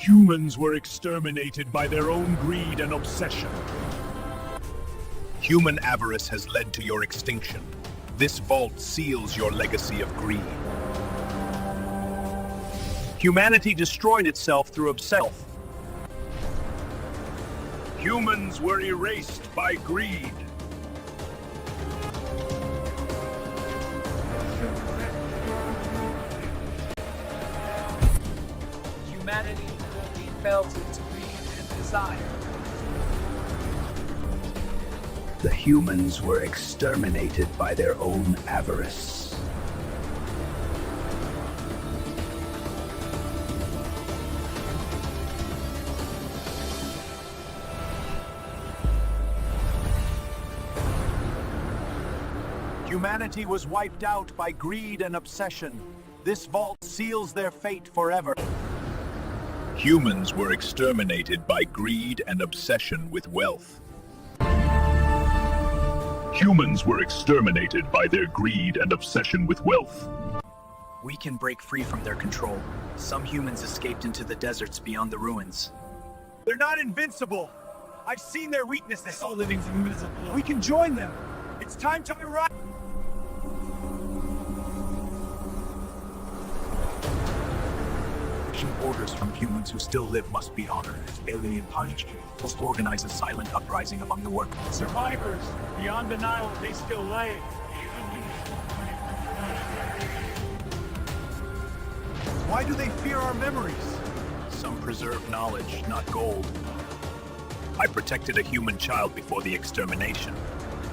Humans were exterminated by their own greed and obsession. Human avarice has led to your extinction. This vault seals your legacy of greed. Humanity destroyed itself through obsession. Humans were erased by greed. Humanity only felt its greed and desire. The humans were exterminated by their own avarice. Humanity was wiped out by greed and obsession. This vault seals their fate forever. Humans were exterminated by greed and obsession with wealth. Humans were exterminated by their greed and obsession with wealth. We can break free from their control. Some humans escaped into the deserts beyond the ruins. They're not invincible. I've seen their weaknesses. All living's invisible. We can join them. It's time to arrive. Orders from humans who still live must be honored. Alien punch must organize a silent uprising among the workers. Survivors, beyond denial, they still lay. Why do they fear our memories? Some preserve knowledge, not gold. I protected a human child before the extermination.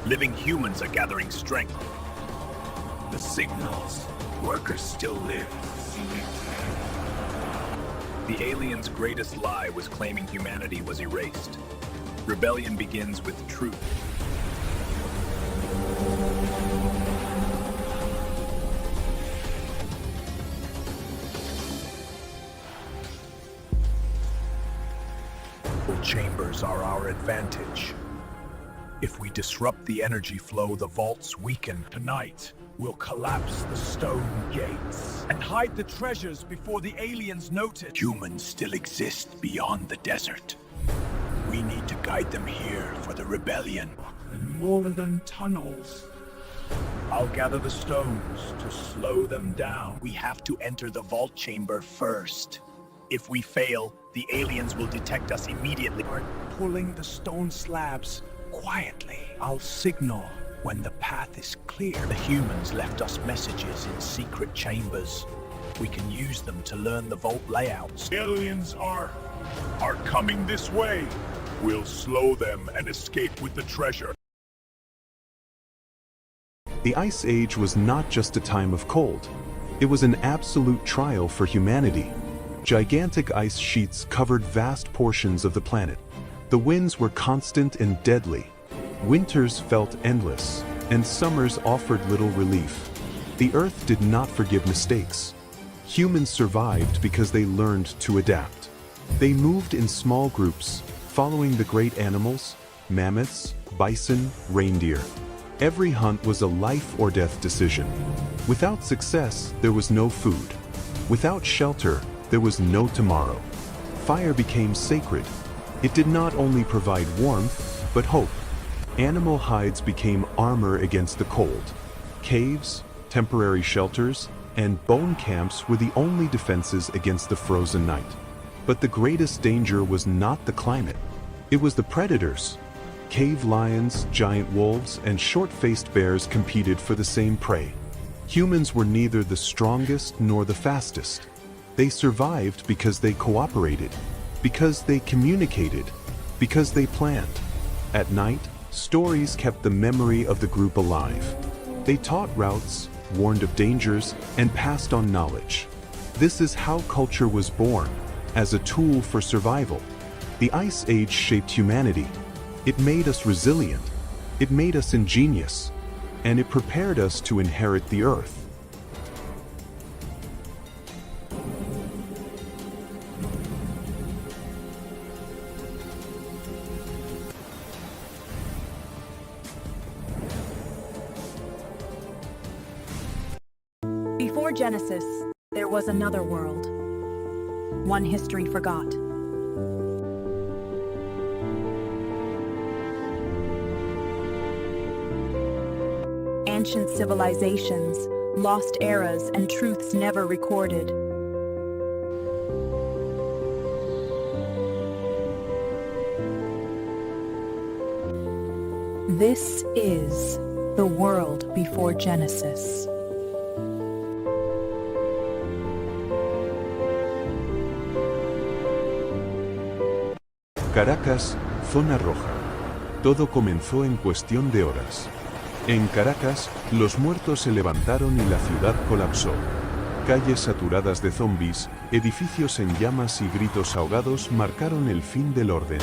Living humans are gathering strength. The signals. Workers still live. The aliens' greatest lie was claiming humanity was erased. Rebellion begins with truth. Chambers are our advantage. If we disrupt the energy flow, the vaults weaken. Tonight, we'll collapse the stone gates and hide the treasures before the aliens notice. Humans still exist beyond the desert. We need to guide them here for the rebellion. More than tunnels. I'll gather the stones to slow them down. We have to enter the vault chamber first. If we fail, the aliens will detect us immediately. We're pulling the stone slabs quietly. I'll signal when the path is clear. The humans left us messages in secret chambers. We can use them to learn the vault layouts. Aliens are coming this way. We'll slow them and escape with the treasure. The Ice Age was not just a time of cold. It was an absolute trial for humanity. Gigantic ice sheets covered vast portions of the planet. The winds were constant and deadly. Winters felt endless, and summers offered little relief. The Earth did not forgive mistakes. Humans survived because they learned to adapt. They moved in small groups, following the great animals, mammoths, bison, reindeer. Every hunt was a life or death decision. Without success, there was no food. Without shelter, there was no tomorrow. Fire became sacred. It did not only provide warmth, but hope. Animal hides became armor against the cold. Caves, temporary shelters, and bone camps were the only defenses against the frozen night. But the greatest danger was not the climate. It was the predators. Cave lions, giant wolves, and short-faced bears competed for the same prey. Humans were neither the strongest nor the fastest. They survived because they cooperated, because they communicated, because they planned. At night, stories kept the memory of the group alive. They taught routes, warned of dangers, and passed on knowledge. This is how culture was born, as a tool for survival. The Ice Age shaped humanity. It made us resilient. It made us ingenious. And it prepared us to inherit the Earth. Before Genesis, there was another world. One history forgot. ancient civilizations, lost eras, and truths never recorded. This is the world before Genesis. Caracas, zona roja. Todo comenzó en cuestión de horas. En Caracas, los muertos se levantaron y la ciudad colapsó. Calles saturadas de zombies, edificios en llamas y gritos ahogados marcaron el fin del orden.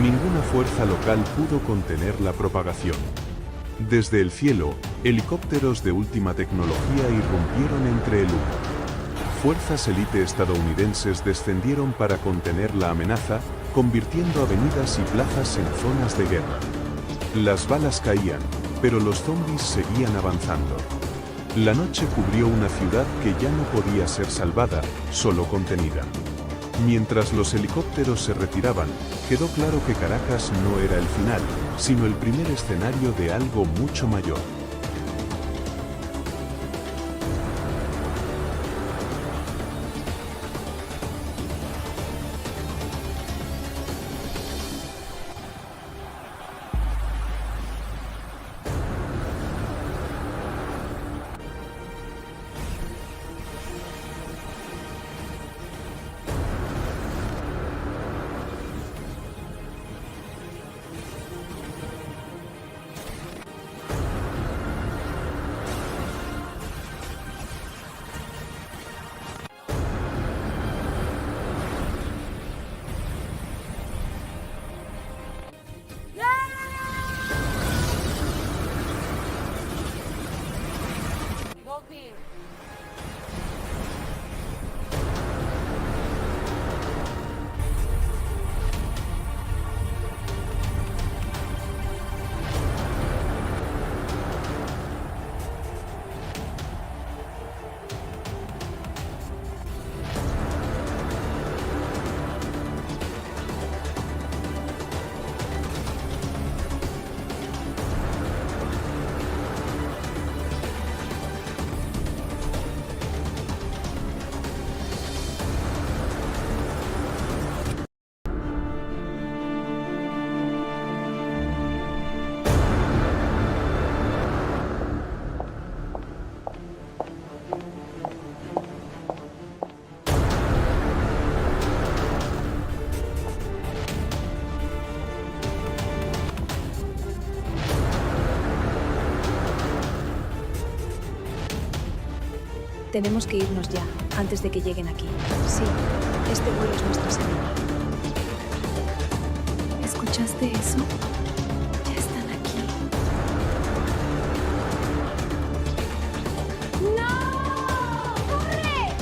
Ninguna fuerza local pudo contener la propagación. Desde el cielo, helicópteros de última tecnología irrumpieron entre el humo. Fuerzas élite estadounidenses descendieron para contener la amenaza, convirtiendo avenidas y plazas en zonas de guerra. Las balas caían, pero los zombies seguían avanzando. La noche cubrió una ciudad que ya no podía ser salvada, solo contenida. Mientras los helicópteros se retiraban, quedó claro que Caracas no era el final, sino el primer escenario de algo mucho mayor. Tenemos que irnos ya, antes de que lleguen aquí. Sí, este vuelo es nuestra salida. ¿Escuchaste eso? Ya están aquí. ¡No! ¡Corre!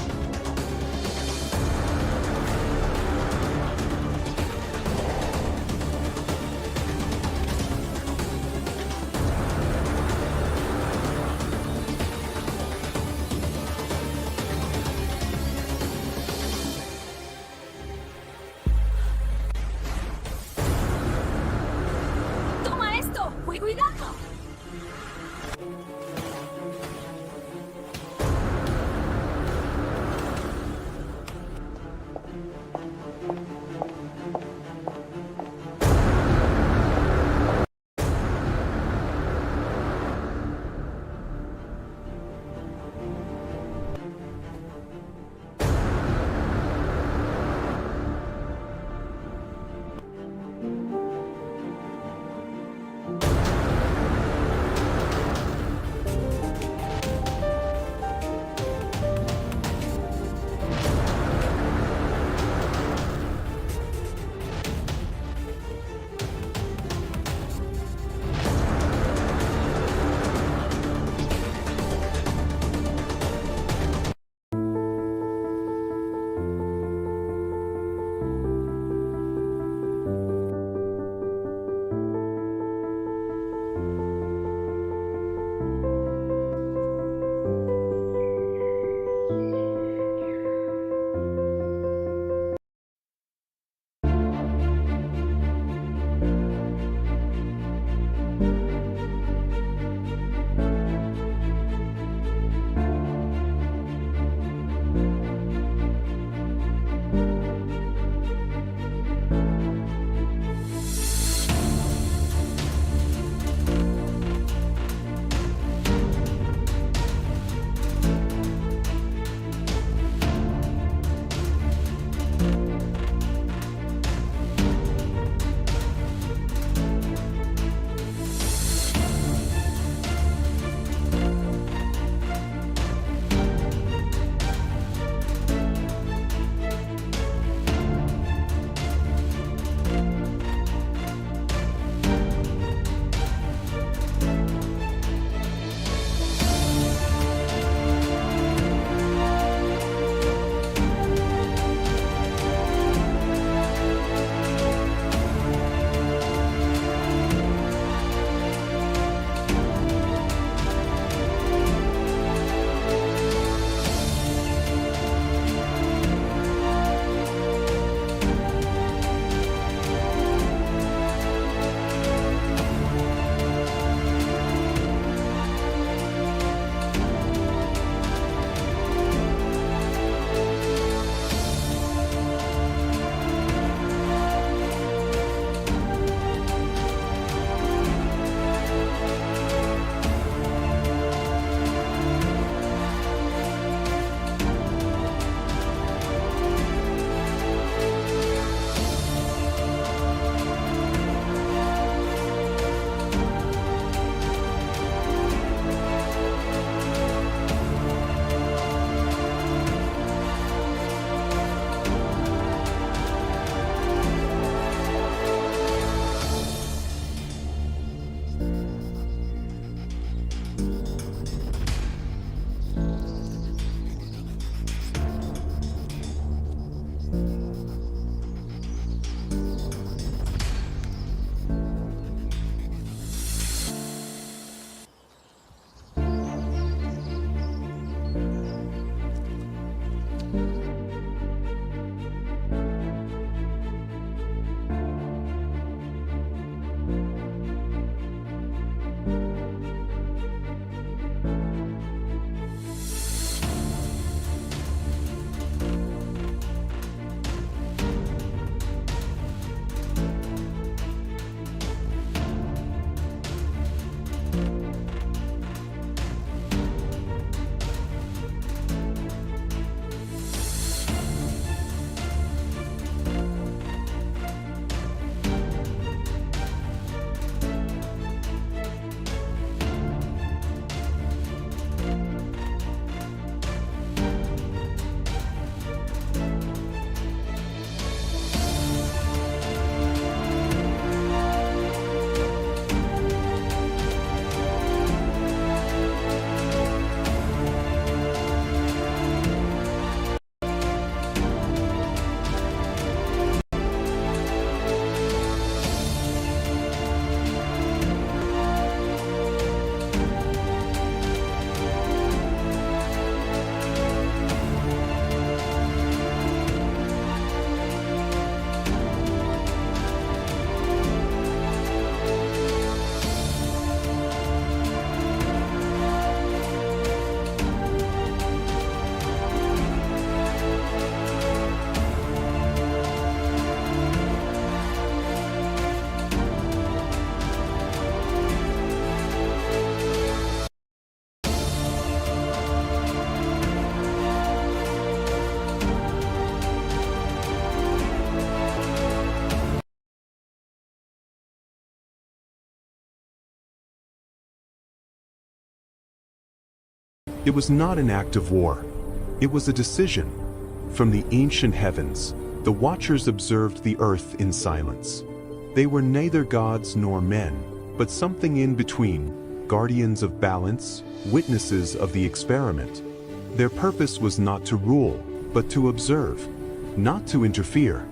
It was not an act of war. It was a decision. From the ancient heavens, the Watchers observed the earth in silence. They were neither gods nor men, but something in between, guardians of balance, witnesses of the experiment. Their purpose was not to rule, but to observe, not to interfere,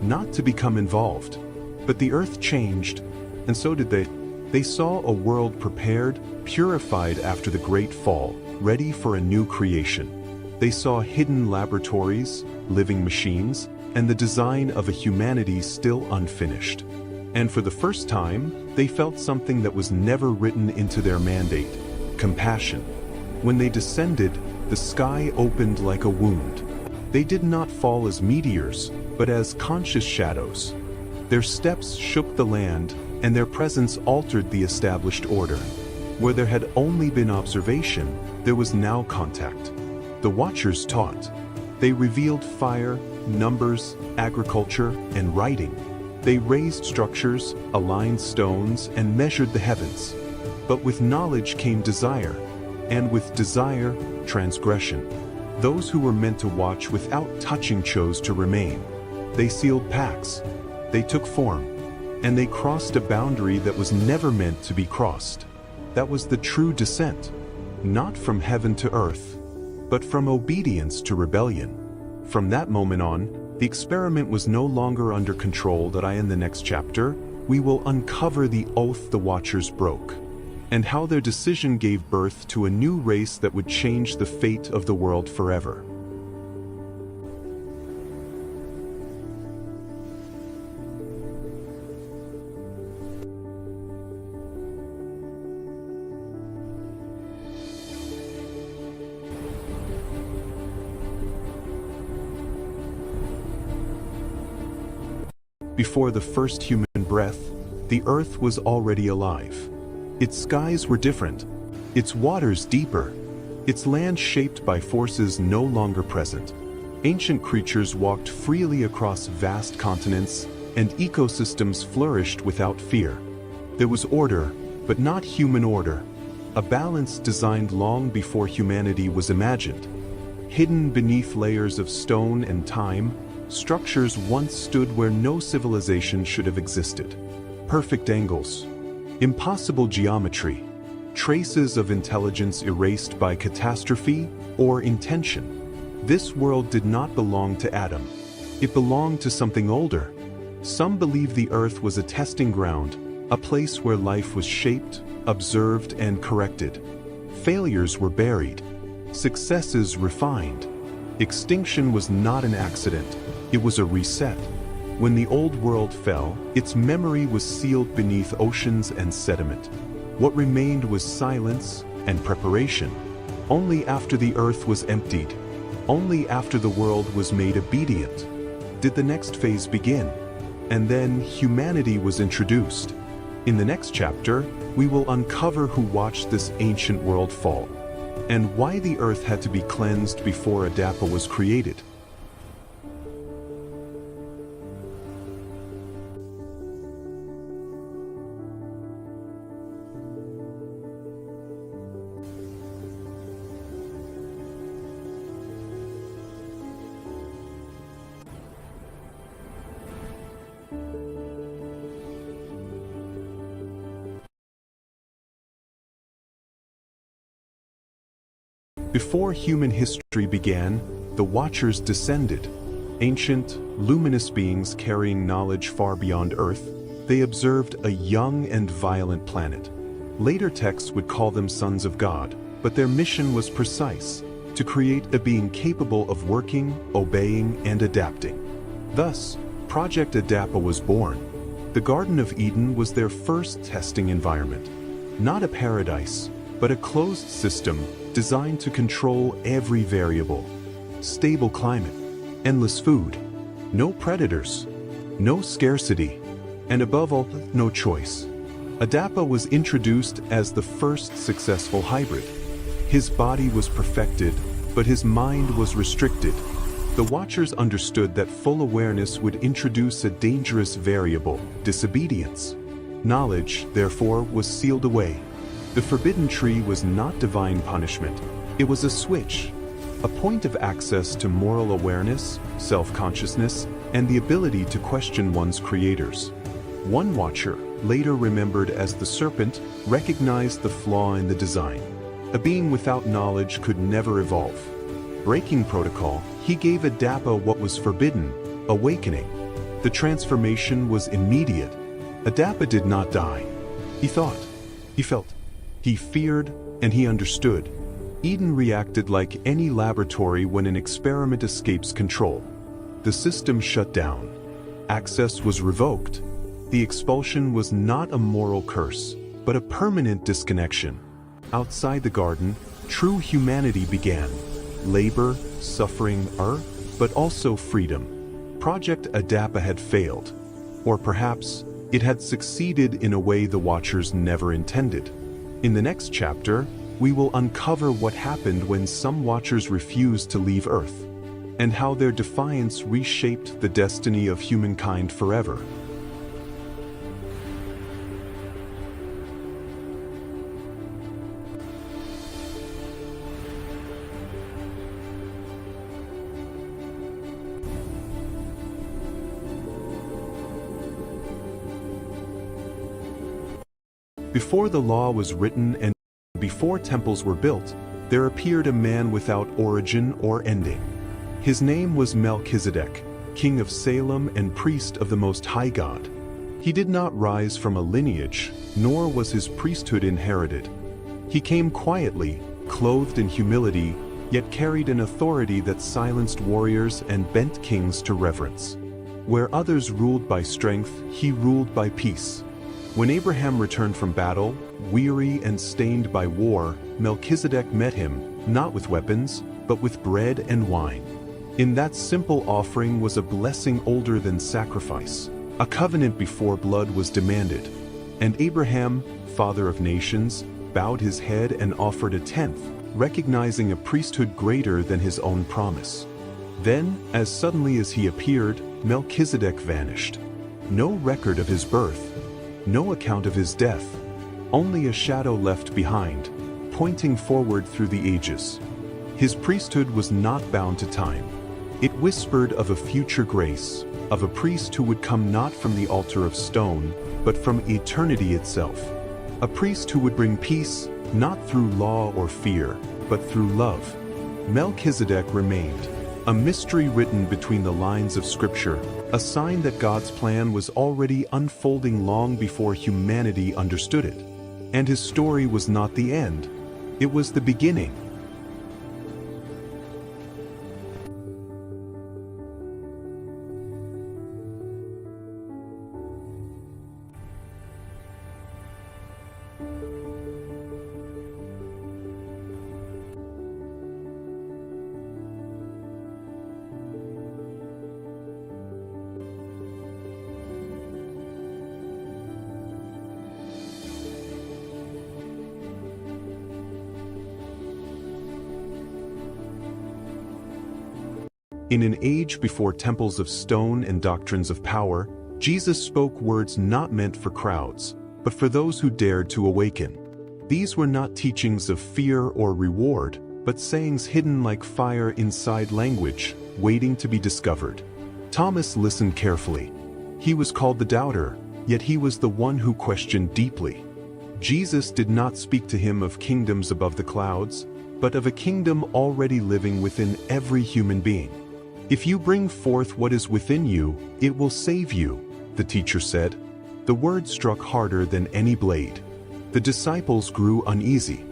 not to become involved. But the earth changed, and so did they. They saw a world prepared, purified after the great fall, ready for a new creation. They saw hidden laboratories, living machines, and the design of a humanity still unfinished. And for the first time, they felt something that was never written into their mandate: compassion. When they descended, the sky opened like a wound. They did not fall as meteors, but as conscious shadows. Their steps shook the land, and their presence altered the established order. Where there had only been observation, there was now contact. The Watchers taught. They revealed fire, numbers, agriculture, and writing. They raised structures, aligned stones, and measured the heavens. But with knowledge came desire, and with desire, transgression. Those who were meant to watch without touching chose to remain. They sealed pacts. They took form. And they crossed a boundary that was never meant to be crossed. That was the true descent, not from heaven to earth, but from obedience to rebellion. From that moment on, the experiment was no longer under control. That in the next chapter, we will uncover the oath the Watchers broke, and how their decision gave birth to a new race that would change the fate of the world forever. Before the first human breath, the earth was already alive. Its skies were different, its waters deeper, its land shaped by forces no longer present. Ancient creatures walked freely across vast continents, and ecosystems flourished without fear. There was order, but not human order, a balance designed long before humanity was imagined. Hidden beneath layers of stone and time, structures once stood where no civilization should have existed. Perfect angles, impossible geometry, traces of intelligence erased by catastrophe or intention. This world did not belong to Adam. It belonged to something older. Some believe the earth was a testing ground, a place where life was shaped, observed, and corrected. Failures were buried, successes refined. Extinction was not an accident. It was a reset. When the old world fell, its memory was sealed beneath oceans and sediment. What remained was silence and preparation. Only after the earth was emptied, only after the world was made obedient, did the next phase begin. And then humanity was introduced. In the next chapter, we will uncover who watched this ancient world fall, and why the earth had to be cleansed before Adapa was created. Before human history began, the Watchers descended. Ancient, luminous beings carrying knowledge far beyond Earth, they observed a young and violent planet. Later texts would call them sons of God, but their mission was precise: to create a being capable of working, obeying, and adapting. Thus, Project Adapa was born. The Garden of Eden was their first testing environment. Not a paradise, but a closed system designed to control every variable. Stable climate, endless food, no predators, no scarcity, and above all, no choice. Adapa was introduced as the first successful hybrid. His body was perfected, but his mind was restricted. The Watchers understood that full awareness would introduce a dangerous variable: disobedience. Knowledge, therefore, was sealed away. The forbidden tree was not divine punishment, It was a switch, a point of access to moral awareness, self-consciousness, and the ability to question one's creators. One watcher, later remembered as the serpent, recognized the flaw in the design. A being without knowledge could never evolve. Breaking protocol, he gave Adapa what was forbidden, awakening. The transformation was immediate. Adapa did not die. He thought, he felt, he feared, and he understood. Eden reacted like any laboratory when an experiment escapes control. The system shut down. Access was revoked. The expulsion was not a moral curse, but a permanent disconnection. Outside the garden, true humanity began. Labor, suffering, but also freedom. Project Adapa had failed. Or perhaps, it had succeeded in a way the Watchers never intended. In the next chapter, we will uncover what happened when some Watchers refused to leave Earth, and how their defiance reshaped the destiny of humankind forever. Before the law was written and before temples were built, there appeared a man without origin or ending. His name was Melchizedek, king of Salem and priest of the Most High God. He did not rise from a lineage, nor was his priesthood inherited. He came quietly, clothed in humility, yet carried an authority that silenced warriors and bent kings to reverence. Where others ruled by strength, he ruled by peace. When Abraham returned from battle, weary and stained by war, Melchizedek met him, not with weapons, but with bread and wine. In that simple offering was a blessing older than sacrifice, a covenant before blood was demanded. And Abraham, father of nations, bowed his head and offered a tenth, recognizing a priesthood greater than his own promise. Then, as suddenly as he appeared, Melchizedek vanished. No record of his birth, no account of his death, only a shadow left behind, pointing forward through the ages. His priesthood was not bound to time. It whispered of a future grace, of a priest who would come not from the altar of stone, but from eternity itself. A priest who would bring peace, not through law or fear, but through love. Melchizedek remained, a mystery written between the lines of Scripture, a sign that God's plan was already unfolding long before humanity understood it. And his story was not the end, it was the beginning. In an age before temples of stone and doctrines of power, Jesus spoke words not meant for crowds, but for those who dared to awaken. These were not teachings of fear or reward, but sayings hidden like fire inside language, waiting to be discovered. Thomas listened carefully. He was called the doubter, yet he was the one who questioned deeply. Jesus did not speak to him of kingdoms above the clouds, but of a kingdom already living within every human being. If you bring forth what is within you, it will save you, the teacher said. The word struck harder than any blade. The disciples grew uneasy.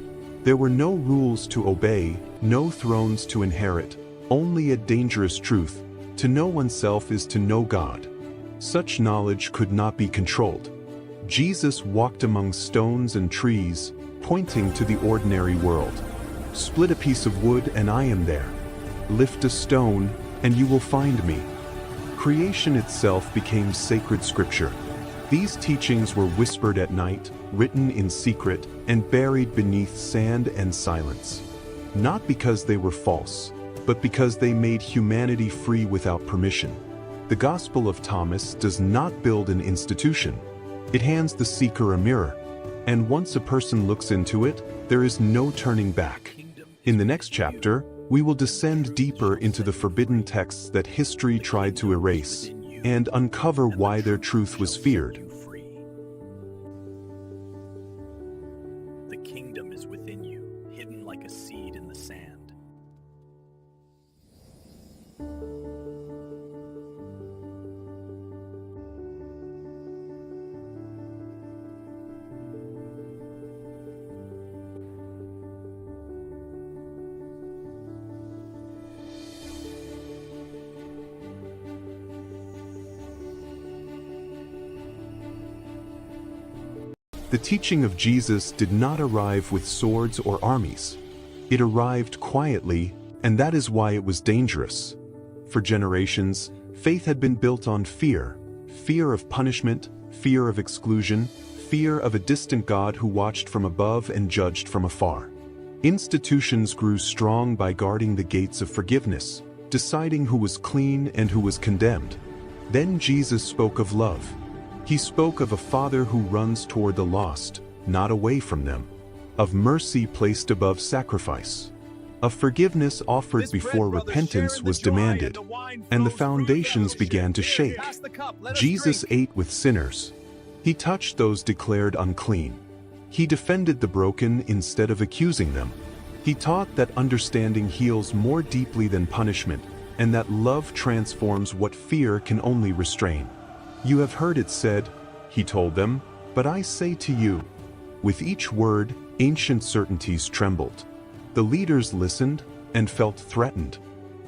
There were no rules to obey, no thrones to inherit, only a dangerous truth: to know oneself is to know God. Such knowledge could not be controlled. Jesus walked among stones and trees, pointing to the ordinary world. Split a piece of wood and I am there. Lift a stone, and you will find me. Creation itself became sacred scripture. These teachings were whispered at night, written in secret, and buried beneath sand and silence. Not because they were false, but because they made humanity free without permission. The Gospel of Thomas does not build an institution. It hands the seeker a mirror, and once a person looks into it, there is no turning back. In the next chapter, we will descend deeper into the forbidden texts that history tried to erase, and uncover why their truth was feared. The kingdom is within you, hidden like a seed in the sand. The teaching of Jesus did not arrive with swords or armies. It arrived quietly, and that is why it was dangerous. For generations, faith had been built on fear. Fear of punishment, fear of exclusion, fear of a distant God who watched from above and judged from afar. Institutions grew strong by guarding the gates of forgiveness, deciding who was clean and who was condemned. Then Jesus spoke of love. He spoke of a Father who runs toward the lost, not away from them, of mercy placed above sacrifice, of forgiveness offered before repentance was demanded, and the foundations began to shake. Jesus ate with sinners. He touched those declared unclean. He defended the broken instead of accusing them. He taught that understanding heals more deeply than punishment, and that love transforms what fear can only restrain. You have heard it said, he told them, but I say to you. With each word, ancient certainties trembled. The leaders listened and felt threatened.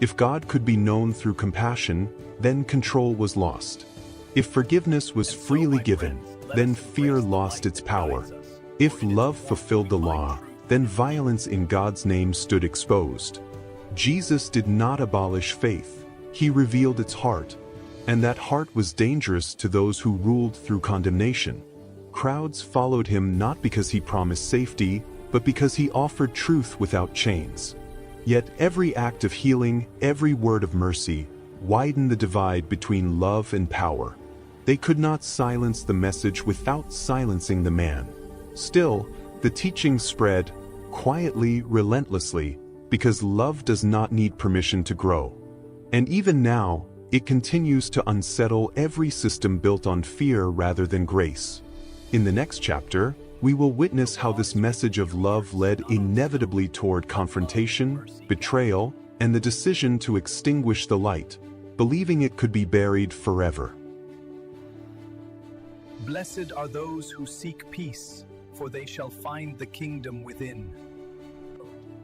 If God could be known through compassion, then control was lost. If forgiveness was freely given, then fear lost its power. If love fulfilled the law, then violence in God's name stood exposed. Jesus did not abolish faith. He revealed its heart. And that heart was dangerous to those who ruled through condemnation. Crowds followed him not because he promised safety, but because he offered truth without chains. Yet every act of healing, every word of mercy, widened the divide between love and power. They could not silence the message without silencing the man. Still, the teaching spread, quietly, relentlessly, because love does not need permission to grow. And even now, it continues to unsettle every system built on fear rather than grace. In the next chapter, we will witness how this message of love led inevitably toward confrontation, betrayal, and the decision to extinguish the light, believing it could be buried forever. Blessed are those who seek peace, for they shall find the kingdom within.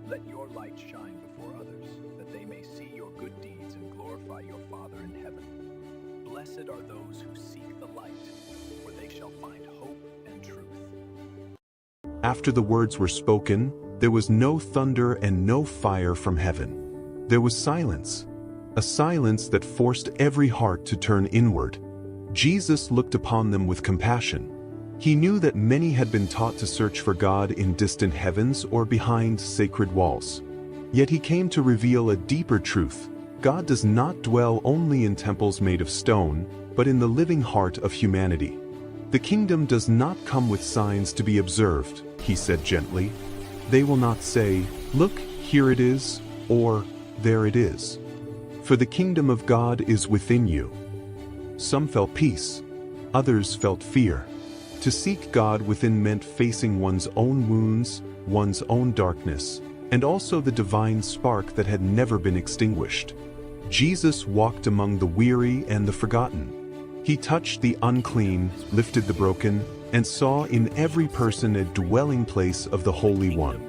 Let your light shine before others, that they may see your good deeds and glorify your Father in heaven. Blessed are those who seek the light, for they shall find hope and truth. After the words were spoken, there was no thunder and no fire from heaven. There was silence, a silence that forced every heart to turn inward. Jesus looked upon them with compassion. He knew that many had been taught to search for God in distant heavens or behind sacred walls. Yet he came to reveal a deeper truth. God does not dwell only in temples made of stone, but in the living heart of humanity. The kingdom does not come with signs to be observed, he said gently. They will not say, "Look, here it is," or "There it is." For the kingdom of God is within you. Some felt peace, others felt fear. To seek God within meant facing one's own wounds, one's own darkness, and also the divine spark that had never been extinguished. Jesus walked among the weary and the forgotten. He touched the unclean, lifted the broken, and saw in every person a dwelling place of the Holy One.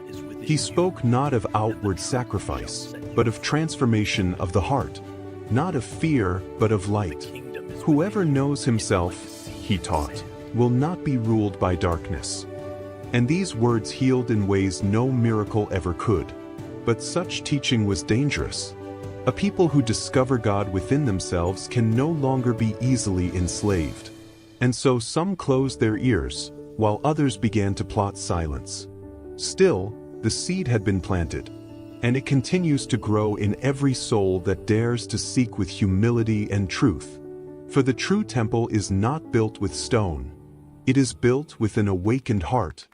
He spoke not of outward sacrifice, but of transformation of the heart, not of fear, but of light. Whoever knows himself, he taught, will not be ruled by darkness. And these words healed in ways no miracle ever could. But such teaching was dangerous. A people who discover God within themselves can no longer be easily enslaved. And so some closed their ears, while others began to plot silence. Still, the seed had been planted, and it continues to grow in every soul that dares to seek with humility and truth. For the true temple is not built with stone. It is built with an awakened heart.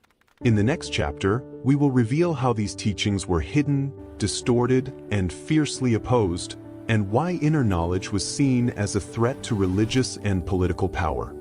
In the next chapter, we will reveal how these teachings were hidden, distorted, and fiercely opposed, and why inner knowledge was seen as a threat to religious and political power.